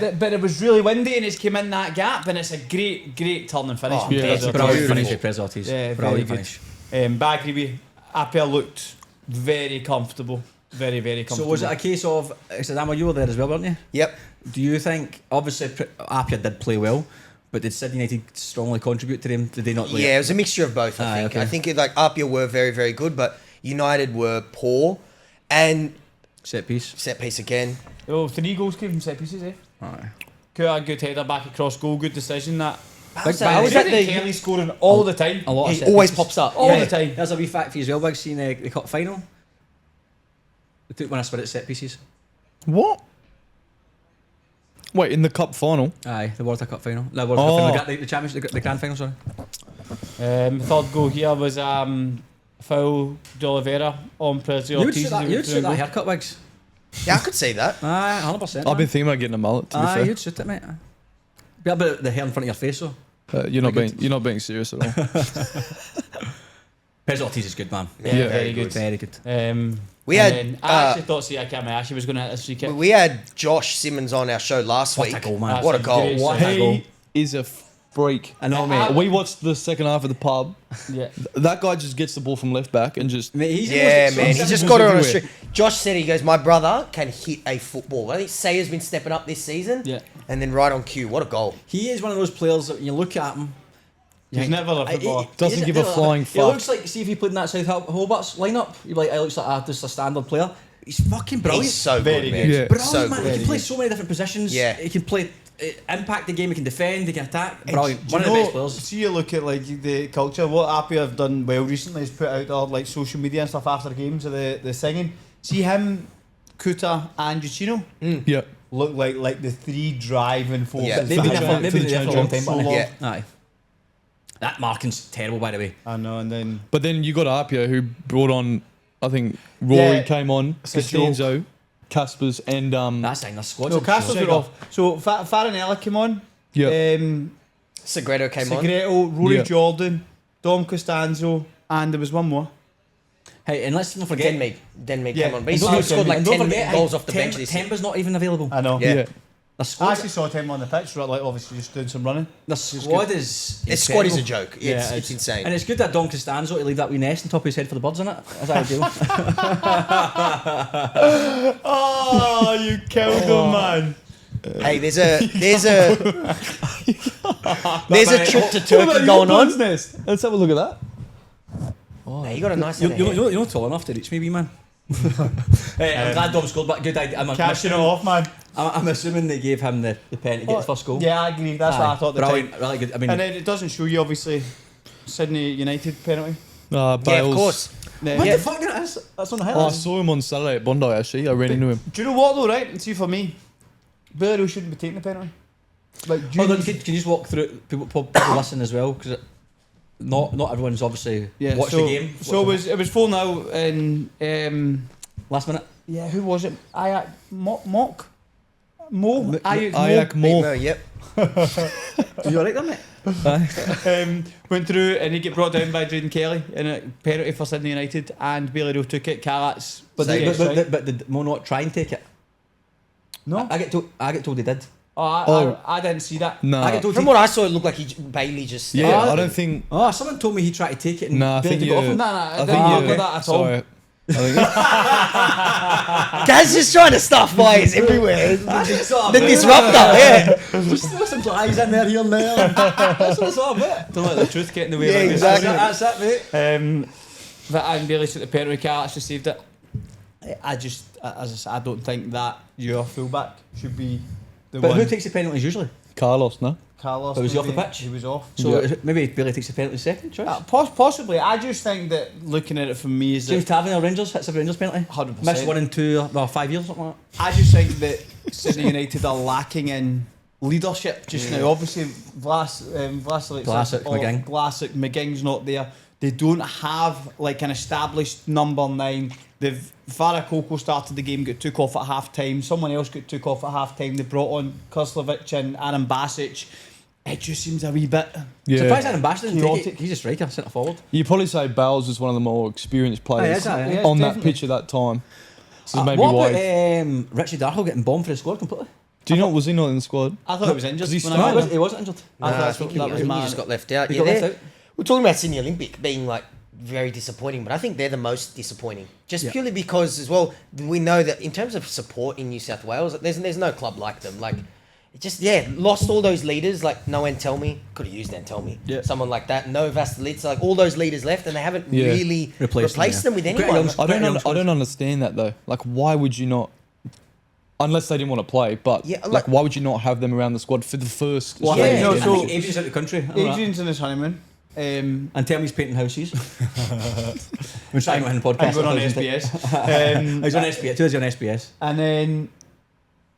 [SPEAKER 3] well.
[SPEAKER 6] But it was really windy and it's came in that gap, and it's a great turn and finish.
[SPEAKER 3] Oh,
[SPEAKER 6] from
[SPEAKER 4] yeah,
[SPEAKER 6] Presley
[SPEAKER 4] that's
[SPEAKER 1] Brilliant
[SPEAKER 6] Ortiz.
[SPEAKER 1] finish with Prez Ortiz.
[SPEAKER 6] Yeah,
[SPEAKER 1] Brilliant
[SPEAKER 6] very good.
[SPEAKER 1] finish.
[SPEAKER 6] But I agree with you. Apia looked very comfortable. Very
[SPEAKER 1] So
[SPEAKER 6] comfortable.
[SPEAKER 1] was it a case of, Adamo, you were there as well, weren't you?
[SPEAKER 3] Yep.
[SPEAKER 1] Do you think, obviously Apia did play well, but did Sydney United strongly contribute to them? Did they not?
[SPEAKER 3] Yeah, it was a mixture of both, I think.
[SPEAKER 1] okay.
[SPEAKER 3] I think Apia were very, very good, but United were poor. And
[SPEAKER 1] Set piece.
[SPEAKER 3] set piece again.
[SPEAKER 6] Oh, 3 goals came from set pieces, eh?
[SPEAKER 1] Aye.
[SPEAKER 6] Good header back across goal, good decision that.
[SPEAKER 3] How's
[SPEAKER 1] I was
[SPEAKER 3] that
[SPEAKER 6] Is that
[SPEAKER 3] the-
[SPEAKER 6] Kelly scoring all the time?
[SPEAKER 1] A lot of
[SPEAKER 3] He
[SPEAKER 1] set
[SPEAKER 3] always
[SPEAKER 1] pieces.
[SPEAKER 3] pops up.
[SPEAKER 6] All
[SPEAKER 3] Yeah.
[SPEAKER 6] the time.
[SPEAKER 1] There's a wee fact for you as well, Big, seeing the cup final. They took one of Spirit set pieces.
[SPEAKER 4] What? Wait, in the cup final?
[SPEAKER 1] Aye, the World Cup final. No, World Cup
[SPEAKER 4] Oh.
[SPEAKER 1] final. The championship, the grand final, sorry.
[SPEAKER 6] Third goal here was foul de Oliveira on Presley
[SPEAKER 1] You'd
[SPEAKER 6] Ortiz.
[SPEAKER 1] suit that, you'd suit that haircut, Wigs.
[SPEAKER 3] Yeah, I could see that.
[SPEAKER 1] Aye, 100%.
[SPEAKER 4] I've been thinking about getting a mullet. To be
[SPEAKER 1] Aye,
[SPEAKER 4] fair,
[SPEAKER 1] you'd suit it, mate. Be a bit of the hair in front of your face, though.
[SPEAKER 4] you're not being serious at all.
[SPEAKER 1] Prez Ortiz is good, man.
[SPEAKER 6] Yeah,
[SPEAKER 4] Yeah.
[SPEAKER 6] very good.
[SPEAKER 1] Very good.
[SPEAKER 3] We
[SPEAKER 6] and
[SPEAKER 3] had
[SPEAKER 6] then I actually thought Siakam was going to hit this free kick.
[SPEAKER 3] we had Josh Simmons on our show last
[SPEAKER 1] What a
[SPEAKER 3] week.
[SPEAKER 1] goal, man.
[SPEAKER 3] What a
[SPEAKER 6] That's
[SPEAKER 3] goal.
[SPEAKER 6] great.
[SPEAKER 1] What a goal.
[SPEAKER 4] He is a freak.
[SPEAKER 1] I know, mate.
[SPEAKER 4] We watched the second half of the pub.
[SPEAKER 6] Yeah.
[SPEAKER 4] That guy just gets the ball from left back and just.
[SPEAKER 1] Mate, he's
[SPEAKER 3] Yeah, man. He
[SPEAKER 4] He's
[SPEAKER 3] just got it on a
[SPEAKER 4] everywhere.
[SPEAKER 3] street. Josh said, he goes, my brother can hit a football. I think Sayer's been stepping up this season.
[SPEAKER 6] Yeah.
[SPEAKER 3] And then right on cue. What a goal.
[SPEAKER 1] He is one of those players that when you look at him,
[SPEAKER 6] He's never a footballer.
[SPEAKER 4] Doesn't give a flying
[SPEAKER 1] He
[SPEAKER 4] fuck.
[SPEAKER 1] looks like, see if he played in that South Hobart's lineup, you'd be like, he looks like just a standard player. He's fucking brilliant.
[SPEAKER 3] He's so
[SPEAKER 6] Very
[SPEAKER 3] good, man.
[SPEAKER 6] good.
[SPEAKER 4] Yeah.
[SPEAKER 1] Brilliant,
[SPEAKER 3] So
[SPEAKER 1] man.
[SPEAKER 3] good.
[SPEAKER 1] He can play so many different positions.
[SPEAKER 3] Yeah.
[SPEAKER 1] He can play, impact the game, he can defend, he can attack.
[SPEAKER 6] Do
[SPEAKER 1] Brilliant.
[SPEAKER 6] you
[SPEAKER 1] One of the
[SPEAKER 6] know-
[SPEAKER 1] best players.
[SPEAKER 6] See, you look at like the culture. What Apia have done well recently is put out their like social media and stuff after games of the singing. See him, Kuta and Giacchino
[SPEAKER 4] Yeah.
[SPEAKER 6] look like the 3 driving forces.
[SPEAKER 3] Yeah.
[SPEAKER 1] They've been there for a long time,
[SPEAKER 6] So
[SPEAKER 1] but
[SPEAKER 6] long.
[SPEAKER 3] Yeah.
[SPEAKER 1] Aye. That marking's terrible, by the way.
[SPEAKER 6] I know, and then
[SPEAKER 4] But then you got Apia who brought on, I think Rory
[SPEAKER 6] Yeah,
[SPEAKER 4] came on,
[SPEAKER 6] it's a
[SPEAKER 4] Costanzo, Caspers, and
[SPEAKER 1] That's saying the squad's
[SPEAKER 6] no,
[SPEAKER 1] a
[SPEAKER 6] Castles
[SPEAKER 1] joke.
[SPEAKER 6] were off. So Farinella came on.
[SPEAKER 4] yeah,
[SPEAKER 3] Segredo came on.
[SPEAKER 6] Segreto, Rory
[SPEAKER 4] Yeah.
[SPEAKER 6] Jordan, Dom Costanzo, and there was one more.
[SPEAKER 1] Hey, and let's not forget.
[SPEAKER 3] Denmead
[SPEAKER 6] Yeah.
[SPEAKER 3] came on. But he's
[SPEAKER 6] And don't
[SPEAKER 3] scored like
[SPEAKER 1] and don't
[SPEAKER 3] 10
[SPEAKER 1] forget,
[SPEAKER 3] goals off the bench this year.
[SPEAKER 1] Temba's not even available.
[SPEAKER 6] I know.
[SPEAKER 3] Yeah.
[SPEAKER 4] yeah.
[SPEAKER 1] The
[SPEAKER 6] I
[SPEAKER 1] squad,
[SPEAKER 6] actually saw him on the pitch, right, like obviously just doing some running.
[SPEAKER 1] the squad is.
[SPEAKER 3] This squad is a
[SPEAKER 1] incredible.
[SPEAKER 3] joke.
[SPEAKER 6] Yeah,
[SPEAKER 3] It's insane.
[SPEAKER 1] And it's good that Don Costanzo to leave that wee nest on top of his head for the birds in it. Is that ideal?
[SPEAKER 6] Oh, you killed him, man.
[SPEAKER 3] Hey, there's a trip to Turkey going on.
[SPEAKER 4] Nest. Let's have a look at that.
[SPEAKER 3] Hey, you got a nice
[SPEAKER 1] You're,
[SPEAKER 3] head of hair.
[SPEAKER 1] you're not tall enough to reach me, wee man. Hey, I'm glad Dom scored, but good idea.
[SPEAKER 6] Catching it off, man.
[SPEAKER 1] I'm assuming they gave him the pen to get his first goal.
[SPEAKER 6] Yeah, I agree. That's what I thought. The
[SPEAKER 1] Brilliant,
[SPEAKER 6] time.
[SPEAKER 1] really good. I mean,
[SPEAKER 6] And then it doesn't show you obviously Sydney United penalty.
[SPEAKER 4] Bales.
[SPEAKER 3] Yeah, of course.
[SPEAKER 1] what
[SPEAKER 6] Yeah.
[SPEAKER 1] the fuck is that? That's on the
[SPEAKER 4] Oh, I
[SPEAKER 1] highlights.
[SPEAKER 4] saw him on Saturday at Bondi actually. I ran into him.
[SPEAKER 6] Do you know what though? Right, and see for me, Billy shouldn't be taking the penalty. Like, do you
[SPEAKER 1] Hold on,
[SPEAKER 6] need-
[SPEAKER 1] can you just walk through it? People listen as well, because not everyone's obviously watched the game.
[SPEAKER 6] So it was 4-0 in
[SPEAKER 1] Last minute.
[SPEAKER 6] yeah, who was it? Ayak Mock? Mo?
[SPEAKER 4] Ayak Mo.
[SPEAKER 3] Yep.
[SPEAKER 1] Are you alright there, mate?
[SPEAKER 6] Went through and he get brought down by Drayden Kelly in a penalty for Sydney United, and Bailey Rowe took it. Carats,
[SPEAKER 1] But did Mo not try and take it?
[SPEAKER 6] no,
[SPEAKER 1] I get told he did.
[SPEAKER 6] I didn't see that.
[SPEAKER 4] Nah.
[SPEAKER 1] I get told
[SPEAKER 3] From what I saw, it looked like Bailey just.
[SPEAKER 4] Yeah, I don't think.
[SPEAKER 1] Oh, someone told me he tried to take it and
[SPEAKER 4] Nah, I
[SPEAKER 1] Bailey
[SPEAKER 4] think
[SPEAKER 1] got off
[SPEAKER 4] you.
[SPEAKER 1] him.
[SPEAKER 6] No,
[SPEAKER 4] I
[SPEAKER 6] I
[SPEAKER 4] think
[SPEAKER 6] didn't look
[SPEAKER 4] you.
[SPEAKER 6] at that at all.
[SPEAKER 4] Sorry. I think
[SPEAKER 3] Gaz just trying to stuff boys everywhere. The
[SPEAKER 1] The
[SPEAKER 3] disruptor, yeah.
[SPEAKER 1] Just some eyes in there, here and there. That's what it's all about.
[SPEAKER 6] Don't let the truth get in the way.
[SPEAKER 3] Yeah,
[SPEAKER 6] like this.
[SPEAKER 3] exactly.
[SPEAKER 1] That's it, mate.
[SPEAKER 6] But Aaron Bailey took the penalty. Carats received it. I just, as I said, I don't think that your fullback should be the
[SPEAKER 1] But
[SPEAKER 6] one.
[SPEAKER 1] who takes the penalties usually?
[SPEAKER 4] Carlos, no?
[SPEAKER 6] Carlos.
[SPEAKER 1] But was he off the
[SPEAKER 6] maybe?
[SPEAKER 1] pitch?
[SPEAKER 6] He was off.
[SPEAKER 1] So
[SPEAKER 4] Yeah.
[SPEAKER 1] maybe Bailey takes the penalty second choice.
[SPEAKER 6] Possibly. I just think that looking at it from me is
[SPEAKER 1] James
[SPEAKER 6] that
[SPEAKER 1] Tavernier Rangers hits a Rangers penalty.
[SPEAKER 6] 100%.
[SPEAKER 1] Missed 1 and 2, 5 years or something like that.
[SPEAKER 6] I just think that Sydney United are lacking in leadership just now. Obviously,
[SPEAKER 1] Vlasic,
[SPEAKER 6] McGing's not there. They don't have like an established number 9. They've Varakoko started the game, got took off at half time. Someone else got took off at half time. They brought on Kuslovic and Aaron Basic. It just seems a wee bit.
[SPEAKER 1] Surprised Aaron Bash didn't take
[SPEAKER 6] Chaotic.
[SPEAKER 1] it. He's a striker, centre forward.
[SPEAKER 4] You probably say Bales was one of the more experienced players
[SPEAKER 1] yeah,
[SPEAKER 6] yeah,
[SPEAKER 4] on that
[SPEAKER 6] definitely.
[SPEAKER 4] pitch at that time. So maybe
[SPEAKER 1] What
[SPEAKER 4] why.
[SPEAKER 1] about Richie Darhill getting bombed for the squad completely?
[SPEAKER 4] Do you know? Was he not in the squad?
[SPEAKER 6] I thought it was injured.
[SPEAKER 4] 'Cause he's
[SPEAKER 6] when I
[SPEAKER 1] No,
[SPEAKER 6] went
[SPEAKER 1] he
[SPEAKER 6] there.
[SPEAKER 1] he wasn't injured.
[SPEAKER 6] I thought
[SPEAKER 3] I
[SPEAKER 6] that's
[SPEAKER 3] think
[SPEAKER 6] what-
[SPEAKER 3] he,
[SPEAKER 6] that was
[SPEAKER 3] he
[SPEAKER 6] my.
[SPEAKER 3] just got left out.
[SPEAKER 1] He
[SPEAKER 3] Yeah,
[SPEAKER 1] got left
[SPEAKER 3] they're-
[SPEAKER 1] out.
[SPEAKER 3] we're talking about Sydney Olympic being like very disappointing, but I think they're the most disappointing. Just
[SPEAKER 1] Yeah.
[SPEAKER 3] purely because, as well, we know that in terms of support in New South Wales, there's no club like them. Like, it just lost all those leaders. Like no Antelmi, could have used Antelmi.
[SPEAKER 6] Yeah.
[SPEAKER 3] Someone like that. No Vastelitz. Like all those leaders left, and they haven't
[SPEAKER 4] Yeah.
[SPEAKER 3] really
[SPEAKER 1] Replaced
[SPEAKER 3] replaced
[SPEAKER 1] them,
[SPEAKER 3] them with
[SPEAKER 1] Great
[SPEAKER 3] anyone.
[SPEAKER 1] young-
[SPEAKER 4] I don't.
[SPEAKER 1] young
[SPEAKER 4] I don't understand that though. Like, why would you not? Unless they didn't want to play, but
[SPEAKER 3] Yeah,
[SPEAKER 4] like,
[SPEAKER 3] like-
[SPEAKER 4] why would you not have them around the squad for the first?
[SPEAKER 1] Well,
[SPEAKER 3] Yeah,
[SPEAKER 1] I
[SPEAKER 3] no,
[SPEAKER 1] think,
[SPEAKER 6] so-
[SPEAKER 1] I think Adrian's out of the country. I know that.
[SPEAKER 6] Adrian's in his honeymoon.
[SPEAKER 1] And tell me he's painting houses. We're trying to win the podcast.
[SPEAKER 6] I'm going on SBS.
[SPEAKER 1] He's on SBS. Who's on SBS?
[SPEAKER 6] And then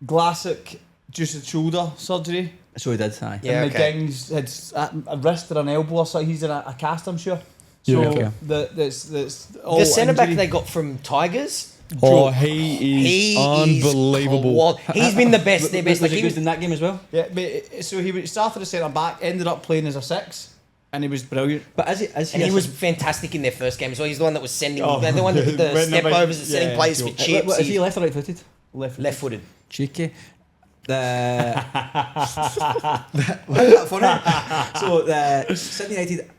[SPEAKER 6] Vlasic just had shoulder surgery.
[SPEAKER 1] So he did, aye.
[SPEAKER 3] Yeah,
[SPEAKER 6] and
[SPEAKER 3] okay.
[SPEAKER 6] McGing's had a wrist or an elbow or something. He's in a cast, I'm sure. So
[SPEAKER 4] Yeah, okay.
[SPEAKER 6] that's all
[SPEAKER 3] The centre back
[SPEAKER 6] injury.
[SPEAKER 3] they got from Tigers.
[SPEAKER 4] Oh, he is unbelievable.
[SPEAKER 3] He's been the best. Their best.
[SPEAKER 1] Was
[SPEAKER 3] Like
[SPEAKER 1] he
[SPEAKER 3] he was
[SPEAKER 1] good in that game as well?
[SPEAKER 6] Yeah, but so he started as centre back, ended up playing as a 6, and he was brilliant.
[SPEAKER 1] But is he?
[SPEAKER 3] And he was fantastic in their first game as well. He's the one that was sending,
[SPEAKER 6] Oh.
[SPEAKER 3] the one that the
[SPEAKER 6] When
[SPEAKER 3] step
[SPEAKER 6] the-
[SPEAKER 3] overs, and sending
[SPEAKER 6] yeah,
[SPEAKER 3] plays
[SPEAKER 6] cool.
[SPEAKER 3] for chips.
[SPEAKER 1] Is he
[SPEAKER 3] He's
[SPEAKER 1] left or right footed?
[SPEAKER 3] left-footed.
[SPEAKER 1] Cheeky. What's that funny? So Sydney United,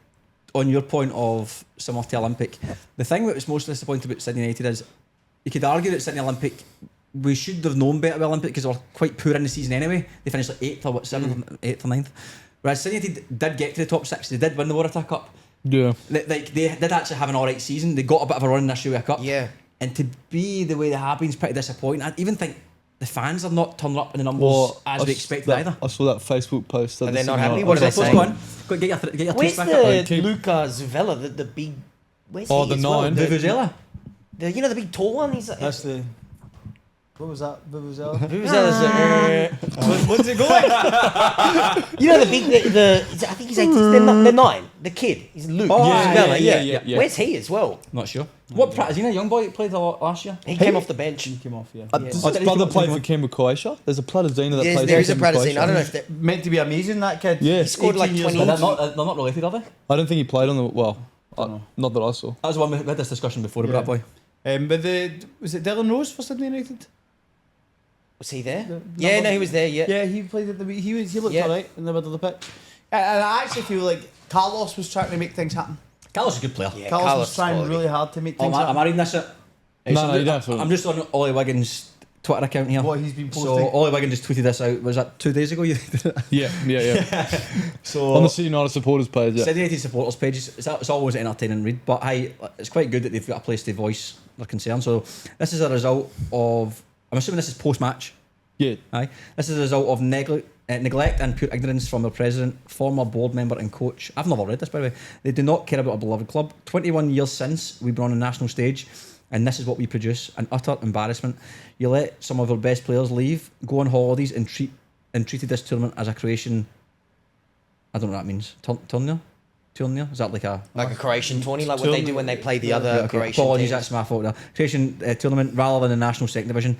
[SPEAKER 1] on your point of similar to Olympic, the thing that was most disappointing about Sydney United is you could argue that Sydney Olympic, we should have known better with Olympic because they were quite poor in the season anyway. They finished like 8th or 7th, 8th or 9th. Whereas Sydney United did get to the top 6. They did win the Waratah Cup.
[SPEAKER 4] Yeah.
[SPEAKER 1] They did actually have an alright season. They got a bit of a run in the Australia Cup.
[SPEAKER 3] Yeah.
[SPEAKER 1] And to be the way they have been is pretty disappointing. I even think the fans are not turning up in the numbers as we expected either.
[SPEAKER 4] I saw that Facebook post.
[SPEAKER 3] Are
[SPEAKER 4] that
[SPEAKER 3] they
[SPEAKER 4] this
[SPEAKER 3] not
[SPEAKER 4] thing
[SPEAKER 3] happy?
[SPEAKER 4] out.
[SPEAKER 3] What are they
[SPEAKER 1] What's
[SPEAKER 3] saying?
[SPEAKER 1] going on? Go get your
[SPEAKER 3] Where's
[SPEAKER 1] tweets back up.
[SPEAKER 3] the
[SPEAKER 4] Keep-
[SPEAKER 3] Luca Zuvela, the big... Where's
[SPEAKER 4] Oh,
[SPEAKER 3] he
[SPEAKER 4] the
[SPEAKER 3] as well?
[SPEAKER 4] 9.
[SPEAKER 1] Vuvuzela?
[SPEAKER 3] You know, the big tall one? He's like...
[SPEAKER 6] That's the. What was that? Vuvuzela?
[SPEAKER 3] Vuvuzela's
[SPEAKER 6] What's it going?
[SPEAKER 3] you know the big... I think he's 18. The 9. The kid. He's Luke.
[SPEAKER 1] Oh,
[SPEAKER 3] Zuvela,
[SPEAKER 4] yeah.
[SPEAKER 3] Where's he as well?
[SPEAKER 1] Not sure. What Pratt? Is he a young boy that played a lot last year?
[SPEAKER 3] He came off the bench.
[SPEAKER 6] He came off, yeah.
[SPEAKER 4] Does
[SPEAKER 1] Oh,
[SPEAKER 4] his
[SPEAKER 1] did he
[SPEAKER 4] brother
[SPEAKER 1] come-
[SPEAKER 4] play
[SPEAKER 1] did he
[SPEAKER 4] for
[SPEAKER 1] come-
[SPEAKER 4] Canberra Croatia? There's a Platazina that plays
[SPEAKER 3] There is
[SPEAKER 4] for
[SPEAKER 3] a
[SPEAKER 4] Canberra
[SPEAKER 3] Pratazine. I don't know
[SPEAKER 4] Croatia.
[SPEAKER 3] if that...
[SPEAKER 6] Meant to be amazing, that kid.
[SPEAKER 4] Yeah.
[SPEAKER 3] He scored like
[SPEAKER 6] 18 years
[SPEAKER 3] 20.
[SPEAKER 1] They're
[SPEAKER 6] old.
[SPEAKER 1] not related, are they?
[SPEAKER 4] I don't think he played on the not that I saw.
[SPEAKER 1] That was the one we had this discussion before about that boy.
[SPEAKER 6] But was it Dylan Rose for Sydney United?
[SPEAKER 3] Was he there?
[SPEAKER 6] The
[SPEAKER 3] Yeah,
[SPEAKER 6] number-
[SPEAKER 3] no, he was there, yeah.
[SPEAKER 6] Yeah, he played at the. He looked
[SPEAKER 3] Yeah.
[SPEAKER 6] alright in the middle of the pitch. And I actually feel like Carlos was trying to make things happen.
[SPEAKER 1] Carlos is a good player.
[SPEAKER 3] Yeah,
[SPEAKER 6] Carlos,
[SPEAKER 3] Carlos
[SPEAKER 6] was trying
[SPEAKER 3] quality.
[SPEAKER 6] really hard to make
[SPEAKER 1] Oh,
[SPEAKER 6] things
[SPEAKER 1] am I
[SPEAKER 6] happen.
[SPEAKER 1] reading this?
[SPEAKER 4] No, you don't have to.
[SPEAKER 1] I'm just on Ollie Wiggins' Twitter account here.
[SPEAKER 6] What he's been posting.
[SPEAKER 1] So Ollie Wiggins just tweeted this out. Was that 2 days ago? You did it?
[SPEAKER 4] Yeah.
[SPEAKER 1] So
[SPEAKER 4] On the City United supporters page. Yeah.
[SPEAKER 1] Sydney United supporters page. It's always an entertaining read, but hey, it's quite good that they've got a place to voice their concern. So this is a result of. I'm assuming this is post match.
[SPEAKER 4] Yeah.
[SPEAKER 1] Aye. This is a result of neglect and pure ignorance from their president, former board member and coach. I've never read this, by the way. They do not care about a beloved club. 21 years since we've been on a national stage, and this is what we produce: an utter embarrassment. You let some of our best players leave, go on holidays, and treated this tournament as a Croatian. I don't know what that means. Turnier? Is that like a
[SPEAKER 3] Croatian tourney, like what they do when they play the other Croatian
[SPEAKER 1] apologies,
[SPEAKER 3] teams?
[SPEAKER 1] that's my fault there. Croatian tournament rather than the national second division.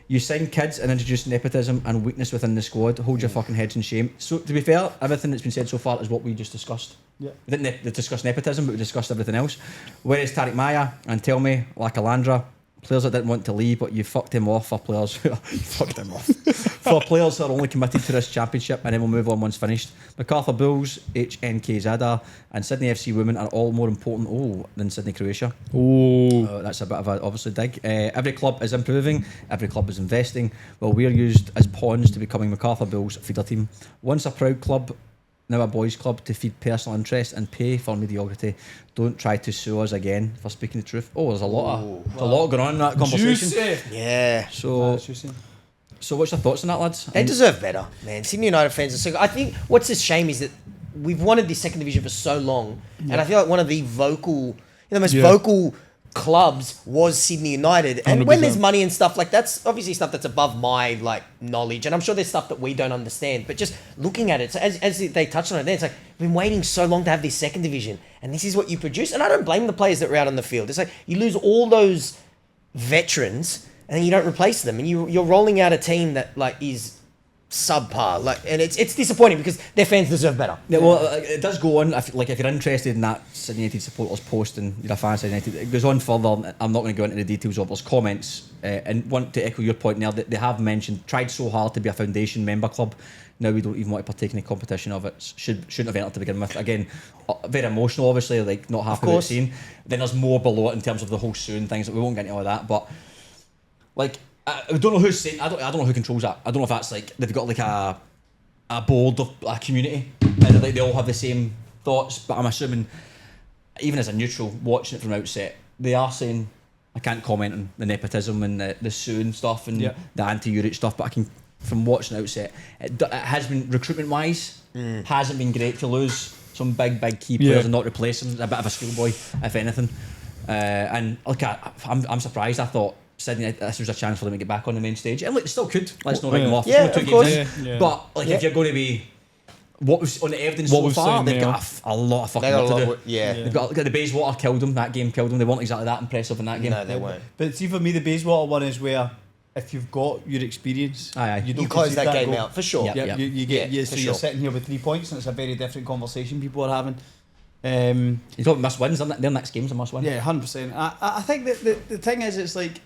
[SPEAKER 1] You sign kids and introduce nepotism and weakness within the squad. Hold your fucking heads in shame. So, to be fair, everything that's been said so far is what we just discussed.
[SPEAKER 6] Yeah.
[SPEAKER 1] We didn't discuss nepotism, but we discussed everything else. Whereas Tariq Maya and Tell Me, like Alandra, players that didn't want to leave, but you fucked him off for players. Fucked him off. For players that are only committed to this championship and then we'll move on once finished. MacArthur Bulls, HNK Zadar, and Sydney FC Women are all more important than Sydney Croatia. That's a bit of a obviously dig. Every club is improving, every club is investing, while we're used as pawns to becoming MacArthur Bulls' feeder team. Once a proud club, now a boys' club to feed personal interest and pay for mediocrity. Don't try to sue us again for speaking the truth. There's a lot going on in that conversation.
[SPEAKER 4] Juicy.
[SPEAKER 3] Yeah.
[SPEAKER 1] So what's your thoughts on that, lads?
[SPEAKER 3] They deserve better, man. Sydney United fans are so good. I think what's a shame is that we've wanted this second division for so long, and I feel like one of the most vocal clubs was Sydney United. And when
[SPEAKER 4] 100%.
[SPEAKER 3] there's money and stuff like that's obviously stuff that's above my knowledge, and I'm sure there's stuff that we don't understand. But just looking at it, so as they touched on it, there, it's like we've been waiting so long to have this second division, and this is what you produce. And I don't blame the players that were out on the field. It's like you lose all those veterans, and then you don't replace them, and you're rolling out a team that is subpar. And it's disappointing because their fans deserve better.
[SPEAKER 1] Yeah, well, it does go on. If you're interested in that Sydney United supporters post and you're a fan of Sydney United, it goes on further. I'm not going to go into the details of those comments. And want to echo your point there, that they have mentioned, tried so hard to be a foundation member club. Now we don't even want to partake in the competition of it. Shouldn't have entered to begin with. Again, very emotional, obviously, not happy with the scene. Then there's more below it in terms of the whole suing things that we won't get into all that. But I don't know who's saying. I don't know who controls that. I don't know if that's they've got a board of a community and they all have the same thoughts. But I'm assuming, even as a neutral watching it from outset, they are saying I can't comment on the nepotism and the suing stuff and the anti-Uric stuff. But I can, from watching outset, it has been recruitment wise hasn't been great to lose some big key players and not replace them. A bit of a schoolboy, if anything. And I'm surprised. I thought Sydney, this was a chance for them to get back on the main stage, and they still could. Let's not write them off.
[SPEAKER 3] Yeah,
[SPEAKER 1] It's only
[SPEAKER 3] of
[SPEAKER 1] 2
[SPEAKER 3] course.
[SPEAKER 1] games in.
[SPEAKER 6] Yeah.
[SPEAKER 1] But if you're going to be what was on the evidence
[SPEAKER 4] What
[SPEAKER 1] so
[SPEAKER 4] we've
[SPEAKER 1] far,
[SPEAKER 4] seen,
[SPEAKER 1] they've
[SPEAKER 4] yeah.
[SPEAKER 1] got a lot of fucking
[SPEAKER 3] They got
[SPEAKER 1] work
[SPEAKER 3] a
[SPEAKER 1] to
[SPEAKER 3] lot.
[SPEAKER 1] do.
[SPEAKER 3] Yeah.
[SPEAKER 1] They've got the Bayswater killed them. That game killed them. They weren't exactly that impressive in that game.
[SPEAKER 3] No, they weren't.
[SPEAKER 6] But see, for me, the Bayswater one is where if you've got your experience,
[SPEAKER 1] Aye.
[SPEAKER 6] you don't
[SPEAKER 3] You close
[SPEAKER 6] concede
[SPEAKER 3] that game
[SPEAKER 6] goal.
[SPEAKER 3] out for sure.
[SPEAKER 1] Yeah.
[SPEAKER 6] Yeah, you get
[SPEAKER 3] Yeah,
[SPEAKER 6] so
[SPEAKER 3] for
[SPEAKER 6] you're
[SPEAKER 3] sure.
[SPEAKER 6] sitting here with 3 points, and it's a very different conversation people are having.
[SPEAKER 1] You talk must wins. Their next game's a must win.
[SPEAKER 6] Yeah, 100%. I think that the thing is, it's like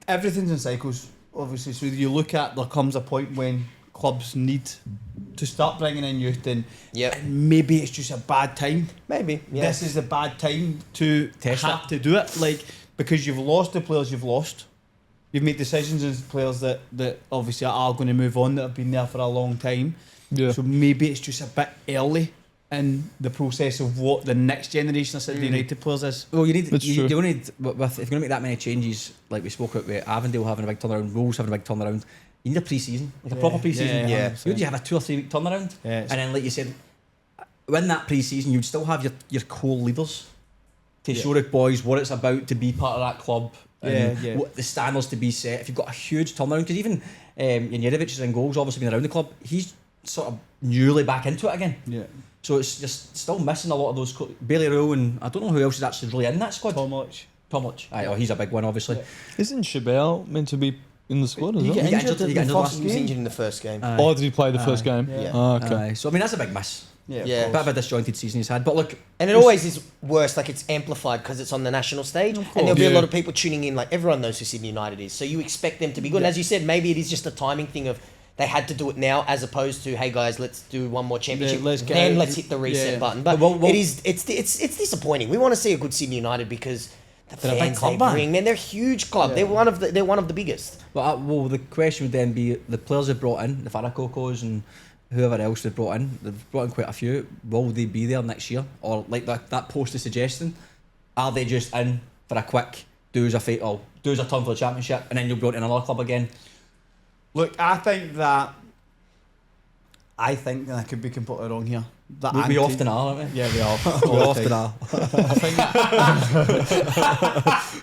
[SPEAKER 6] everything's in cycles, obviously. So you look at, there comes a point when clubs need to start bringing in youth, and maybe it's just a bad time.
[SPEAKER 3] Maybe. Yeah.
[SPEAKER 6] This is the bad time to
[SPEAKER 1] Test
[SPEAKER 6] have
[SPEAKER 1] it.
[SPEAKER 6] to do it, because you've lost the players you've lost. You've made decisions as players that obviously are going to move on, that have been there for a long time.
[SPEAKER 4] Yeah.
[SPEAKER 6] So maybe it's just a bit early in the process of what the next generation of Sydney United players is.
[SPEAKER 1] Well, you need.
[SPEAKER 4] That's
[SPEAKER 1] You
[SPEAKER 4] true.
[SPEAKER 1] don't need. If you're going to make that many changes, like we spoke about with Avondale having a big turnaround, Wolves having a big turnaround, you need a pre-season, a proper pre-season.
[SPEAKER 3] yeah.
[SPEAKER 1] Would you have a 2 or 3 week turnaround?
[SPEAKER 6] Yeah,
[SPEAKER 1] And then, like you said, in that pre-season, you'd still have your core leaders to show the boys what it's about to be part of that club. And what the standards to be set. If you've got a huge turnaround, because even Janjevic is in goals, obviously been around the club, he's sort of newly back into it again.
[SPEAKER 6] Yeah.
[SPEAKER 1] So it's just still missing a lot of those. Bailey Rowe and I don't know who else is actually really in that squad.
[SPEAKER 6] Tomlich.
[SPEAKER 1] Aye, he's a big one, obviously.
[SPEAKER 6] Yeah.
[SPEAKER 4] Isn't Chabelle meant to be in the squad as
[SPEAKER 6] He
[SPEAKER 4] well?
[SPEAKER 6] get
[SPEAKER 1] He got
[SPEAKER 6] injured
[SPEAKER 1] injured- he got
[SPEAKER 6] in the
[SPEAKER 1] injured
[SPEAKER 6] first
[SPEAKER 3] He was
[SPEAKER 6] game.
[SPEAKER 3] injured in the first game.
[SPEAKER 1] Aye.
[SPEAKER 4] Oh, did he play the first game?
[SPEAKER 3] Yeah.
[SPEAKER 4] Oh, okay.
[SPEAKER 1] Aye. So I mean that's a big miss.
[SPEAKER 6] Yeah.
[SPEAKER 3] Yeah.
[SPEAKER 1] Bit of a disjointed season he's had. But look,
[SPEAKER 3] And it always is worse, it's amplified because it's on the national stage. And there'll be a
[SPEAKER 4] Yeah.
[SPEAKER 3] lot of people tuning in, everyone knows who Sydney United is. So you expect them to be good. And as you said, maybe it is just a timing thing of they had to do it now as opposed to, hey guys, let's do one more championship.
[SPEAKER 6] Yeah, let's get
[SPEAKER 3] then
[SPEAKER 6] out.
[SPEAKER 3] let's hit the reset
[SPEAKER 6] Yeah.
[SPEAKER 3] button. But
[SPEAKER 1] Well,
[SPEAKER 3] it's disappointing. We want to see a good Sydney United because the
[SPEAKER 1] They're a big
[SPEAKER 3] fans
[SPEAKER 1] club,
[SPEAKER 3] they
[SPEAKER 1] man.
[SPEAKER 3] bring, man, they're a huge club.
[SPEAKER 6] Yeah.
[SPEAKER 3] They're one of the biggest.
[SPEAKER 1] well, the question would then be the players they've brought in, the Farakokos and whoever else they've brought in. They've brought in quite a few. Will they be there next year, or like that post is suggesting? Are they just in for a quick do as a fate? Oh, do his turn for the championship, and then you'll go on to another club again.
[SPEAKER 6] Look, I think that, and I could be completely wrong here.
[SPEAKER 1] We often are, aren't we?
[SPEAKER 6] Yeah, we are.
[SPEAKER 1] We often are.
[SPEAKER 6] I think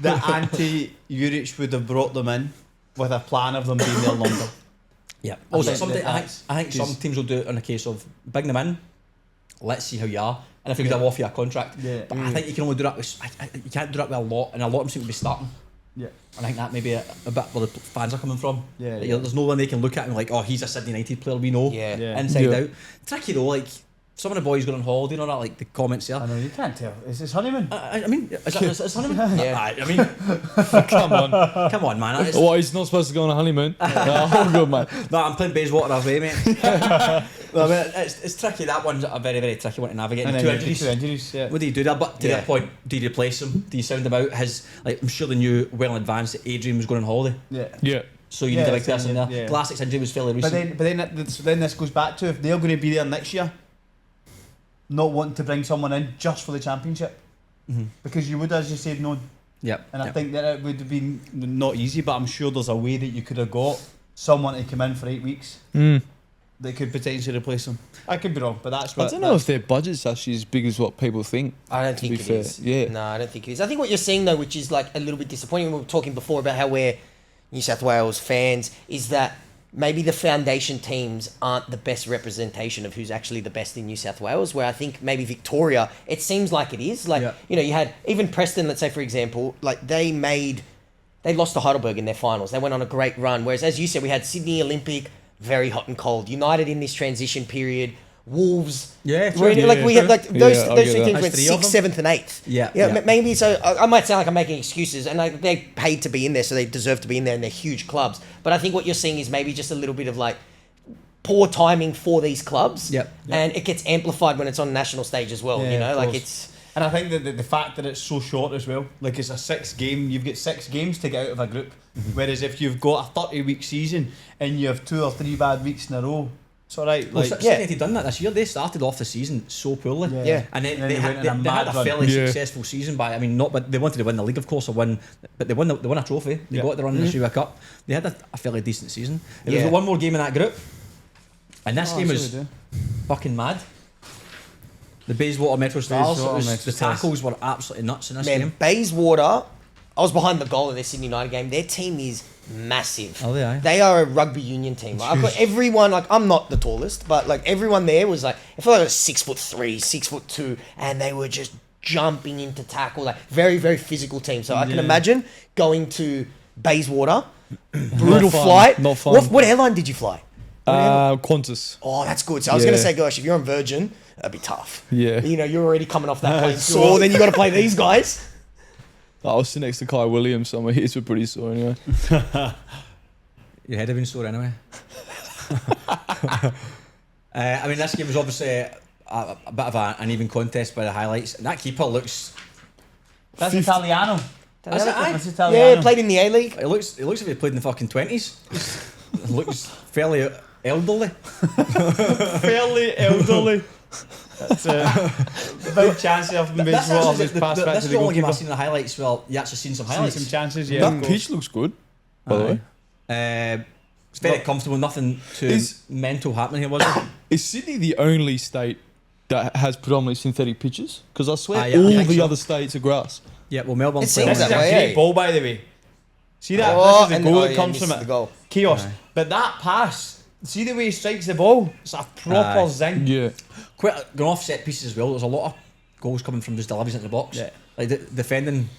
[SPEAKER 6] that anti-Juric would have brought them in with a plan of them being there longer.
[SPEAKER 1] Yeah. Also,
[SPEAKER 6] think
[SPEAKER 1] I think some teams will do it on a case of bring them in, let's see how you are, and if you could have off you a contract.
[SPEAKER 6] Yeah.
[SPEAKER 1] But I think you can only do that with, you can't do that with a lot, and a lot of them seem to be starting.
[SPEAKER 6] Yeah.
[SPEAKER 1] And I think that may be a bit where the fans are coming from.
[SPEAKER 6] Yeah,
[SPEAKER 1] That there's no one they can look at and like, oh, he's a Sydney United player we know.
[SPEAKER 3] Yeah.
[SPEAKER 6] Yeah.
[SPEAKER 1] Inside out. Tricky though, like some of the boys going on holiday and all that, like the comments there.
[SPEAKER 6] I know, you can't tell. Is this honeymoon?
[SPEAKER 1] I mean, is that honeymoon?
[SPEAKER 3] Yeah.
[SPEAKER 1] I mean, come on, man. It's,
[SPEAKER 4] Oh, he's not supposed to go on a honeymoon. Oh, good man.
[SPEAKER 1] no, I'm playing Bayswater away, mate. No, I mean, it's tricky. That one's a very, very tricky one to navigate.
[SPEAKER 6] And
[SPEAKER 1] And
[SPEAKER 6] then
[SPEAKER 1] two
[SPEAKER 6] you get
[SPEAKER 1] injuries.
[SPEAKER 6] 2 injuries, yeah.
[SPEAKER 1] What do you do there? But to
[SPEAKER 3] Yeah.
[SPEAKER 1] that point, do you replace him? Do you sound him out? I'm sure they knew well in advance that Adrian was going on holiday,
[SPEAKER 6] Yeah.
[SPEAKER 4] Yeah.
[SPEAKER 1] so you
[SPEAKER 6] Yeah,
[SPEAKER 1] need a big
[SPEAKER 6] so
[SPEAKER 1] person
[SPEAKER 6] you-
[SPEAKER 1] there.
[SPEAKER 6] yeah.
[SPEAKER 1] Glasic's injury was fairly recent.
[SPEAKER 6] But then this goes back to if they're going to be there next year, not wanting to bring someone in just for the championship. Because you would, as you said, no.
[SPEAKER 1] Yeah.
[SPEAKER 6] And I think that it would have been not easy, but I'm sure there's a way that you could have got someone to come in for 8 weeks that could potentially replace him. I could be wrong, but that's
[SPEAKER 4] I
[SPEAKER 6] what.
[SPEAKER 4] don't know if their budget's actually as big as what people think.
[SPEAKER 3] I don't
[SPEAKER 4] To
[SPEAKER 3] think
[SPEAKER 4] be
[SPEAKER 3] it
[SPEAKER 4] fair,
[SPEAKER 3] is.
[SPEAKER 4] yeah.
[SPEAKER 3] No, I don't think it is. I think what you're seeing though, which is like a little bit disappointing, we were talking before about how we're New South Wales fans, is that maybe the foundation teams aren't the best representation of who's actually the best in New South Wales, where I think maybe Victoria, it seems like it is. Like,
[SPEAKER 1] Yeah.
[SPEAKER 3] you know, you had even Preston, let's say for example, like they lost to Heidelberg in their finals. They went on a great run. Whereas as you said, we had Sydney Olympic, very hot and cold. United in this transition period. Wolves.
[SPEAKER 1] Yeah,
[SPEAKER 3] were in-
[SPEAKER 4] true.
[SPEAKER 3] like we had like
[SPEAKER 4] Yeah,
[SPEAKER 3] those
[SPEAKER 4] I'll
[SPEAKER 3] those
[SPEAKER 4] get
[SPEAKER 3] two
[SPEAKER 4] that.
[SPEAKER 3] teams
[SPEAKER 1] That's
[SPEAKER 3] went
[SPEAKER 1] 3 of
[SPEAKER 3] 6th,
[SPEAKER 1] them.
[SPEAKER 3] 7th, and 8th.
[SPEAKER 1] Yeah,
[SPEAKER 3] Yeah.
[SPEAKER 1] yeah.
[SPEAKER 3] Maybe so. I might sound like I'm making excuses, and like they paid to be in there, so they deserve to be in there, and they're huge clubs. But I think what you're seeing is maybe just a little bit of like poor timing for these clubs.
[SPEAKER 1] Yep.
[SPEAKER 3] And it gets amplified when it's on national stage as well.
[SPEAKER 6] Yeah,
[SPEAKER 3] You know,
[SPEAKER 6] of
[SPEAKER 3] like
[SPEAKER 6] course.
[SPEAKER 3] it's.
[SPEAKER 6] And I think that the fact that it's so short as well, like it's a 6 game, you've got 6 games to get out of a group. Whereas if you've got a 30-week season and you have 2 or 3 bad weeks in a row, it's all right.
[SPEAKER 1] Well,
[SPEAKER 6] Like,
[SPEAKER 1] Sydney had done that this year. They started off the season so poorly.
[SPEAKER 6] Yeah.
[SPEAKER 1] And then
[SPEAKER 6] And then
[SPEAKER 1] they
[SPEAKER 6] they
[SPEAKER 1] had,
[SPEAKER 6] went
[SPEAKER 1] they,
[SPEAKER 6] on a
[SPEAKER 1] they had
[SPEAKER 6] mad
[SPEAKER 1] a
[SPEAKER 6] run.
[SPEAKER 1] fairly
[SPEAKER 4] Yeah.
[SPEAKER 1] successful season but they wanted to win the league, of course, but they won a trophy. They
[SPEAKER 6] Yeah.
[SPEAKER 1] got the run in the Suva Cup. They had a fairly decent season. There
[SPEAKER 3] Yeah.
[SPEAKER 1] was one more game in that group, and this
[SPEAKER 6] Oh,
[SPEAKER 1] game
[SPEAKER 6] so
[SPEAKER 1] was
[SPEAKER 6] they do.
[SPEAKER 1] fucking mad. The Bayswater Metro Stars,
[SPEAKER 6] Bayswater Metro
[SPEAKER 1] the
[SPEAKER 6] Stars.
[SPEAKER 1] tackles were absolutely nuts in this
[SPEAKER 3] Man,
[SPEAKER 1] game.
[SPEAKER 3] Bayswater, I was behind the goal in their Sydney United game. Their team is massive.
[SPEAKER 1] Oh, they are.
[SPEAKER 3] They are a rugby union team. Like, I've got everyone, like, I'm not the tallest, but like everyone there was like, I feel like it was 6'3", 6'2", and they were just jumping into tackle. Like, very, very physical team. So I can
[SPEAKER 6] Yeah.
[SPEAKER 3] imagine going to Bayswater, brutal
[SPEAKER 4] fun,
[SPEAKER 3] flight.
[SPEAKER 4] not fun.
[SPEAKER 3] What airline did you fly?
[SPEAKER 4] Qantas.
[SPEAKER 3] Oh, that's good. So I was going to
[SPEAKER 4] Yeah.
[SPEAKER 3] say, gosh, if you're on Virgin, that'd be tough.
[SPEAKER 4] Yeah.
[SPEAKER 3] You know, you're already coming off that plane sore, then you got to play these guys.
[SPEAKER 4] I was sitting next to Kai Williams, so my ears were pretty sore anyway.
[SPEAKER 1] Your head had been sore anyway. I mean, this game was obviously a bit of an even contest by the highlights. And that keeper looks.
[SPEAKER 6] That's Italiano.
[SPEAKER 1] That's it, aye.
[SPEAKER 6] That's Italiano.
[SPEAKER 3] Yeah, played in the A-League.
[SPEAKER 1] It looks like he played in the fucking 20s. It looks fairly elderly.
[SPEAKER 6] Fairly elderly. That's a big chance of him being
[SPEAKER 1] That's
[SPEAKER 6] brought
[SPEAKER 1] actually
[SPEAKER 6] his pass back
[SPEAKER 1] this
[SPEAKER 6] to
[SPEAKER 1] is
[SPEAKER 6] the
[SPEAKER 1] the only game
[SPEAKER 6] goalkeeper.
[SPEAKER 1] I've seen in the highlights. Well, you actually seen some
[SPEAKER 6] Seen
[SPEAKER 1] highlights.
[SPEAKER 6] some chances, yeah.
[SPEAKER 4] That pitch looks good, by the way.
[SPEAKER 1] It's very comfortable. Nothing too
[SPEAKER 4] Is-
[SPEAKER 1] mental happening here, was it?
[SPEAKER 4] Is Sydney the only state that has predominantly synthetic pitches? Because I swear
[SPEAKER 1] Yeah, I
[SPEAKER 4] all
[SPEAKER 1] think
[SPEAKER 4] the
[SPEAKER 1] so.
[SPEAKER 4] other states are grass.
[SPEAKER 1] Yeah. Well, Melbourne.
[SPEAKER 3] It
[SPEAKER 1] played
[SPEAKER 3] seems
[SPEAKER 6] This
[SPEAKER 1] on
[SPEAKER 6] is
[SPEAKER 3] that
[SPEAKER 6] a
[SPEAKER 3] way,
[SPEAKER 6] great
[SPEAKER 3] eh?
[SPEAKER 6] ball, by the way. See that?
[SPEAKER 3] Oh,
[SPEAKER 6] This is
[SPEAKER 3] and-
[SPEAKER 6] the goal
[SPEAKER 3] oh,
[SPEAKER 6] that
[SPEAKER 3] yeah,
[SPEAKER 6] comes from
[SPEAKER 3] missed
[SPEAKER 6] it.
[SPEAKER 3] the goal.
[SPEAKER 6] Chaos.
[SPEAKER 1] Aye.
[SPEAKER 6] But that pass, see the way he strikes the ball? It's a proper
[SPEAKER 1] Aye.
[SPEAKER 6] zing.
[SPEAKER 4] Yeah.
[SPEAKER 1] quite going off set pieces as well. There's a lot of goals coming from just deliveries into the box.
[SPEAKER 6] Yeah.
[SPEAKER 1] Like defending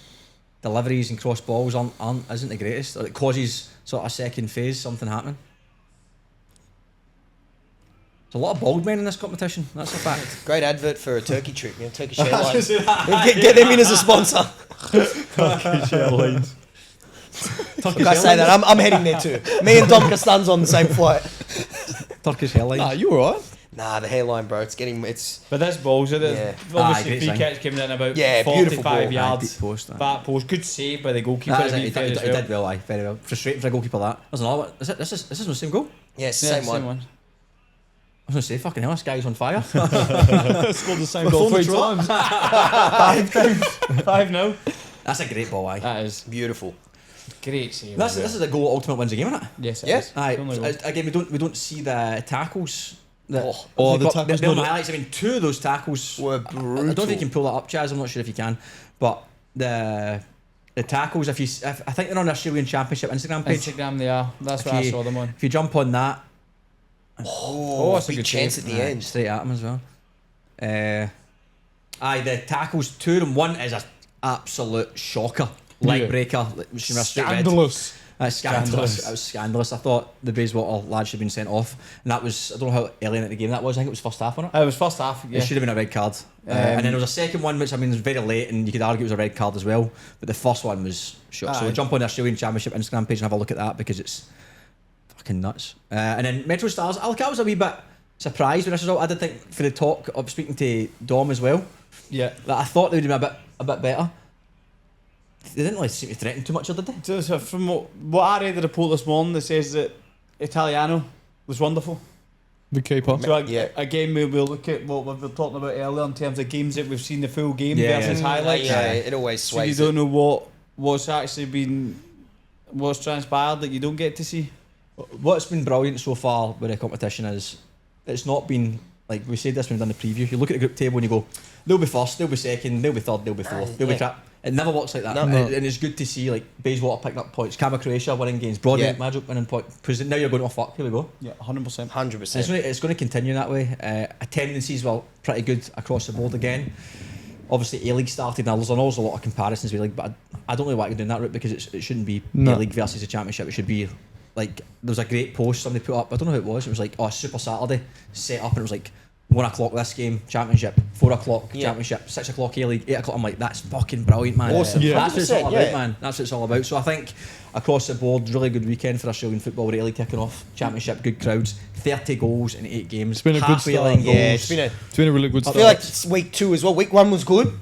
[SPEAKER 1] deliveries and cross balls isn't the greatest. It causes sort of second phase something happening. There's a lot of bald men in this competition. That's a fact.
[SPEAKER 3] Great advert for a turkey trip, you know, Turkish Airlines. get them in as a sponsor.
[SPEAKER 6] Turkish Airlines.
[SPEAKER 1] Turkish
[SPEAKER 3] I say that, I'm heading there too. Me and Dom Castan's on the same flight.
[SPEAKER 1] Turkish Airlines.
[SPEAKER 4] Nah, you alright?
[SPEAKER 3] Nah, the hairline, bro. It's
[SPEAKER 6] But this ball's it.
[SPEAKER 3] Yeah.
[SPEAKER 6] Obviously,
[SPEAKER 1] great
[SPEAKER 6] free
[SPEAKER 1] zing.
[SPEAKER 6] catch came in about
[SPEAKER 3] Yeah, beautiful
[SPEAKER 6] 45
[SPEAKER 3] ball.
[SPEAKER 1] Deep
[SPEAKER 6] yards.
[SPEAKER 1] post.
[SPEAKER 6] Back post. Good save by the goalkeeper.
[SPEAKER 1] Nah,
[SPEAKER 6] to be
[SPEAKER 1] he
[SPEAKER 6] fair as
[SPEAKER 1] did
[SPEAKER 6] well.
[SPEAKER 1] well, aye, very well. Frustrating for a goalkeeper that. There's another one. This is the same goal?
[SPEAKER 3] yeah, it's the
[SPEAKER 6] Yeah,
[SPEAKER 3] same one.
[SPEAKER 1] I was going to say, fucking hell, this guy's on fire.
[SPEAKER 4] Scored the same goal
[SPEAKER 1] Full
[SPEAKER 4] 3
[SPEAKER 1] control.
[SPEAKER 4] times.
[SPEAKER 6] 5 times. 5 now.
[SPEAKER 1] That's a great ball, aye.
[SPEAKER 6] That is.
[SPEAKER 3] Beautiful.
[SPEAKER 6] Great save.
[SPEAKER 1] This is a goal that ultimate wins the game, isn't it?
[SPEAKER 6] Yes, it
[SPEAKER 3] Yeah.
[SPEAKER 6] is.
[SPEAKER 1] Aye.
[SPEAKER 6] Only goal.
[SPEAKER 1] Again, we don't see the tackles.
[SPEAKER 4] the
[SPEAKER 1] the
[SPEAKER 4] tackles
[SPEAKER 1] the
[SPEAKER 4] not-
[SPEAKER 1] highlights. I mean, 2 of those tackles
[SPEAKER 3] Were
[SPEAKER 1] I don't know if
[SPEAKER 3] brutal.
[SPEAKER 1] you can pull that up, Chaz. I'm not sure if you can, but the tackles. If I think they're on the Australian Championship Instagram page.
[SPEAKER 6] Instagram, they are. That's
[SPEAKER 1] If
[SPEAKER 6] where I
[SPEAKER 1] you-
[SPEAKER 6] saw them on.
[SPEAKER 1] If you jump on that,
[SPEAKER 3] Oh,
[SPEAKER 6] that's a
[SPEAKER 3] big
[SPEAKER 6] good
[SPEAKER 3] chance
[SPEAKER 6] save.
[SPEAKER 3] at the end.
[SPEAKER 1] straight at him as well. The tackles, 2 of them. One is an absolute shocker, leg
[SPEAKER 4] Yeah.
[SPEAKER 1] breaker, which should be a straight red.
[SPEAKER 4] Scandalous.
[SPEAKER 1] Scandalous. That was scandalous. I thought the Bayswater lad should have been sent off, and that was, I don't know how early in the game that was. I think it was first half on it.
[SPEAKER 6] It was first half.
[SPEAKER 1] It
[SPEAKER 6] Yeah.
[SPEAKER 1] should have been a red card. And then there was a second one, which I mean was very late, and you could argue it was a red card as well. But the first one was shot. So
[SPEAKER 6] Aye.
[SPEAKER 1] jump on the Australian Championship Instagram page and have a look at that because it's fucking nuts. And then Metro Stars, I was a wee bit surprised with this result. I did think for the talk of speaking to Dom as well,
[SPEAKER 6] Yeah.
[SPEAKER 1] that I thought they would have been a bit better. They didn't really seem to threaten too much, did they?
[SPEAKER 6] So from what I read the report this morning, it says that Italiano was wonderful.
[SPEAKER 4] The keeper.
[SPEAKER 6] So
[SPEAKER 3] Yeah.
[SPEAKER 6] again, we'll look at what we've been talking about earlier in terms of games that we've seen the full game
[SPEAKER 1] Yeah,
[SPEAKER 6] versus
[SPEAKER 1] yeah.
[SPEAKER 6] highlights.
[SPEAKER 3] Yeah, it always
[SPEAKER 6] So you
[SPEAKER 3] sways.
[SPEAKER 6] don't know what's actually been what's transpired that you don't get to see.
[SPEAKER 1] What's been brilliant so far with the competition is it's not been like we said this when we done the preview. You look at the group table and you go, they'll be first, they'll be second, they'll be third, they'll be fourth, they'll be
[SPEAKER 3] Yeah.
[SPEAKER 1] crap. It never works like that.
[SPEAKER 3] No.
[SPEAKER 1] And it's good to see like Bayswater picking up points, Canberra Croatia winning games, Broadmeadow
[SPEAKER 3] Yeah.
[SPEAKER 1] Magic winning points. Because now you're going, oh fuck, here we go.
[SPEAKER 6] Yeah, 100%.
[SPEAKER 3] 100%.
[SPEAKER 1] It's going to continue that way. Attendances were pretty good across the board again. Obviously, A-League started, and there's always a lot of comparisons with A-League, but I don't really like doing that route because it shouldn't be
[SPEAKER 4] No.
[SPEAKER 1] A-League versus a championship. It should be like, there was a great post somebody put up, I don't know who it was, it was like, oh, Super Saturday set up, and it was like 1 o'clock this game, championship, 4 o'clock,
[SPEAKER 3] Yeah.
[SPEAKER 1] championship, 6 o'clock A-League, 8 o'clock. I'm like, that's fucking brilliant, man.
[SPEAKER 3] Awesome.
[SPEAKER 4] Yeah.
[SPEAKER 1] That's what it's all
[SPEAKER 3] 100%,
[SPEAKER 1] about,
[SPEAKER 3] yeah.
[SPEAKER 1] man. That's what it's all about. So I think across the board, really good weekend for Australian football with A-League kicking off, championship, good crowds, 30 goals in 8 games.
[SPEAKER 4] It's been a good
[SPEAKER 1] halfway
[SPEAKER 4] start.
[SPEAKER 1] line
[SPEAKER 3] Yeah,
[SPEAKER 1] goals.
[SPEAKER 3] it's been a.
[SPEAKER 4] It's been a really good
[SPEAKER 3] I
[SPEAKER 4] start.
[SPEAKER 3] feel like it's week 2 as well. Week 1 was good.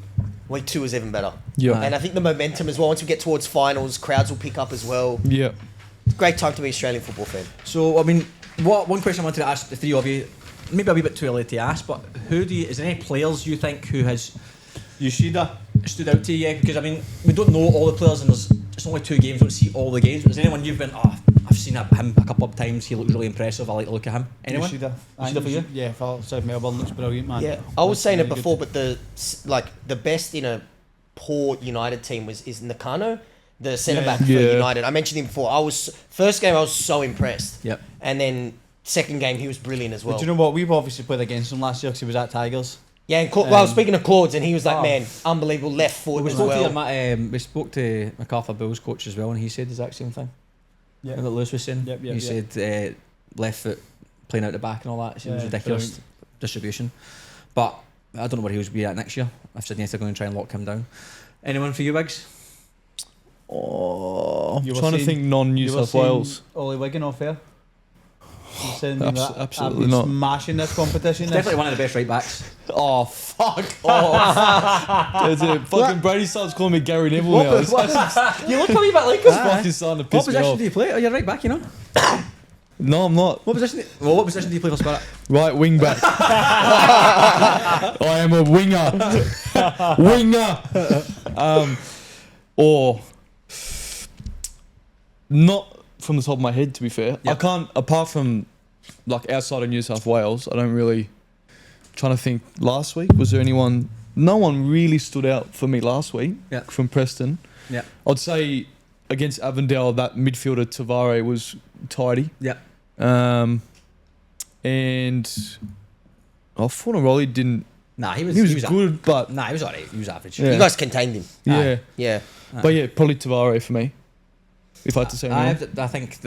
[SPEAKER 3] Week 2 is even better.
[SPEAKER 4] Yeah.
[SPEAKER 3] And I think the momentum as well. Once we get towards finals, crowds will pick up as well.
[SPEAKER 4] Yeah.
[SPEAKER 3] Great time to be an Australian football fan.
[SPEAKER 1] So, I mean, one question I wanted to ask the three of you, maybe a wee bit too early to ask, but is there any players you think who has
[SPEAKER 6] Yoshida.
[SPEAKER 1] stood out to you? Because, I mean, we don't know all the players and it's only 2 games, we don't see all the games, but is there anyone you've been, I've seen him a couple of times, he looks really impressive, I like the look at him. Anyone?
[SPEAKER 6] Yoshida.
[SPEAKER 1] Yoshida for you?
[SPEAKER 6] Yeah, for South Melbourne looks brilliant, man.
[SPEAKER 3] Yeah, I was
[SPEAKER 6] Looks
[SPEAKER 3] saying it
[SPEAKER 6] really
[SPEAKER 3] before,
[SPEAKER 6] good.
[SPEAKER 3] but the best in a poor United team is Nakano, the centre back for
[SPEAKER 4] Yeah.
[SPEAKER 3] United. I mentioned him before. First game I was so impressed.
[SPEAKER 1] Yep.
[SPEAKER 3] And then second game he was brilliant as well.
[SPEAKER 6] But do you know what? We've obviously played against him last year because he was at Tigers.
[SPEAKER 3] Yeah, and speaking of Claude's, and he was like,
[SPEAKER 6] Oh.
[SPEAKER 3] man, unbelievable left foot
[SPEAKER 1] We
[SPEAKER 3] as
[SPEAKER 1] spoke,
[SPEAKER 3] well.
[SPEAKER 1] we spoke to MacArthur Bill's coach as well, and he said the exact same thing.
[SPEAKER 6] Yeah.
[SPEAKER 1] That Lewis was saying.
[SPEAKER 6] Yep,
[SPEAKER 1] He said left foot playing out the back and all that. It seems
[SPEAKER 6] Yeah,
[SPEAKER 1] ridiculous
[SPEAKER 6] brilliant.
[SPEAKER 1] distribution. But I don't know where he was be at next year. I've said yes, they're going to try and lock him down. Anyone for you, Wiggs?
[SPEAKER 4] Oh, I'm
[SPEAKER 6] You were
[SPEAKER 4] trying to
[SPEAKER 6] saying-
[SPEAKER 4] think non-New
[SPEAKER 6] You were
[SPEAKER 4] South
[SPEAKER 6] saying
[SPEAKER 4] Wales.
[SPEAKER 6] Ollie Wiggin off air. You saying that
[SPEAKER 4] Absolutely
[SPEAKER 6] I've been
[SPEAKER 4] not.
[SPEAKER 6] smashing this competition.
[SPEAKER 1] He's definitely one of the best right backs.
[SPEAKER 4] Oh, fuck off. Is it fucking Brady starts calling me Gary Neville now. It's
[SPEAKER 1] You look a wee bit like him.
[SPEAKER 4] fucking starting to
[SPEAKER 1] What
[SPEAKER 4] piss me
[SPEAKER 1] position
[SPEAKER 4] off.
[SPEAKER 1] do you play? Oh, you're right back, you know.
[SPEAKER 4] No, I'm not.
[SPEAKER 1] What position do you play for Spirit?
[SPEAKER 4] Right wing back. I am a winger. Winger. Or not from the top of my head, to be fair.
[SPEAKER 1] Yeah.
[SPEAKER 4] I can't, apart from like outside of New South Wales, I don't really. Trying to think. Last week, was there anyone? No one really stood out for me last week.
[SPEAKER 1] Yeah.
[SPEAKER 4] From Preston.
[SPEAKER 1] Yeah.
[SPEAKER 4] I'd say against Aenddale, that midfielder Tavare was tidy.
[SPEAKER 1] Yeah.
[SPEAKER 4] And Fornaroli didn't.
[SPEAKER 1] Nah, he was
[SPEAKER 4] good, but
[SPEAKER 1] Nah, he was alright. He was average.
[SPEAKER 4] Yeah.
[SPEAKER 3] You guys contained him.
[SPEAKER 4] yeah.
[SPEAKER 3] Yeah.
[SPEAKER 4] But yeah, probably Tavare for me. If I had to say
[SPEAKER 1] I
[SPEAKER 4] anyone.
[SPEAKER 1] think I think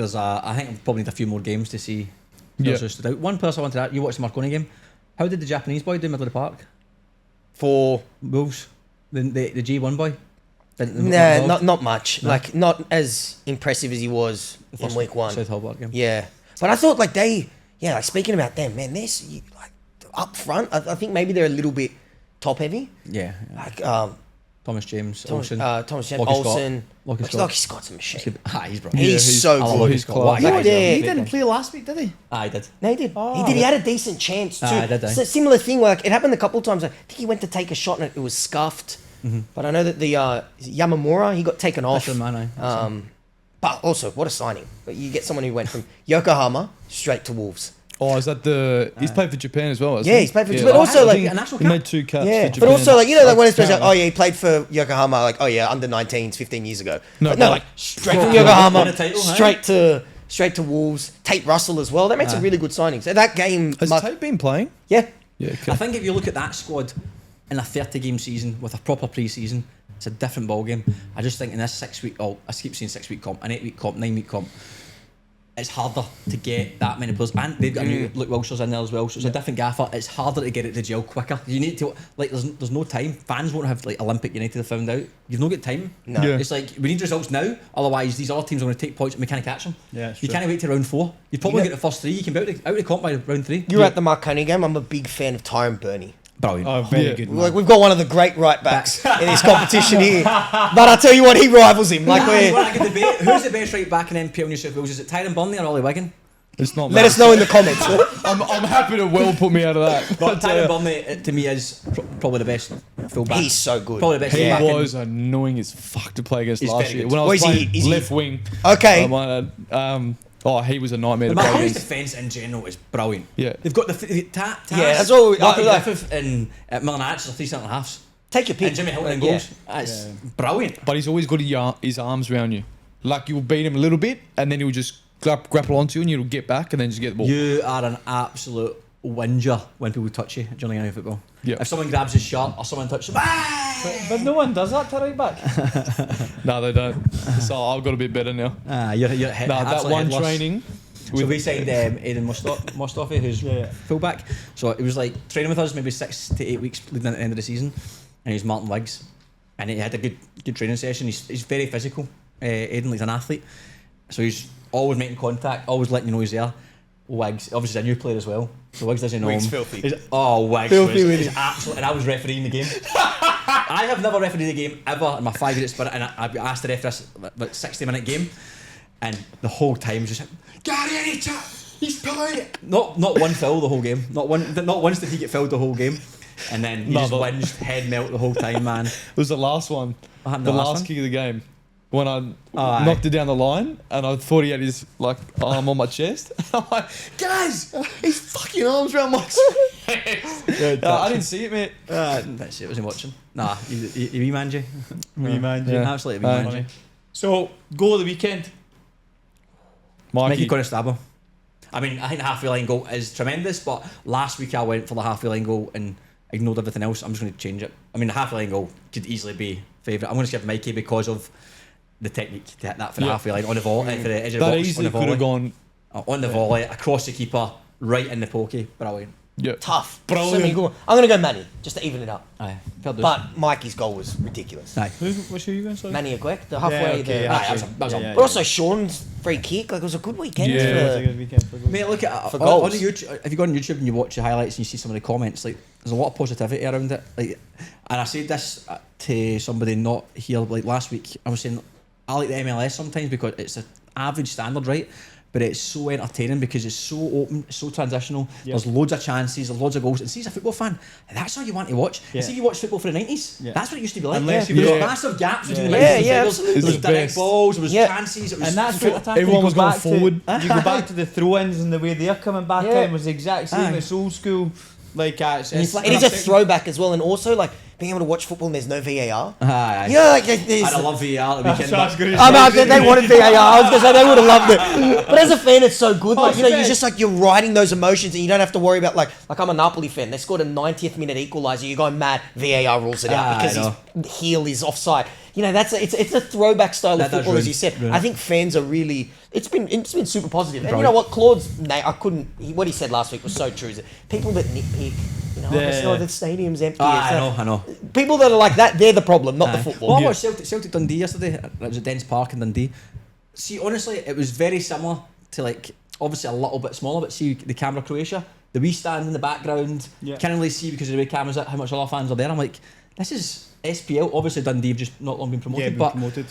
[SPEAKER 1] I probably need a few more games to see.
[SPEAKER 4] Yeah.
[SPEAKER 1] Who stood out. One person I wanted to ask, you watched the Marconi game. How did the Japanese boy do middle of the park?
[SPEAKER 3] For
[SPEAKER 1] Wolves, the G1 boy.
[SPEAKER 3] nah, not much. Like not as impressive as he was in week 1.
[SPEAKER 1] South Hobart game.
[SPEAKER 3] Yeah, but I thought like like speaking about them, man, they're like up front. I think maybe they're a little bit top heavy.
[SPEAKER 1] Yeah.
[SPEAKER 3] Like
[SPEAKER 1] Thomas James,
[SPEAKER 3] Thomas
[SPEAKER 1] Olsen.
[SPEAKER 3] James,
[SPEAKER 1] Lockie Scott.
[SPEAKER 3] Olsen.
[SPEAKER 1] Lockie Scott.
[SPEAKER 3] Lockie Scott's a machine.
[SPEAKER 1] He's brilliant.
[SPEAKER 3] He's so
[SPEAKER 1] I love
[SPEAKER 3] good.
[SPEAKER 1] Lockie
[SPEAKER 4] He's
[SPEAKER 1] Scott.
[SPEAKER 4] class.
[SPEAKER 1] What a guy,
[SPEAKER 3] Yeah.
[SPEAKER 6] He didn't play last week, did he?
[SPEAKER 1] I did.
[SPEAKER 3] No, he did.
[SPEAKER 6] Oh.
[SPEAKER 3] He had a decent chance too.
[SPEAKER 1] Did he?
[SPEAKER 3] It's a similar thing. Like it happened a couple of times. I think he went to take a shot and it was scuffed. But I know that the Yamamura, he got taken off.
[SPEAKER 1] That's your man,
[SPEAKER 3] But also, what a signing! But you get someone who went from Yokohama straight to Wolves.
[SPEAKER 4] Oh, is that the? He's played for Japan as well. Hasn't
[SPEAKER 3] Yeah,
[SPEAKER 4] he?
[SPEAKER 3] he's played for Japan. But also, like,
[SPEAKER 1] a national
[SPEAKER 4] he
[SPEAKER 1] cap.
[SPEAKER 4] made 2 caps
[SPEAKER 3] yeah,
[SPEAKER 4] for Japan.
[SPEAKER 3] but also, like, you know, like when it's like,
[SPEAKER 4] Apparently.
[SPEAKER 3] oh yeah, he played for Yokohama, like, oh yeah, under 19s 15 years ago.
[SPEAKER 4] No,
[SPEAKER 3] But
[SPEAKER 4] but
[SPEAKER 3] no,
[SPEAKER 4] like,
[SPEAKER 3] straight from
[SPEAKER 1] win
[SPEAKER 3] Yokohama,
[SPEAKER 1] a title, hey?
[SPEAKER 3] straight to Wolves. Tate Russell as well. They made some really good signings. And that game,
[SPEAKER 4] Has Tate been playing?
[SPEAKER 3] yeah,
[SPEAKER 4] Yeah. Okay.
[SPEAKER 1] I think if you look at that squad in a 30-game season with a proper pre-season, it's a different ball game. I just think in this 6-week, I keep saying 6-week comp, an 8-week comp, 9-week comp, it's harder to get that many players. And they've got a new Luke Wilshere's in there as well, so it's a different gaffer. It's harder to get it to gel quicker. You need to, like, there's no time. Fans won't have, like, Olympic United have found out. You've not got time.
[SPEAKER 3] No.
[SPEAKER 4] Yeah.
[SPEAKER 1] It's like, we need results now, otherwise these other teams are going to take points and we can't catch them.
[SPEAKER 6] Yeah, it's
[SPEAKER 1] you
[SPEAKER 6] true.
[SPEAKER 1] can't wait till round 4. You'd probably
[SPEAKER 3] Yeah.
[SPEAKER 1] get the first 3. You can be out of the comp by round 3.
[SPEAKER 3] you were at the Marconi game. I'm a big fan of Tyrone Burney.
[SPEAKER 1] Brilliant.
[SPEAKER 6] Oh, very
[SPEAKER 4] Yeah.
[SPEAKER 6] good. Man.
[SPEAKER 3] Like, we've got one of the great right backs in this competition here. But I tell you what, he rivals him. Like,
[SPEAKER 1] Well,
[SPEAKER 3] we're,
[SPEAKER 1] I could debate. Who's the best right back in NPL New South Wales? Is it Tyrone Burnley or Ollie Wiggin?
[SPEAKER 4] It's not.
[SPEAKER 3] let us know in the comments.
[SPEAKER 4] I'm happy to well put me out of that.
[SPEAKER 1] But Tyrone Burnley, to me, is probably the best full-back.
[SPEAKER 3] He's so good.
[SPEAKER 1] Probably the best
[SPEAKER 4] He
[SPEAKER 1] full-back in-
[SPEAKER 4] was annoying as fuck to play against
[SPEAKER 1] He's
[SPEAKER 4] last
[SPEAKER 1] very
[SPEAKER 4] year.
[SPEAKER 1] good.
[SPEAKER 4] When I
[SPEAKER 3] Well,
[SPEAKER 4] was
[SPEAKER 3] is he-
[SPEAKER 4] playing
[SPEAKER 3] is he-
[SPEAKER 4] left wing.
[SPEAKER 3] Okay.
[SPEAKER 4] I might add, he was a nightmare
[SPEAKER 1] The
[SPEAKER 4] to play
[SPEAKER 1] Marconi's
[SPEAKER 4] against.
[SPEAKER 1] defence in general is brilliant.
[SPEAKER 4] Yeah.
[SPEAKER 1] They've got the Taz,
[SPEAKER 3] Yeah, that's all we-
[SPEAKER 1] Marky
[SPEAKER 3] like-
[SPEAKER 1] Griffith and Millen Arch are 3 centre halves.
[SPEAKER 3] Take your pick.
[SPEAKER 1] And Jimmy Hilton in
[SPEAKER 3] Yeah.
[SPEAKER 1] goals. That's brilliant.
[SPEAKER 4] But he's always got his arms around you. Like, you'll beat him a little bit, and then he'll just grapple onto you, and you'll get back, and then just get the ball.
[SPEAKER 1] You are an absolute whinger when people touch you during any football.
[SPEAKER 4] Yeah.
[SPEAKER 1] If someone grabs his shirt or someone touches him,
[SPEAKER 6] But no one does that to right back.
[SPEAKER 4] No, they don't. So I've got a bit better now.
[SPEAKER 1] you're
[SPEAKER 4] No, that one training.
[SPEAKER 1] So we signed Aidan Mustafi, who's fullback. So he was like training with us maybe 6 to 8 weeks leading into the end of the season, and he's Martin Wiggs, and he had a good training session. He's very physical. Aidan, he's an athlete, so he's always making contact, always letting you know he's there. Wiggs, obviously, he's a new player as well, so Wiggs doesn't know
[SPEAKER 3] Wiggs
[SPEAKER 1] him.
[SPEAKER 3] filthy.
[SPEAKER 1] Wiggs
[SPEAKER 3] Filthy
[SPEAKER 1] was
[SPEAKER 3] with
[SPEAKER 1] is absolute, and I was refereeing the game. I have never refereed a game ever in my 5 years, but and I asked the referee this about 60-minute game, and the whole time was just like, Gary, he's pulling it. Not one foul the whole game. Not once did he get fouled the whole game, and then he just whinged, head melt the whole time, man.
[SPEAKER 4] It was the last one.
[SPEAKER 1] What happened
[SPEAKER 4] The
[SPEAKER 1] the last
[SPEAKER 4] last
[SPEAKER 1] one?
[SPEAKER 4] kick of the game. When I
[SPEAKER 1] aye.
[SPEAKER 4] knocked it down the line, and I thought he had his arm on my chest. I'm like, guys, his fucking arms around my chest. I didn't see it, mate.
[SPEAKER 1] That's it. Wasn't watching. Nah, you man, Jay.
[SPEAKER 6] Me, man.
[SPEAKER 4] Yeah.
[SPEAKER 1] Absolutely, me man, Jay.
[SPEAKER 6] So, goal of the weekend.
[SPEAKER 1] Mikey
[SPEAKER 4] Mikey,
[SPEAKER 1] Conestogo. I mean, I think the halfway line goal is tremendous, but last week I went for the halfway line goal and ignored everything else. I'm just going to change it. I mean, the halfway line goal could easily be favourite. I'm going to give Mikey because of the technique to hit that for the
[SPEAKER 4] Yeah.
[SPEAKER 1] halfway line on the volley, for the edge of the
[SPEAKER 4] that
[SPEAKER 1] box on
[SPEAKER 4] easily
[SPEAKER 1] the
[SPEAKER 4] could have
[SPEAKER 1] volley.
[SPEAKER 4] gone.
[SPEAKER 1] On the volley, across the keeper, right in the pokey. Brilliant.
[SPEAKER 4] Yeah.
[SPEAKER 3] Tough.
[SPEAKER 4] Brilliant.
[SPEAKER 3] So many good. I'm going to go Manny, just to even it up.
[SPEAKER 1] Aye, fair dues.
[SPEAKER 3] But Mikey's goal was ridiculous.
[SPEAKER 1] Aye.
[SPEAKER 6] What's who you going, sorry?
[SPEAKER 3] Manny Agwek, the halfway.
[SPEAKER 6] okay,
[SPEAKER 3] the,
[SPEAKER 1] Aye, that was a-
[SPEAKER 3] But also Sean's free kick. Like, it was a good weekend.
[SPEAKER 4] Yeah.
[SPEAKER 6] It was a
[SPEAKER 3] For,
[SPEAKER 6] good weekend for goals.
[SPEAKER 1] Mate, look at
[SPEAKER 3] For
[SPEAKER 1] on
[SPEAKER 3] goals.
[SPEAKER 1] the YouTube. If you go on YouTube and you watch the highlights and you see some of the comments, like there's a lot of positivity around it. Like, and I said this to somebody not here like last week. I was saying I like the MLS sometimes because it's an average standard, right? But it's so entertaining because it's so open, it's so transitional.
[SPEAKER 6] Yeah.
[SPEAKER 1] There's loads of chances, there's loads of goals. And see, as a football fan, that's all you want to watch.
[SPEAKER 6] Yeah.
[SPEAKER 1] And see, if you watch football for the 90s,
[SPEAKER 6] Yeah.
[SPEAKER 1] that's what it used to be like.
[SPEAKER 6] Unless
[SPEAKER 1] There
[SPEAKER 6] you
[SPEAKER 1] was
[SPEAKER 6] got-
[SPEAKER 1] massive gaps between
[SPEAKER 6] Yeah.
[SPEAKER 1] the
[SPEAKER 3] Yeah,
[SPEAKER 1] midfield
[SPEAKER 3] yeah,
[SPEAKER 1] defenders.
[SPEAKER 3] absolutely.
[SPEAKER 1] There was
[SPEAKER 4] It's the
[SPEAKER 1] direct
[SPEAKER 4] best.
[SPEAKER 1] balls, there was
[SPEAKER 3] Yeah.
[SPEAKER 1] chances. It was
[SPEAKER 6] And that's what
[SPEAKER 4] Everyone
[SPEAKER 6] you
[SPEAKER 4] was
[SPEAKER 6] go
[SPEAKER 4] going
[SPEAKER 6] back
[SPEAKER 4] forward.
[SPEAKER 6] To, you go back to the throw-ins and the way they're coming back
[SPEAKER 3] Yeah.
[SPEAKER 6] in was the exact same.
[SPEAKER 1] Aye.
[SPEAKER 6] It's old school. Like, it's
[SPEAKER 1] And you flick
[SPEAKER 3] it is a
[SPEAKER 1] upset-
[SPEAKER 3] throwback as well, and also like being able to watch football and there's no VAR.
[SPEAKER 1] Aye,
[SPEAKER 3] You know, like there's.
[SPEAKER 1] I love VAR at the weekend.
[SPEAKER 6] what I was
[SPEAKER 1] but-
[SPEAKER 6] gonna
[SPEAKER 3] Oh no, they wanted VAR. I was gonna say they would have loved it. But as a fan, it's so good. Like, you know, you're just like you're riding those emotions, and you don't have to worry about like I'm a Napoli fan. They scored a 90th minute equaliser. You're going mad. VAR rules it out
[SPEAKER 1] Ah, I
[SPEAKER 3] because
[SPEAKER 1] know.
[SPEAKER 3] his heel is offside. You know, it's a throwback style
[SPEAKER 1] That
[SPEAKER 3] of
[SPEAKER 1] does
[SPEAKER 3] football, as you said.
[SPEAKER 1] ruin.
[SPEAKER 3] I think fans are really. It's been super positive. And you know what, Claude's what he said last week was so true. Is that people that nitpick, you know, it's not the stadium's empty.
[SPEAKER 1] Ah,
[SPEAKER 3] it's
[SPEAKER 1] I know.
[SPEAKER 3] People that are like that, they're the problem, not the
[SPEAKER 1] Aye.
[SPEAKER 3] football.
[SPEAKER 1] Well, I watched Celtic Dundee yesterday. It was at Dens Park in Dundee. See, honestly, it was very similar to like obviously a little bit smaller, but see the Canberra Croatia, the wee stand in the background.
[SPEAKER 6] Yeah.
[SPEAKER 1] Can't really see because of the way cameras are, how much other fans are there. I'm like, this is SPL. Obviously Dundee have just not long been promoted, but
[SPEAKER 6] promoted.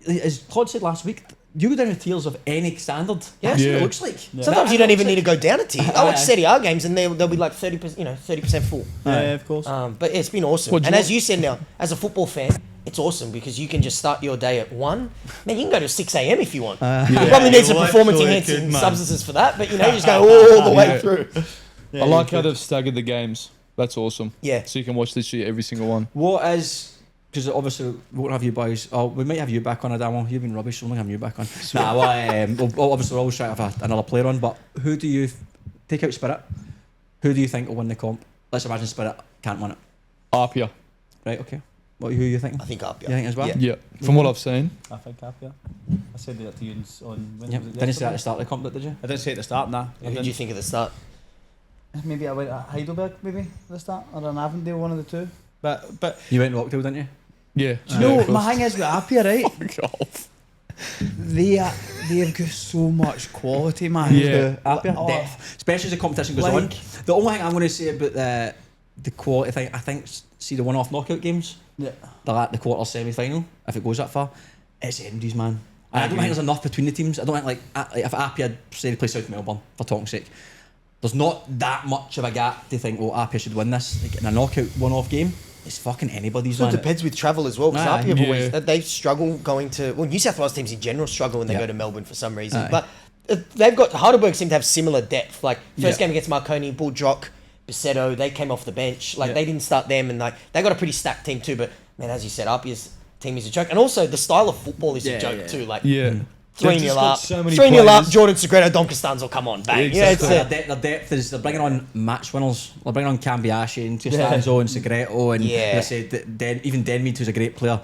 [SPEAKER 1] as Claude said last week, you go down the tiers of any standard.
[SPEAKER 3] Yeah.
[SPEAKER 1] That's what
[SPEAKER 4] Yeah.
[SPEAKER 1] it looks like.
[SPEAKER 3] Sometimes you don't even need to go down a tier. I watch
[SPEAKER 1] Aye.
[SPEAKER 3] Serie A games and they'll be like 30%, 30% full.
[SPEAKER 6] Yeah, of course.
[SPEAKER 3] But it's been awesome.
[SPEAKER 4] What do
[SPEAKER 3] And
[SPEAKER 4] you
[SPEAKER 3] as you said now, as a football fan, it's awesome because you can just start your day at 1. Man, you can go to 6 a.m. if you want. You probably need some performance enhancing substances for that, but you know, you just go all the way through.
[SPEAKER 4] I like how they've staggered the games. That's awesome.
[SPEAKER 3] Yeah.
[SPEAKER 4] So you can watch literally every single one.
[SPEAKER 1] What is, because obviously we won't have you boys, we might have you back on, Adamo. You've been rubbish, so we'll have you back on. Nah, well, obviously we're always trying to have another player on, but who do you, take out Spirit, who do you think will win the comp? Let's imagine Spirit can't win it.
[SPEAKER 4] Apia.
[SPEAKER 1] Right, okay. Who are you thinking?
[SPEAKER 3] I think Apia.
[SPEAKER 1] You think as well?
[SPEAKER 3] Yeah.
[SPEAKER 4] Yeah. From what I've seen.
[SPEAKER 6] I think Apia. I said that to you on when
[SPEAKER 1] Yep.
[SPEAKER 6] was it
[SPEAKER 1] Didn't you say that at
[SPEAKER 6] yesterday?
[SPEAKER 1] the start of the comp, did you?
[SPEAKER 6] I didn't say it at the start, nah.
[SPEAKER 3] Who did you think at the start?
[SPEAKER 6] Maybe I went at Heidelberg, maybe at the start, or an Avondale, one of the two. But
[SPEAKER 1] You went Rockdale, didn't you?
[SPEAKER 4] Yeah.
[SPEAKER 6] do you know my thing is with Apia, right? They've got so much quality, man.
[SPEAKER 4] Yeah.
[SPEAKER 1] Apia?
[SPEAKER 6] Oh.
[SPEAKER 1] Depth. Especially as the competition goes
[SPEAKER 6] Like-
[SPEAKER 1] on. The only thing I'm going to say about the quality thing, I think, see the one-off knockout games,
[SPEAKER 6] Yeah.
[SPEAKER 1] the quarter semi-final, if it goes that far, it's Endy's, man. And I don't
[SPEAKER 6] agree.
[SPEAKER 1] think there's enough between the teams. I don't think, like if Apia say they play South Melbourne, for talking's sake, there's not that much of a gap to think, well, Apia should win this. Like, in a knockout one-off game, it's fucking anybody's,
[SPEAKER 3] So it
[SPEAKER 1] man.
[SPEAKER 3] depends with travel as well, because
[SPEAKER 1] Aye.
[SPEAKER 3] Apia have always,
[SPEAKER 4] Yeah.
[SPEAKER 3] they struggle going to, well, New South Wales teams in general struggle when they
[SPEAKER 1] Yeah.
[SPEAKER 3] go to Melbourne for some reason.
[SPEAKER 1] Aye.
[SPEAKER 3] But they've got, Heidelberg seem to have similar depth. Like, first
[SPEAKER 1] Yeah.
[SPEAKER 3] game against Marconi, Bulldrock, Besetto, they came off the bench. Like,
[SPEAKER 1] Yeah.
[SPEAKER 3] they didn't start them, and like they got a pretty stacked team too. But, man, as you said, Apia's team is a joke. And also, the style of football is a joke too. Like,
[SPEAKER 4] Yeah.
[SPEAKER 3] 3-0
[SPEAKER 4] They've just got
[SPEAKER 3] up,
[SPEAKER 4] so many
[SPEAKER 3] 3-0 up,
[SPEAKER 4] players.
[SPEAKER 3] Jordan Segredo, Don Costanzo, come on, bang. Yeah, it's
[SPEAKER 1] Their depth is, they're bringing on match winners. They're bringing on Cambiashi and Costanzo and Segreto and
[SPEAKER 3] Yeah.
[SPEAKER 1] I said even Denmead, who's a great player.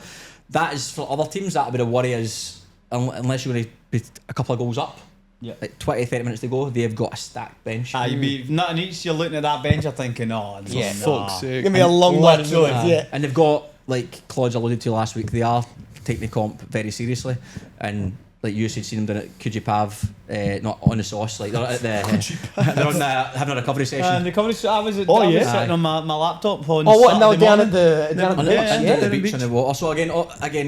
[SPEAKER 1] That is for other teams. That would be a worry is unless you're going to be a couple of goals up.
[SPEAKER 6] Yeah.
[SPEAKER 1] Like 20-30 minutes to go, they've got a stacked bench.
[SPEAKER 6] You'd be nothing each. You're looking at that bench, you're thinking, oh,
[SPEAKER 3] Yeah.
[SPEAKER 4] Fuck's sake.
[SPEAKER 3] gonna be a long one.
[SPEAKER 6] Literally.
[SPEAKER 3] Yeah.
[SPEAKER 1] And they've got, like Claude's alluded to last week, they are taking the comp very seriously. And like you said, seen them doing it, Kujipav, not on the sauce, like they're at the, they're on having a recovery session.
[SPEAKER 6] And the coverage, I was
[SPEAKER 4] Oh,
[SPEAKER 6] I was
[SPEAKER 4] yeah.
[SPEAKER 6] sitting on my laptop on
[SPEAKER 3] Oh, what? No,
[SPEAKER 6] Saturday
[SPEAKER 3] down
[SPEAKER 6] morning.
[SPEAKER 3] at the down at the
[SPEAKER 1] On
[SPEAKER 3] beach.
[SPEAKER 1] the,
[SPEAKER 6] Yeah,
[SPEAKER 1] the
[SPEAKER 6] yeah.
[SPEAKER 1] beach on the water. So again,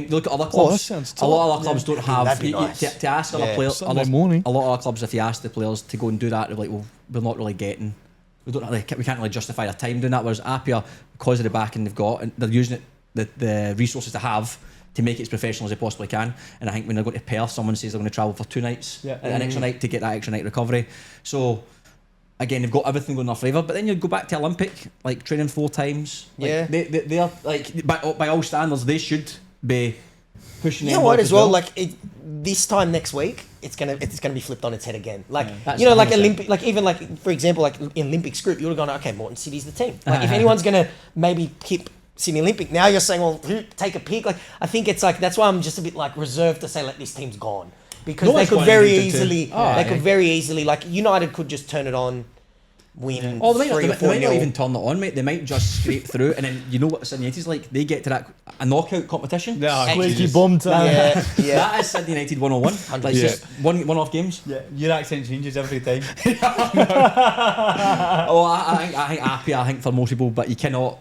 [SPEAKER 1] you look at other
[SPEAKER 4] Oh,
[SPEAKER 1] clubs.
[SPEAKER 4] that sounds
[SPEAKER 1] a lot
[SPEAKER 4] top.
[SPEAKER 1] of other clubs don't have.
[SPEAKER 3] That'd be nice.
[SPEAKER 1] To ask other
[SPEAKER 3] Yeah.
[SPEAKER 1] players,
[SPEAKER 4] Sunday morning.
[SPEAKER 1] a lot of other clubs, if you ask the players to go and do that, they're like, well, we're not really getting. We can't really justify their time doing that. Whereas Apia, because of the backing they've got, and they're using it, the resources they have to make it as professional as they possibly can. And I think when they're going to Perth, someone says they're going to travel for 2 nights,
[SPEAKER 6] Yeah.
[SPEAKER 1] an extra night to get that extra night recovery. So again, they've got everything going in their favour. But then you go back to Olympic, like training 4 times. Like,
[SPEAKER 3] Yeah.
[SPEAKER 1] they are like by all standards, they should be pushing.
[SPEAKER 3] You know
[SPEAKER 1] them
[SPEAKER 3] what?
[SPEAKER 1] up
[SPEAKER 3] As well, like this time next week, it's gonna be flipped on its head again. Like
[SPEAKER 1] That's
[SPEAKER 3] you know, like
[SPEAKER 1] 100%.
[SPEAKER 3] Olympic, like even like for example, like in Olympics group, you would have gone, okay, Morton City's the team. Like if anyone's gonna maybe keep Sydney Olympic, now you're saying, well, take a pick. Like I think it's like that's why I'm just a bit like reserved to say like this team's gone because
[SPEAKER 1] No
[SPEAKER 3] they
[SPEAKER 1] one's
[SPEAKER 3] could
[SPEAKER 1] gone
[SPEAKER 3] very
[SPEAKER 1] into two.
[SPEAKER 3] easily,
[SPEAKER 1] Oh,
[SPEAKER 3] they
[SPEAKER 1] yeah.
[SPEAKER 3] could very easily like United could just turn it on, win
[SPEAKER 1] Oh, they
[SPEAKER 3] 3 or
[SPEAKER 1] might
[SPEAKER 3] 4
[SPEAKER 1] not
[SPEAKER 3] nil.
[SPEAKER 1] even turn it on, mate. They might just scrape through, and then you know what Sydney United's like? They get to a knockout competition.
[SPEAKER 6] Yeah,
[SPEAKER 3] Squeaky
[SPEAKER 6] bum time.
[SPEAKER 3] Yeah, yeah.
[SPEAKER 1] That is Sydney United 101. Like just one-off games.
[SPEAKER 6] Yeah, your accent changes every time.
[SPEAKER 1] Oh, I think Apia, I think for most people, but you cannot.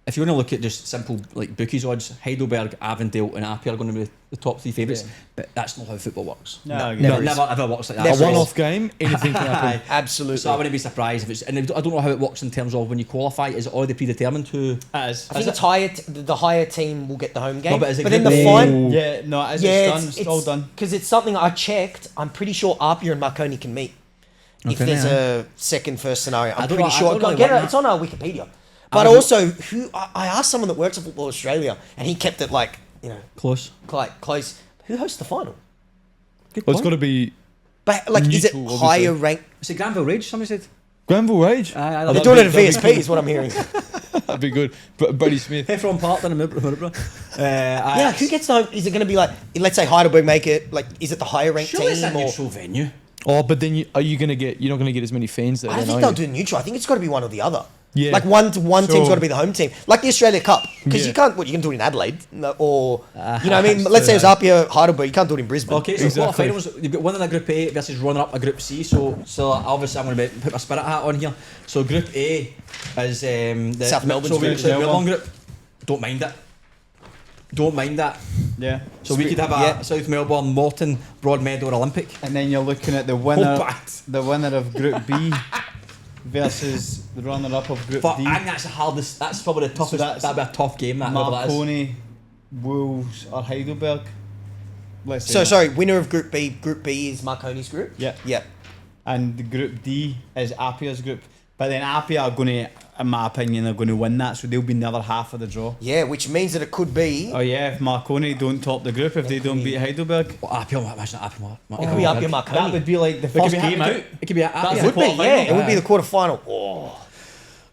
[SPEAKER 1] If you're going to look at just simple like bookies odds, Heidelberg, Avondale, and Apia are going to be the top 3 favourites.
[SPEAKER 6] Yeah.
[SPEAKER 1] But that's not how football works.
[SPEAKER 6] No, I
[SPEAKER 1] never,
[SPEAKER 6] agree.
[SPEAKER 1] never ever works like that.
[SPEAKER 3] Never
[SPEAKER 1] So-
[SPEAKER 4] A one-off game, anything can happen.
[SPEAKER 3] Absolutely.
[SPEAKER 1] So I wouldn't be surprised if it's. And I don't know how it works in terms of when you qualify. Is it already predetermined who?
[SPEAKER 6] That is.
[SPEAKER 3] I think it's higher. The higher team will get the home game.
[SPEAKER 1] No, but is it
[SPEAKER 3] then the
[SPEAKER 1] good?
[SPEAKER 3] final.
[SPEAKER 6] Yeah, no, it is.
[SPEAKER 3] Yeah,
[SPEAKER 6] It's done. It's all done.
[SPEAKER 3] Because it's something I checked. I'm pretty sure Apia and Marconi can meet. If
[SPEAKER 1] Okay,
[SPEAKER 3] there's
[SPEAKER 1] yeah.
[SPEAKER 3] a second first scenario,
[SPEAKER 1] I
[SPEAKER 3] I'm
[SPEAKER 1] don't
[SPEAKER 3] pretty
[SPEAKER 1] know- I
[SPEAKER 3] sure.
[SPEAKER 1] don't really
[SPEAKER 3] Get
[SPEAKER 1] want
[SPEAKER 3] it, it's on our Wikipedia. But
[SPEAKER 1] don't-
[SPEAKER 3] also, I asked someone that works at Football Australia, and he kept it like
[SPEAKER 1] Close.
[SPEAKER 3] quite close. Who hosts the final?
[SPEAKER 1] Good
[SPEAKER 4] Well, it's
[SPEAKER 1] point.
[SPEAKER 4] got to be
[SPEAKER 3] But like, is it
[SPEAKER 4] Neutral, obviously.
[SPEAKER 3] higher rank?
[SPEAKER 1] Is it Granville Rage? Somebody said.
[SPEAKER 4] Granville Rage.
[SPEAKER 3] They're doing it at
[SPEAKER 4] that'd be
[SPEAKER 3] VSP, is what I'm hearing.
[SPEAKER 4] That'd be good. Buddy Smith.
[SPEAKER 1] Heffron Park then in Middlesbrough.
[SPEAKER 3] Yeah, who gets the home? Is it going to be like, let's say Heidelberg make it? Like, is it the higher ranked
[SPEAKER 1] Surely it's a
[SPEAKER 3] team? Or
[SPEAKER 1] neutral venue.
[SPEAKER 4] Oh, but then you're not going to get as many fans there.
[SPEAKER 3] I don't
[SPEAKER 4] then,
[SPEAKER 3] think
[SPEAKER 4] are
[SPEAKER 3] they'll
[SPEAKER 4] you?
[SPEAKER 3] do neutral. I think it's got to be one or the other.
[SPEAKER 4] Yeah.
[SPEAKER 3] Like one team's
[SPEAKER 4] Sure.
[SPEAKER 3] got to be the home team, like the Australia Cup, because
[SPEAKER 4] Yeah.
[SPEAKER 3] you can't. What you can do it in Adelaide, or you know what I mean. Let's say it was Apia Heidelberg, you can't do it in Brisbane.
[SPEAKER 1] Okay, so
[SPEAKER 4] Exactly.
[SPEAKER 1] quarterfinals, you've got one in a Group A versus runner up a Group C. So obviously I'm going to put my Spirit hat on here. So Group A is the
[SPEAKER 3] South Melbourne's
[SPEAKER 1] so
[SPEAKER 3] group.
[SPEAKER 1] South Melbourne group. Don't mind it. Don't mind that.
[SPEAKER 6] Yeah.
[SPEAKER 1] So we could have a South Melbourne, Morton, Broadmeadow, or Olympic.
[SPEAKER 6] And then you're looking at the winner,
[SPEAKER 1] Hobart.
[SPEAKER 6] the winner of Group B versus the runner-up of Group
[SPEAKER 1] But
[SPEAKER 6] D.
[SPEAKER 1] I think that's the hardest. That's probably the toughest.
[SPEAKER 6] that's
[SPEAKER 1] That'd be a tough game. That whoever that is.
[SPEAKER 6] Marconi Wolves or Heidelberg. Let's say
[SPEAKER 3] So
[SPEAKER 6] that.
[SPEAKER 3] sorry, winner of Group B. Group B is Marconi's group.
[SPEAKER 6] Yeah.
[SPEAKER 3] Yep.
[SPEAKER 6] And the Group D is Apia's group. But then Apia are going to, in my opinion, are going to win that, so they'll be in the other half of the draw.
[SPEAKER 3] Yeah, which means that it could be.
[SPEAKER 6] Oh yeah, if Marconi don't top the group, if they don't beat Heidelberg,
[SPEAKER 1] Well, Apia, imagine Apia.
[SPEAKER 3] It could be Apia Marconi.
[SPEAKER 6] that would be like the
[SPEAKER 1] It could
[SPEAKER 6] first
[SPEAKER 1] be
[SPEAKER 6] game out.
[SPEAKER 1] It could be
[SPEAKER 6] That's
[SPEAKER 1] Apia.
[SPEAKER 6] the
[SPEAKER 3] Would be,
[SPEAKER 6] quarterfinal.
[SPEAKER 3] yeah. It would be the quarterfinal. Oh.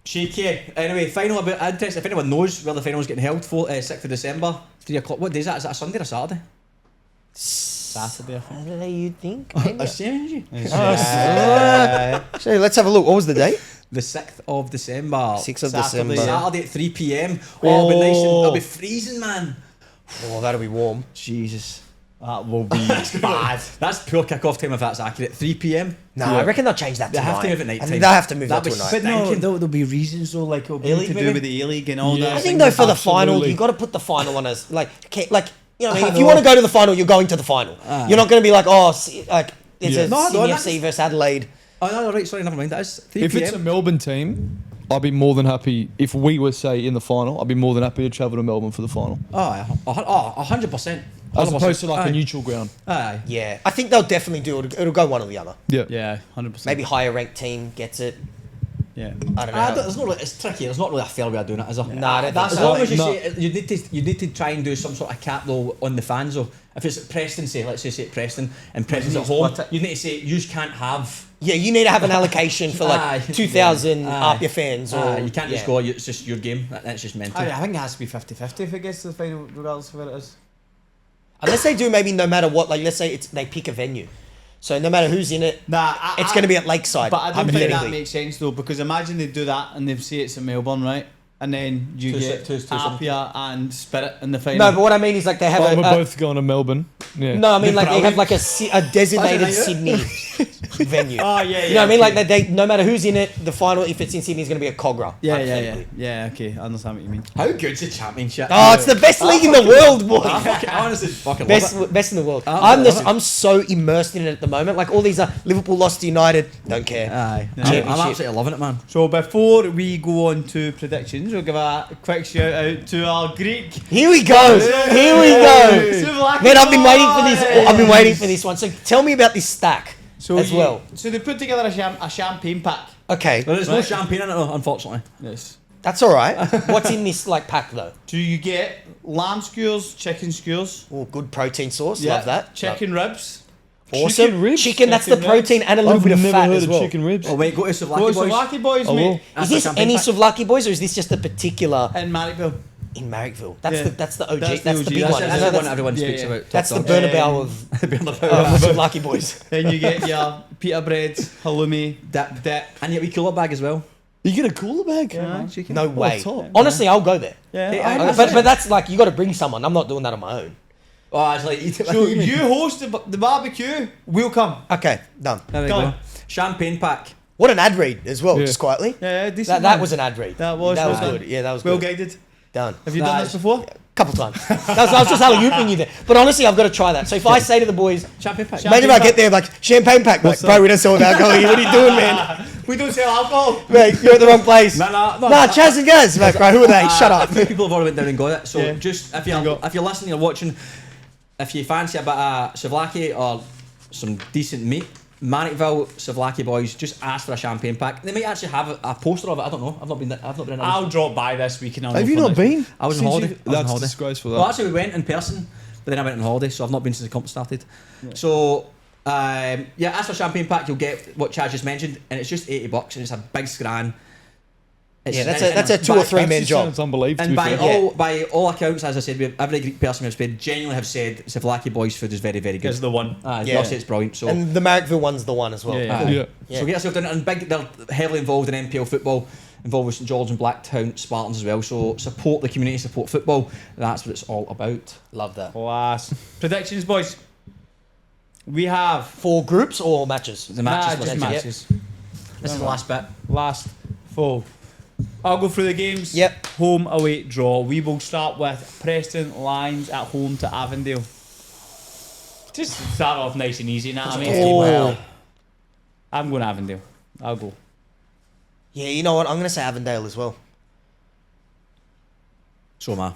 [SPEAKER 1] Cheeky. Anyway, final about interest. If anyone knows where the final's getting held, 6th of December, 3 o'clock. What day is that? Is that a Sunday or a Saturday?
[SPEAKER 6] Saturday, I think.
[SPEAKER 3] Saturday, you think?
[SPEAKER 1] A Saturday.
[SPEAKER 3] So let's have a look. What was the date?
[SPEAKER 1] The 6th of December.
[SPEAKER 3] 6th of
[SPEAKER 6] Saturday,
[SPEAKER 3] December.
[SPEAKER 6] yeah.
[SPEAKER 1] Saturday at 3 p.m. Oh, it'll be nice and it'll be freezing, man.
[SPEAKER 3] Oh, that'll be warm.
[SPEAKER 1] Jesus.
[SPEAKER 6] That will be
[SPEAKER 1] Bad. That's poor kick-off time if that's accurate. 3 p.m.
[SPEAKER 3] No, I reckon they'll change that
[SPEAKER 1] They
[SPEAKER 3] to
[SPEAKER 1] have to
[SPEAKER 3] night.
[SPEAKER 1] move at night
[SPEAKER 3] I think
[SPEAKER 1] time.
[SPEAKER 3] they'll have to move that
[SPEAKER 1] That'd
[SPEAKER 3] to a
[SPEAKER 1] be
[SPEAKER 3] night.
[SPEAKER 6] But no,
[SPEAKER 1] Thinking.
[SPEAKER 6] there'll be reasons though, like it'll be
[SPEAKER 1] A-League
[SPEAKER 6] to do
[SPEAKER 1] maybe?
[SPEAKER 6] with the A-League and all
[SPEAKER 4] Yeah.
[SPEAKER 6] that.
[SPEAKER 3] I think though for the final,
[SPEAKER 4] Absolutely.
[SPEAKER 3] you got to put the final on as like, you know, what I mean? If you want to go to the final, you're going to the final. You're not going to be like, oh, like it's
[SPEAKER 4] Yeah.
[SPEAKER 3] a
[SPEAKER 1] No,
[SPEAKER 3] CFC versus Adelaide.
[SPEAKER 1] Oh, no, right, sorry, never mind. That is 3
[SPEAKER 4] If
[SPEAKER 1] p.m.
[SPEAKER 4] it's a Melbourne team, I'd be more than happy. If we were, say, in the final, I'd be more than happy to travel to Melbourne for the final.
[SPEAKER 1] Oh, 100%.
[SPEAKER 4] As opposed to like
[SPEAKER 1] Aye.
[SPEAKER 4] a neutral ground.
[SPEAKER 1] Aye.
[SPEAKER 3] Yeah, I think they'll definitely do it. It'll go one or the other.
[SPEAKER 4] Yeah.
[SPEAKER 6] Yeah, 100%.
[SPEAKER 3] Maybe higher ranked team gets it.
[SPEAKER 6] Yeah.
[SPEAKER 3] I don't know.
[SPEAKER 1] There's not really, it's tricky. There's not really a fair way of doing it, is there?
[SPEAKER 3] Nah, I don't
[SPEAKER 1] As
[SPEAKER 3] think so.
[SPEAKER 1] long as you
[SPEAKER 4] No.
[SPEAKER 1] say you need to try and do some sort of cap though on the fans though. If it's Preston, say let's just say Preston and Preston's at home,
[SPEAKER 6] split it.
[SPEAKER 1] you need to say you can't have.
[SPEAKER 3] Yeah, you need to have an allocation for
[SPEAKER 1] Aye.
[SPEAKER 3] like 2,000
[SPEAKER 1] Aye.
[SPEAKER 3] Apia fans. Or,
[SPEAKER 1] You can't just
[SPEAKER 3] yeah.
[SPEAKER 1] go. It's just your game. That's just mental.
[SPEAKER 6] I think it has to be 50-50 if it gets to the final, regardless of where it is.
[SPEAKER 3] Unless they do maybe no matter what, like let's say they pick a venue. So no matter who's in it,
[SPEAKER 6] Nah,
[SPEAKER 3] it's going to be at Lakeside.
[SPEAKER 6] But I don't think that
[SPEAKER 3] hypothetically.
[SPEAKER 6] makes sense though, because imagine they do that and they say it's in Melbourne, right? And then you
[SPEAKER 1] Two
[SPEAKER 6] get
[SPEAKER 1] si- two
[SPEAKER 6] Apia and Spirit in the final.
[SPEAKER 3] No, but what I mean is like they have
[SPEAKER 4] But we're
[SPEAKER 3] a
[SPEAKER 4] both going to Melbourne. Yeah.
[SPEAKER 3] no, I mean like they
[SPEAKER 1] Probably.
[SPEAKER 3] have like a designated
[SPEAKER 1] Oh,
[SPEAKER 3] Sydney venue.
[SPEAKER 6] Oh yeah, yeah.
[SPEAKER 3] You know what I mean?
[SPEAKER 6] okay.
[SPEAKER 3] Like they no matter who's in it, the final if it's in Sydney is going to be a Cogra.
[SPEAKER 6] Yeah, yeah, yeah.
[SPEAKER 3] hypothetically.
[SPEAKER 6] Yeah, okay, I understand what you mean.
[SPEAKER 1] How good's the championship?
[SPEAKER 3] Oh, it's the best league in the world, boy.
[SPEAKER 1] I honestly fucking love it.
[SPEAKER 3] Best in the world.
[SPEAKER 1] I love it.
[SPEAKER 3] I'm so immersed in it at the moment. Like all these Liverpool lost to United, don't care.
[SPEAKER 1] Aye,
[SPEAKER 6] Yeah.
[SPEAKER 1] I'm
[SPEAKER 3] Championship.
[SPEAKER 1] absolutely loving it, man.
[SPEAKER 6] So before we go on to predictions, we'll give a quick shout out to our Greek.
[SPEAKER 3] Here we go. Here we go.
[SPEAKER 6] Souvlaki
[SPEAKER 3] Man, I've been waiting for this.
[SPEAKER 6] boys.
[SPEAKER 3] I've been waiting for this one. So tell me about this stack as well.
[SPEAKER 6] So they put together a champagne pack.
[SPEAKER 3] Okay,
[SPEAKER 1] There's no
[SPEAKER 6] Right.
[SPEAKER 1] champagne in it, though, unfortunately.
[SPEAKER 6] Yes.
[SPEAKER 3] that's all right. What's in this like pack though?
[SPEAKER 6] So you get lamb skewers, chicken skewers.
[SPEAKER 3] Oh, good protein source. Love that.
[SPEAKER 6] Chicken ribs.
[SPEAKER 3] Awesome.
[SPEAKER 4] Chicken ribs?
[SPEAKER 3] Chicken. That's the
[SPEAKER 6] Chicken ribs.
[SPEAKER 3] protein and a little
[SPEAKER 4] I've
[SPEAKER 3] bit of
[SPEAKER 4] never
[SPEAKER 3] fat
[SPEAKER 4] heard
[SPEAKER 3] as
[SPEAKER 4] of
[SPEAKER 3] well.
[SPEAKER 4] chicken ribs.
[SPEAKER 1] Oh wait, go to Souvlaki
[SPEAKER 6] Go
[SPEAKER 1] boys.
[SPEAKER 6] Souvlaki boys,
[SPEAKER 4] I
[SPEAKER 6] mate.
[SPEAKER 4] will.
[SPEAKER 1] That's
[SPEAKER 3] Is
[SPEAKER 1] the
[SPEAKER 3] this
[SPEAKER 1] champagne
[SPEAKER 3] any
[SPEAKER 1] pack.
[SPEAKER 3] Souvlaki boys or is this just a particular
[SPEAKER 6] In Marrickville.
[SPEAKER 3] in Marrickville? That's
[SPEAKER 6] Yeah.
[SPEAKER 3] that's the OG.
[SPEAKER 6] That's
[SPEAKER 3] That's,
[SPEAKER 6] the
[SPEAKER 3] the
[SPEAKER 6] OG.
[SPEAKER 3] big
[SPEAKER 1] That's,
[SPEAKER 3] one.
[SPEAKER 1] that's
[SPEAKER 3] I
[SPEAKER 1] the
[SPEAKER 3] know
[SPEAKER 1] one everyone
[SPEAKER 6] yeah,
[SPEAKER 1] speaks
[SPEAKER 6] yeah.
[SPEAKER 1] about.
[SPEAKER 3] that's the
[SPEAKER 1] Top dog.
[SPEAKER 3] Broadmeadow of Souvlaki boys.
[SPEAKER 6] Then you get your pita bread, halloumi, dip.
[SPEAKER 1] And yet we cooler bag as well.
[SPEAKER 4] You get a cooler bag?
[SPEAKER 6] Yeah.
[SPEAKER 1] Chicken.
[SPEAKER 3] No way.
[SPEAKER 4] top.
[SPEAKER 3] Honestly, I'll go there.
[SPEAKER 6] Yeah.
[SPEAKER 1] Hey,
[SPEAKER 6] I-
[SPEAKER 1] I-
[SPEAKER 3] But that's like you got to bring someone. I'm not doing that on my own.
[SPEAKER 1] Oh, I was like, eat it.
[SPEAKER 6] So you host the barbecue, we'll come.
[SPEAKER 3] Okay, done.
[SPEAKER 1] There we
[SPEAKER 6] Go
[SPEAKER 1] go.
[SPEAKER 6] on.
[SPEAKER 1] Champagne pack.
[SPEAKER 3] What an ad read as well,
[SPEAKER 4] Yeah.
[SPEAKER 3] just quietly.
[SPEAKER 6] Yeah, decent.
[SPEAKER 3] That
[SPEAKER 6] man.
[SPEAKER 3] was an ad read.
[SPEAKER 6] That was
[SPEAKER 3] that was
[SPEAKER 6] well done.
[SPEAKER 3] good. Yeah, that was
[SPEAKER 6] Well
[SPEAKER 3] good.
[SPEAKER 6] guided.
[SPEAKER 3] Done.
[SPEAKER 6] Have you done
[SPEAKER 1] Nice.
[SPEAKER 6] this before?
[SPEAKER 3] Couple times. I was just alley-ooping you there. But honestly, I've got to try that. So if I say to the boys,
[SPEAKER 1] Champagne pack.
[SPEAKER 3] imagine if I get there like champagne pack, like, bro, we don't sell alcohol here. What are you doing, man?
[SPEAKER 6] We don't sell alcohol.
[SPEAKER 3] Mate, you're at the wrong place.
[SPEAKER 1] No.
[SPEAKER 3] Nah, Chaz and Gaz. Like, bro, who are they? Shut up.
[SPEAKER 1] A few people have already went down and got it. So
[SPEAKER 6] Yeah.
[SPEAKER 1] just if you're listening, you're watching, if you fancy a bit of Souvlaki or some decent meat, Marrickville Souvlaki boys, just ask for a champagne pack. They might actually have a poster of it. I don't know. I've not been in.
[SPEAKER 6] I'll drop by this week and I'll
[SPEAKER 4] Have
[SPEAKER 6] go
[SPEAKER 4] you
[SPEAKER 6] for
[SPEAKER 4] not
[SPEAKER 6] this.
[SPEAKER 4] been?
[SPEAKER 1] I was on
[SPEAKER 4] Since
[SPEAKER 1] holiday.
[SPEAKER 4] you-
[SPEAKER 1] I was on
[SPEAKER 4] That's
[SPEAKER 1] holiday.
[SPEAKER 4] disgraceful.
[SPEAKER 1] Well,
[SPEAKER 4] That.
[SPEAKER 1] actually, we went in person, but then I went on holiday, so I've not been since the comp started. So, yeah, as for champagne pack, you'll get what Chaz just mentioned, and it's just $80, and it's a big scran. It's,
[SPEAKER 3] Yeah, that's a 2 or 3 man job.
[SPEAKER 4] Sounds unbelievable.
[SPEAKER 1] And
[SPEAKER 4] to be
[SPEAKER 1] by
[SPEAKER 4] fair.
[SPEAKER 1] by all accounts, as I said, every Greek person we've spoken genuinely have said Souvlaki boys' food is very, very good.
[SPEAKER 6] It's the one.
[SPEAKER 1] They
[SPEAKER 3] Yeah.
[SPEAKER 1] all say it's brilliant. So,
[SPEAKER 3] And the Marrickville one's the one as well.
[SPEAKER 6] Yeah,
[SPEAKER 1] aye.
[SPEAKER 4] Yeah.
[SPEAKER 3] Yeah.
[SPEAKER 1] so get yourself down. And big, they're heavily involved in NPL football, involved with St George and Blacktown Spartans as well. So support the community, support football. That's what it's all about.
[SPEAKER 3] Love that.
[SPEAKER 6] Class. Predictions, boys. We have
[SPEAKER 3] 4 groups or matches?
[SPEAKER 1] The matches.
[SPEAKER 6] just
[SPEAKER 1] let's-
[SPEAKER 6] matches.
[SPEAKER 1] This is the last bit.
[SPEAKER 6] Last 4. I'll go through the games.
[SPEAKER 3] Yep.
[SPEAKER 6] Home, away, draw. We will start with Preston Lions at home to Aenddale. Just start off nice and easy now. I mean,
[SPEAKER 3] Oh.
[SPEAKER 6] I'm going to Aenddale. I'll go.
[SPEAKER 3] Yeah, you know what? I'm going to say Aenddale as well.
[SPEAKER 1] So am I.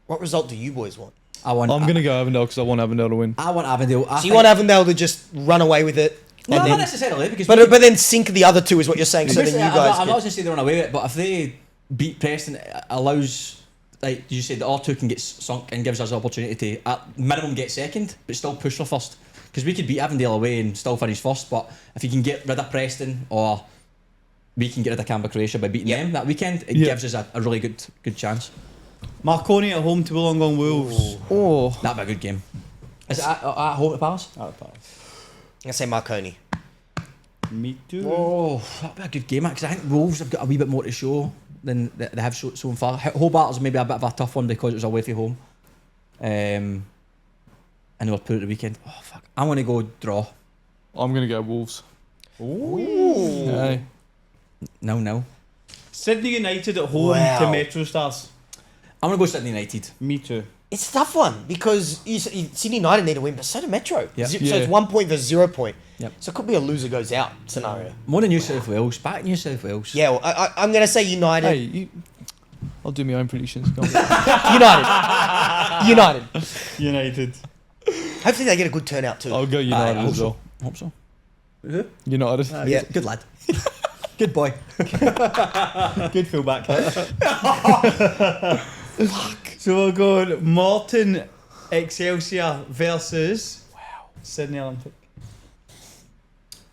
[SPEAKER 3] What result do you boys want?
[SPEAKER 1] I want.
[SPEAKER 4] I'm gonna go Aenddale because I want Aenddale to win.
[SPEAKER 1] I want Avondale.
[SPEAKER 3] So you want Avondale to just run away with it?
[SPEAKER 1] No,
[SPEAKER 3] and
[SPEAKER 1] not
[SPEAKER 3] then,
[SPEAKER 1] necessarily because.
[SPEAKER 3] but then sink the other two is what you're saying. So then you
[SPEAKER 1] I'm
[SPEAKER 3] guys.
[SPEAKER 1] not going to say they run away with it, but if they beat Preston, it allows, like you said, the R2 can get sunk and gives us the opportunity to at minimum get second, but still push for first. Because we could beat Avondale away and still finish first, but if you can get rid of Preston or we can get rid of Canberra Croatia by beating them that weekend, it gives us a really good chance.
[SPEAKER 6] Marconi at home to Wollongong Wolves.
[SPEAKER 4] Oh,
[SPEAKER 1] That'd be a good game. Is it at home at Palace?
[SPEAKER 6] Out of Palace.
[SPEAKER 3] I'm gonna say Marconi.
[SPEAKER 6] Me too.
[SPEAKER 1] Oh, that'd be a good game because I think Wolves have got a wee bit more to show than they have so far. Hobart is maybe a bit of a tough one because it was away from home. And they were put at the weekend. Oh fuck! I'm gonna go draw.
[SPEAKER 4] I'm gonna go Wolves.
[SPEAKER 3] Ooh.
[SPEAKER 4] Aye.
[SPEAKER 1] No.
[SPEAKER 6] Sydney United at home
[SPEAKER 3] Wow.
[SPEAKER 6] to Metro Stars.
[SPEAKER 1] I'm gonna go Sydney United.
[SPEAKER 6] Me too.
[SPEAKER 3] It's a tough one because Sydney United need to win, but so do Metro.
[SPEAKER 1] Yep.
[SPEAKER 3] So
[SPEAKER 4] Yeah.
[SPEAKER 3] it's 1 point versus 0 point.
[SPEAKER 1] Yep.
[SPEAKER 3] So it could be a loser goes out scenario.
[SPEAKER 1] More than New South Wales. Back New South Wales.
[SPEAKER 3] Yeah, well, I'm gonna say United.
[SPEAKER 4] Hey, I'll do my own predictions. Go on.
[SPEAKER 3] United.
[SPEAKER 6] United.
[SPEAKER 3] Hopefully they get a good turnout too.
[SPEAKER 4] I'll go United
[SPEAKER 1] hope
[SPEAKER 4] as
[SPEAKER 1] so.
[SPEAKER 4] well.
[SPEAKER 1] Hope so.
[SPEAKER 4] United.
[SPEAKER 3] Yeah.
[SPEAKER 1] Good lad. Good boy.
[SPEAKER 6] Good fullback. So we're going Morton Excelsior versus Sydney Olympic.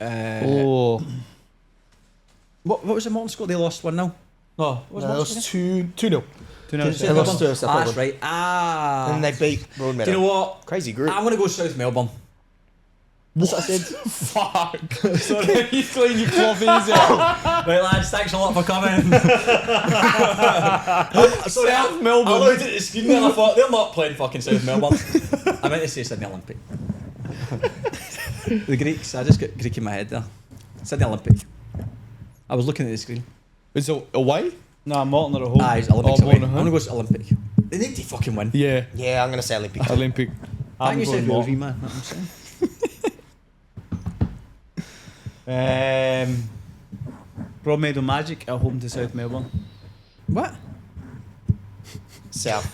[SPEAKER 4] Oh,
[SPEAKER 1] What was the Morton score? They lost 1-0. No. What was
[SPEAKER 3] No,
[SPEAKER 1] Morton
[SPEAKER 3] it was 2-0.
[SPEAKER 6] 2-0.
[SPEAKER 3] They lost to South
[SPEAKER 1] That's
[SPEAKER 3] Melbourne.
[SPEAKER 1] right.
[SPEAKER 3] And they beat Broadmeadow.
[SPEAKER 1] Do you know what?
[SPEAKER 3] Crazy group.
[SPEAKER 1] I'm gonna go South Melbourne. That's what I said.
[SPEAKER 4] fuck! Sorry, you clean your clothies out.
[SPEAKER 1] Right, lads, thanks a lot for coming. Sorry,
[SPEAKER 4] South Melbourne.
[SPEAKER 1] I looked at the screen and I thought, they're not playing fucking South Melbourne. I meant to say Sydney Olympic. The Greeks, I just got Greek in my head there. Sydney Olympic. I was looking at the screen.
[SPEAKER 4] Is it away?
[SPEAKER 6] No, Morton are at home.
[SPEAKER 1] Ah, it's Olympics
[SPEAKER 4] Oh,
[SPEAKER 1] away. I'm
[SPEAKER 4] Morton, huh?
[SPEAKER 1] gonna go to Olympic. They need to fucking win.
[SPEAKER 4] Yeah,
[SPEAKER 3] Yeah, I'm gonna say Olympic.
[SPEAKER 4] Olympic.
[SPEAKER 6] I'm
[SPEAKER 1] Thank you,
[SPEAKER 6] going
[SPEAKER 1] South
[SPEAKER 6] Morton.
[SPEAKER 1] Wales, man. That's what I'm saying.
[SPEAKER 6] Broadmeadow Magic at home to South Melbourne.
[SPEAKER 1] What?
[SPEAKER 3] South.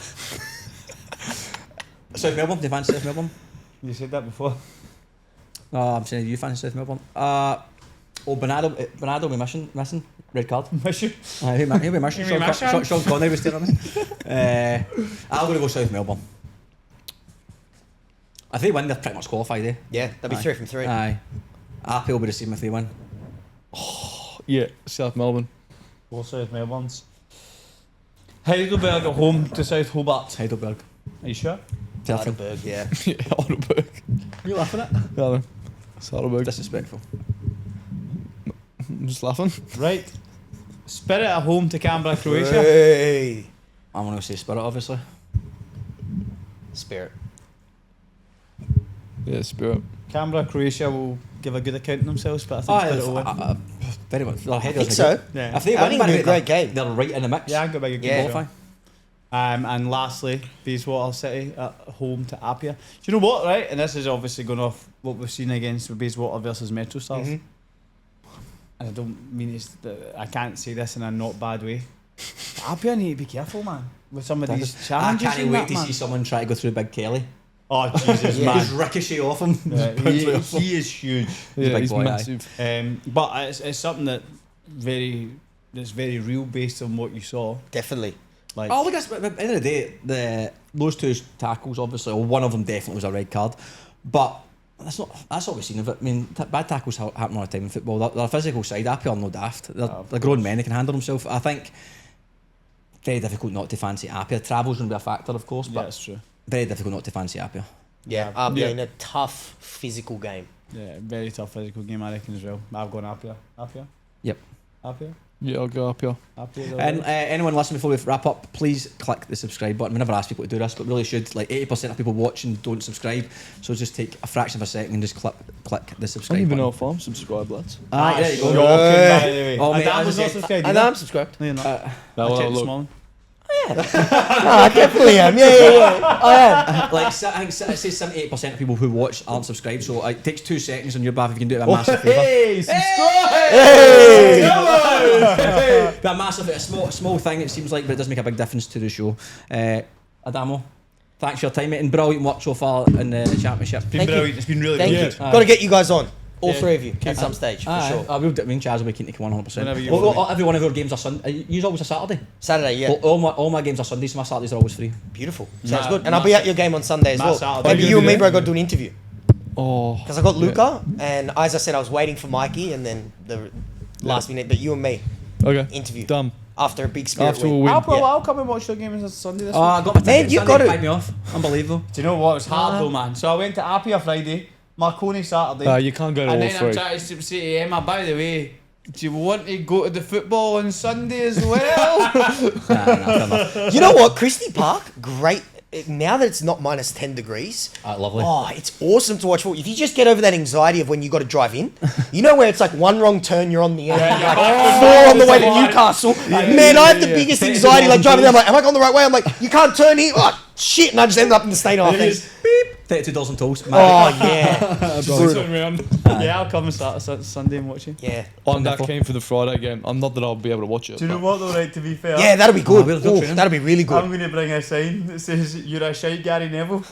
[SPEAKER 1] South Melbourne? Do you fancy South Melbourne?
[SPEAKER 6] You said that before.
[SPEAKER 1] Oh, I'm saying you fancy South Melbourne. Bernardo will be missing. Red card.
[SPEAKER 6] Mission.
[SPEAKER 1] He'll be missing.
[SPEAKER 6] He'll be missing.
[SPEAKER 1] Sean Connery was staring at me. I'm going to go South Melbourne. If they win, they're pretty much qualified, eh?
[SPEAKER 3] Yeah, that'd be 3 from 3.
[SPEAKER 1] Aye. Apia will be the same if they win.
[SPEAKER 4] Yeah, South Melbourne.
[SPEAKER 6] All South Melbourne's. Heidelberg at home to South Hobart.
[SPEAKER 1] Heidelberg.
[SPEAKER 6] Are you sure?
[SPEAKER 3] Heidelberg, yeah.
[SPEAKER 4] Yeah, Heidelberg.
[SPEAKER 1] You laughing at?
[SPEAKER 4] Yeah, it's Heidelberg.
[SPEAKER 1] Disrespectful.
[SPEAKER 4] I'm just laughing.
[SPEAKER 6] Right. Spirit at home to Canberra, Croatia.
[SPEAKER 3] Hey.
[SPEAKER 1] I'm going to say Spirit, obviously.
[SPEAKER 3] Spirit.
[SPEAKER 4] Yeah, Spirit.
[SPEAKER 6] Canberra, Croatia will give a good account of themselves, but I think Spirit will win.
[SPEAKER 1] Very much. Their head
[SPEAKER 3] I think
[SPEAKER 1] is
[SPEAKER 3] so.
[SPEAKER 1] good.
[SPEAKER 6] Yeah.
[SPEAKER 1] If they
[SPEAKER 3] I
[SPEAKER 1] win,
[SPEAKER 3] think it'll be a great game.
[SPEAKER 1] they're right in the mix.
[SPEAKER 6] Yeah, I'm going to be a
[SPEAKER 3] Yeah.
[SPEAKER 6] good
[SPEAKER 1] Qualify.
[SPEAKER 6] And lastly, Bayswater City at home to Apia. Do you know what, right? And this is obviously going off what we've seen against Bayswater versus Metro Stars.
[SPEAKER 3] Mhm.
[SPEAKER 6] And I don't mean I can't say this in a not bad way. But Apia need to be careful, man, with some of these
[SPEAKER 1] I
[SPEAKER 6] challenges.
[SPEAKER 1] can't
[SPEAKER 6] and
[SPEAKER 1] wait
[SPEAKER 6] that,
[SPEAKER 1] to
[SPEAKER 6] man.
[SPEAKER 1] see someone try to go through Big Kelly.
[SPEAKER 6] Oh Jesus,
[SPEAKER 3] Yeah.
[SPEAKER 1] Just
[SPEAKER 6] man!
[SPEAKER 1] ricochet off him.
[SPEAKER 6] Yeah, he is huge.
[SPEAKER 1] He's a
[SPEAKER 4] Yeah,
[SPEAKER 1] big
[SPEAKER 4] he's
[SPEAKER 1] boy, aye.
[SPEAKER 4] massive.
[SPEAKER 6] But it's something that's very real based on what you saw.
[SPEAKER 3] Definitely.
[SPEAKER 6] Like,
[SPEAKER 1] Oh, look, at the end of the day, those two tackles, obviously, well, one of them definitely was a red card, but that's all we've seen of it. I mean, bad tackles happen all the time in football. They're a physical side. Apia are no daft. They're grown men. They can handle themselves. I think very difficult not to fancy Apia. Travel's going to be a factor, of course,
[SPEAKER 6] yeah,
[SPEAKER 1] but
[SPEAKER 6] that's true.
[SPEAKER 1] very difficult not to fancy Apia.
[SPEAKER 3] Yeah,
[SPEAKER 6] Yeah.
[SPEAKER 3] Apia
[SPEAKER 4] Yeah.
[SPEAKER 3] in a tough physical game.
[SPEAKER 6] Yeah, very tough physical game, I reckon as well. I've gone Apia.
[SPEAKER 1] Yep.
[SPEAKER 6] Apia.
[SPEAKER 4] Yeah, I'll go up here.
[SPEAKER 1] And anyone listening, before we wrap up, please click the subscribe button. We never ask people to do this, but really should. Like 80% of people watching don't subscribe, so just take a fraction of a second and just click the
[SPEAKER 4] I
[SPEAKER 1] subscribe
[SPEAKER 4] don't even know
[SPEAKER 1] button.
[SPEAKER 4] if I'm subscribed, lads.
[SPEAKER 1] Aye, there you go.
[SPEAKER 6] Shocking, by the way.
[SPEAKER 1] Oh, mate,
[SPEAKER 6] Adamo's
[SPEAKER 1] as I
[SPEAKER 6] not
[SPEAKER 1] said-
[SPEAKER 6] subscribed.
[SPEAKER 3] And I'm subscribed.
[SPEAKER 6] No, you're not.
[SPEAKER 4] No,
[SPEAKER 6] I
[SPEAKER 4] well,
[SPEAKER 6] checked this
[SPEAKER 4] look.
[SPEAKER 6] morning.
[SPEAKER 3] I definitely am. Yeah. I am.
[SPEAKER 1] Like I think say 78% of people who watch aren't subscribed, so it takes 2 seconds on your behalf if you can do it a massive favour.
[SPEAKER 6] Hey, subscribe!
[SPEAKER 3] Hey.
[SPEAKER 1] Be a massive, a small thing it seems like, but it does make a big difference to the show. Adamo, thanks for your time, mate, and brilliant work so far in the championship.
[SPEAKER 6] Been
[SPEAKER 3] Thank you.
[SPEAKER 6] brilliant. It's been really
[SPEAKER 3] Thank
[SPEAKER 6] good.
[SPEAKER 3] you. Got to get you guys on. All
[SPEAKER 6] Yeah.
[SPEAKER 3] three of you at some stage, for sure.
[SPEAKER 1] I will. Me and Chaz will be keen to come on 100%.
[SPEAKER 6] Whenever you
[SPEAKER 1] Well,
[SPEAKER 6] want.
[SPEAKER 1] every one of our games are Sunday. Use always a Saturday.
[SPEAKER 3] Saturday, yeah.
[SPEAKER 1] All my games are Sundays, so my Saturdays are always free.
[SPEAKER 3] Beautiful. Sounds
[SPEAKER 6] Nah,
[SPEAKER 3] good. And I'll be at your game on Sunday as
[SPEAKER 6] Nah,
[SPEAKER 3] well.
[SPEAKER 6] Saturday.
[SPEAKER 3] Maybe
[SPEAKER 4] Are you
[SPEAKER 3] you and
[SPEAKER 4] gonna
[SPEAKER 3] me,
[SPEAKER 4] be
[SPEAKER 3] bro,
[SPEAKER 4] there?
[SPEAKER 3] got to do an interview.
[SPEAKER 4] Oh.
[SPEAKER 3] Because I got Luca, and as I said, I was waiting for Mikey, and then the last minute, but you and me,
[SPEAKER 4] Okay.
[SPEAKER 3] interview.
[SPEAKER 4] Done.
[SPEAKER 3] After a big spirit
[SPEAKER 4] After a
[SPEAKER 3] win.
[SPEAKER 4] win.
[SPEAKER 6] I'll come and watch the game on Sunday this week.
[SPEAKER 1] I got my
[SPEAKER 3] Man,
[SPEAKER 1] ticket.
[SPEAKER 3] you
[SPEAKER 1] Sunday,
[SPEAKER 3] got it.
[SPEAKER 1] bite me off. Unbelievable.
[SPEAKER 6] Do you know what? It's hard though, man. So I went to Apia Friday, Marconi Saturday.
[SPEAKER 4] You can't go to
[SPEAKER 6] and
[SPEAKER 4] all
[SPEAKER 6] then
[SPEAKER 4] three.
[SPEAKER 6] I'm trying to say to Emma, by the way, do you want to go to the football on Sunday as well?
[SPEAKER 1] Fair enough.
[SPEAKER 3] You know what? Christie Park, great. Now that it's not minus 10 degrees,
[SPEAKER 1] Lovely.
[SPEAKER 3] oh, it's awesome to watch football. If you just get over that anxiety of when you got to drive in, you know where it's like one wrong turn, you're on the end, like four on the way to Newcastle. Man, I have the biggest anxiety, like driving there. I'm like, am I going the right way? I'm like, you can't turn here. Oh, shit. And I just ended up in the state office.
[SPEAKER 1] 32 dozen toast.
[SPEAKER 3] Oh, yeah.
[SPEAKER 6] Turn around. Yeah, I'll come and start Sunday and watch you.
[SPEAKER 3] Yeah.
[SPEAKER 4] I'm that keen for the Friday game. I'm not that I'll be able to watch it.
[SPEAKER 6] Do you know
[SPEAKER 4] but-
[SPEAKER 6] what though, right, to be fair?
[SPEAKER 3] Yeah, that'll be good.
[SPEAKER 1] we'll go
[SPEAKER 3] Ooh,
[SPEAKER 1] training.
[SPEAKER 3] that'll be really good.
[SPEAKER 6] I'm going to bring a sign that says, you're a shite Gary Neville.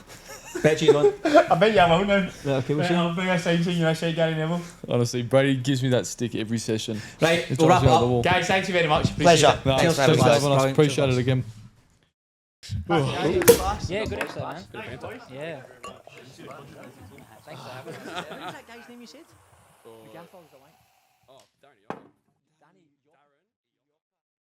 [SPEAKER 1] Bet you don't.
[SPEAKER 6] I bet you I will now.
[SPEAKER 1] Okay, we'll see.
[SPEAKER 6] I'll bring a sign saying you're a shite Gary Neville.
[SPEAKER 4] Honestly, Brady gives me that stick every session.
[SPEAKER 1] Right,
[SPEAKER 4] It
[SPEAKER 1] we'll wrap
[SPEAKER 4] drives
[SPEAKER 1] it
[SPEAKER 4] me out
[SPEAKER 1] up.
[SPEAKER 4] the wall.
[SPEAKER 6] Guys, thank you very much. Appreciate
[SPEAKER 3] Pleasure.
[SPEAKER 6] it.
[SPEAKER 4] No,
[SPEAKER 3] Thanks for
[SPEAKER 4] thanks
[SPEAKER 3] having
[SPEAKER 4] for
[SPEAKER 3] us.
[SPEAKER 4] having us.
[SPEAKER 1] Brilliant.
[SPEAKER 4] Appreciate it again.
[SPEAKER 7] Yeah, good episode, man. Yeah. Thanks for having us. Who's that guy's name you said? The gaffer was the one.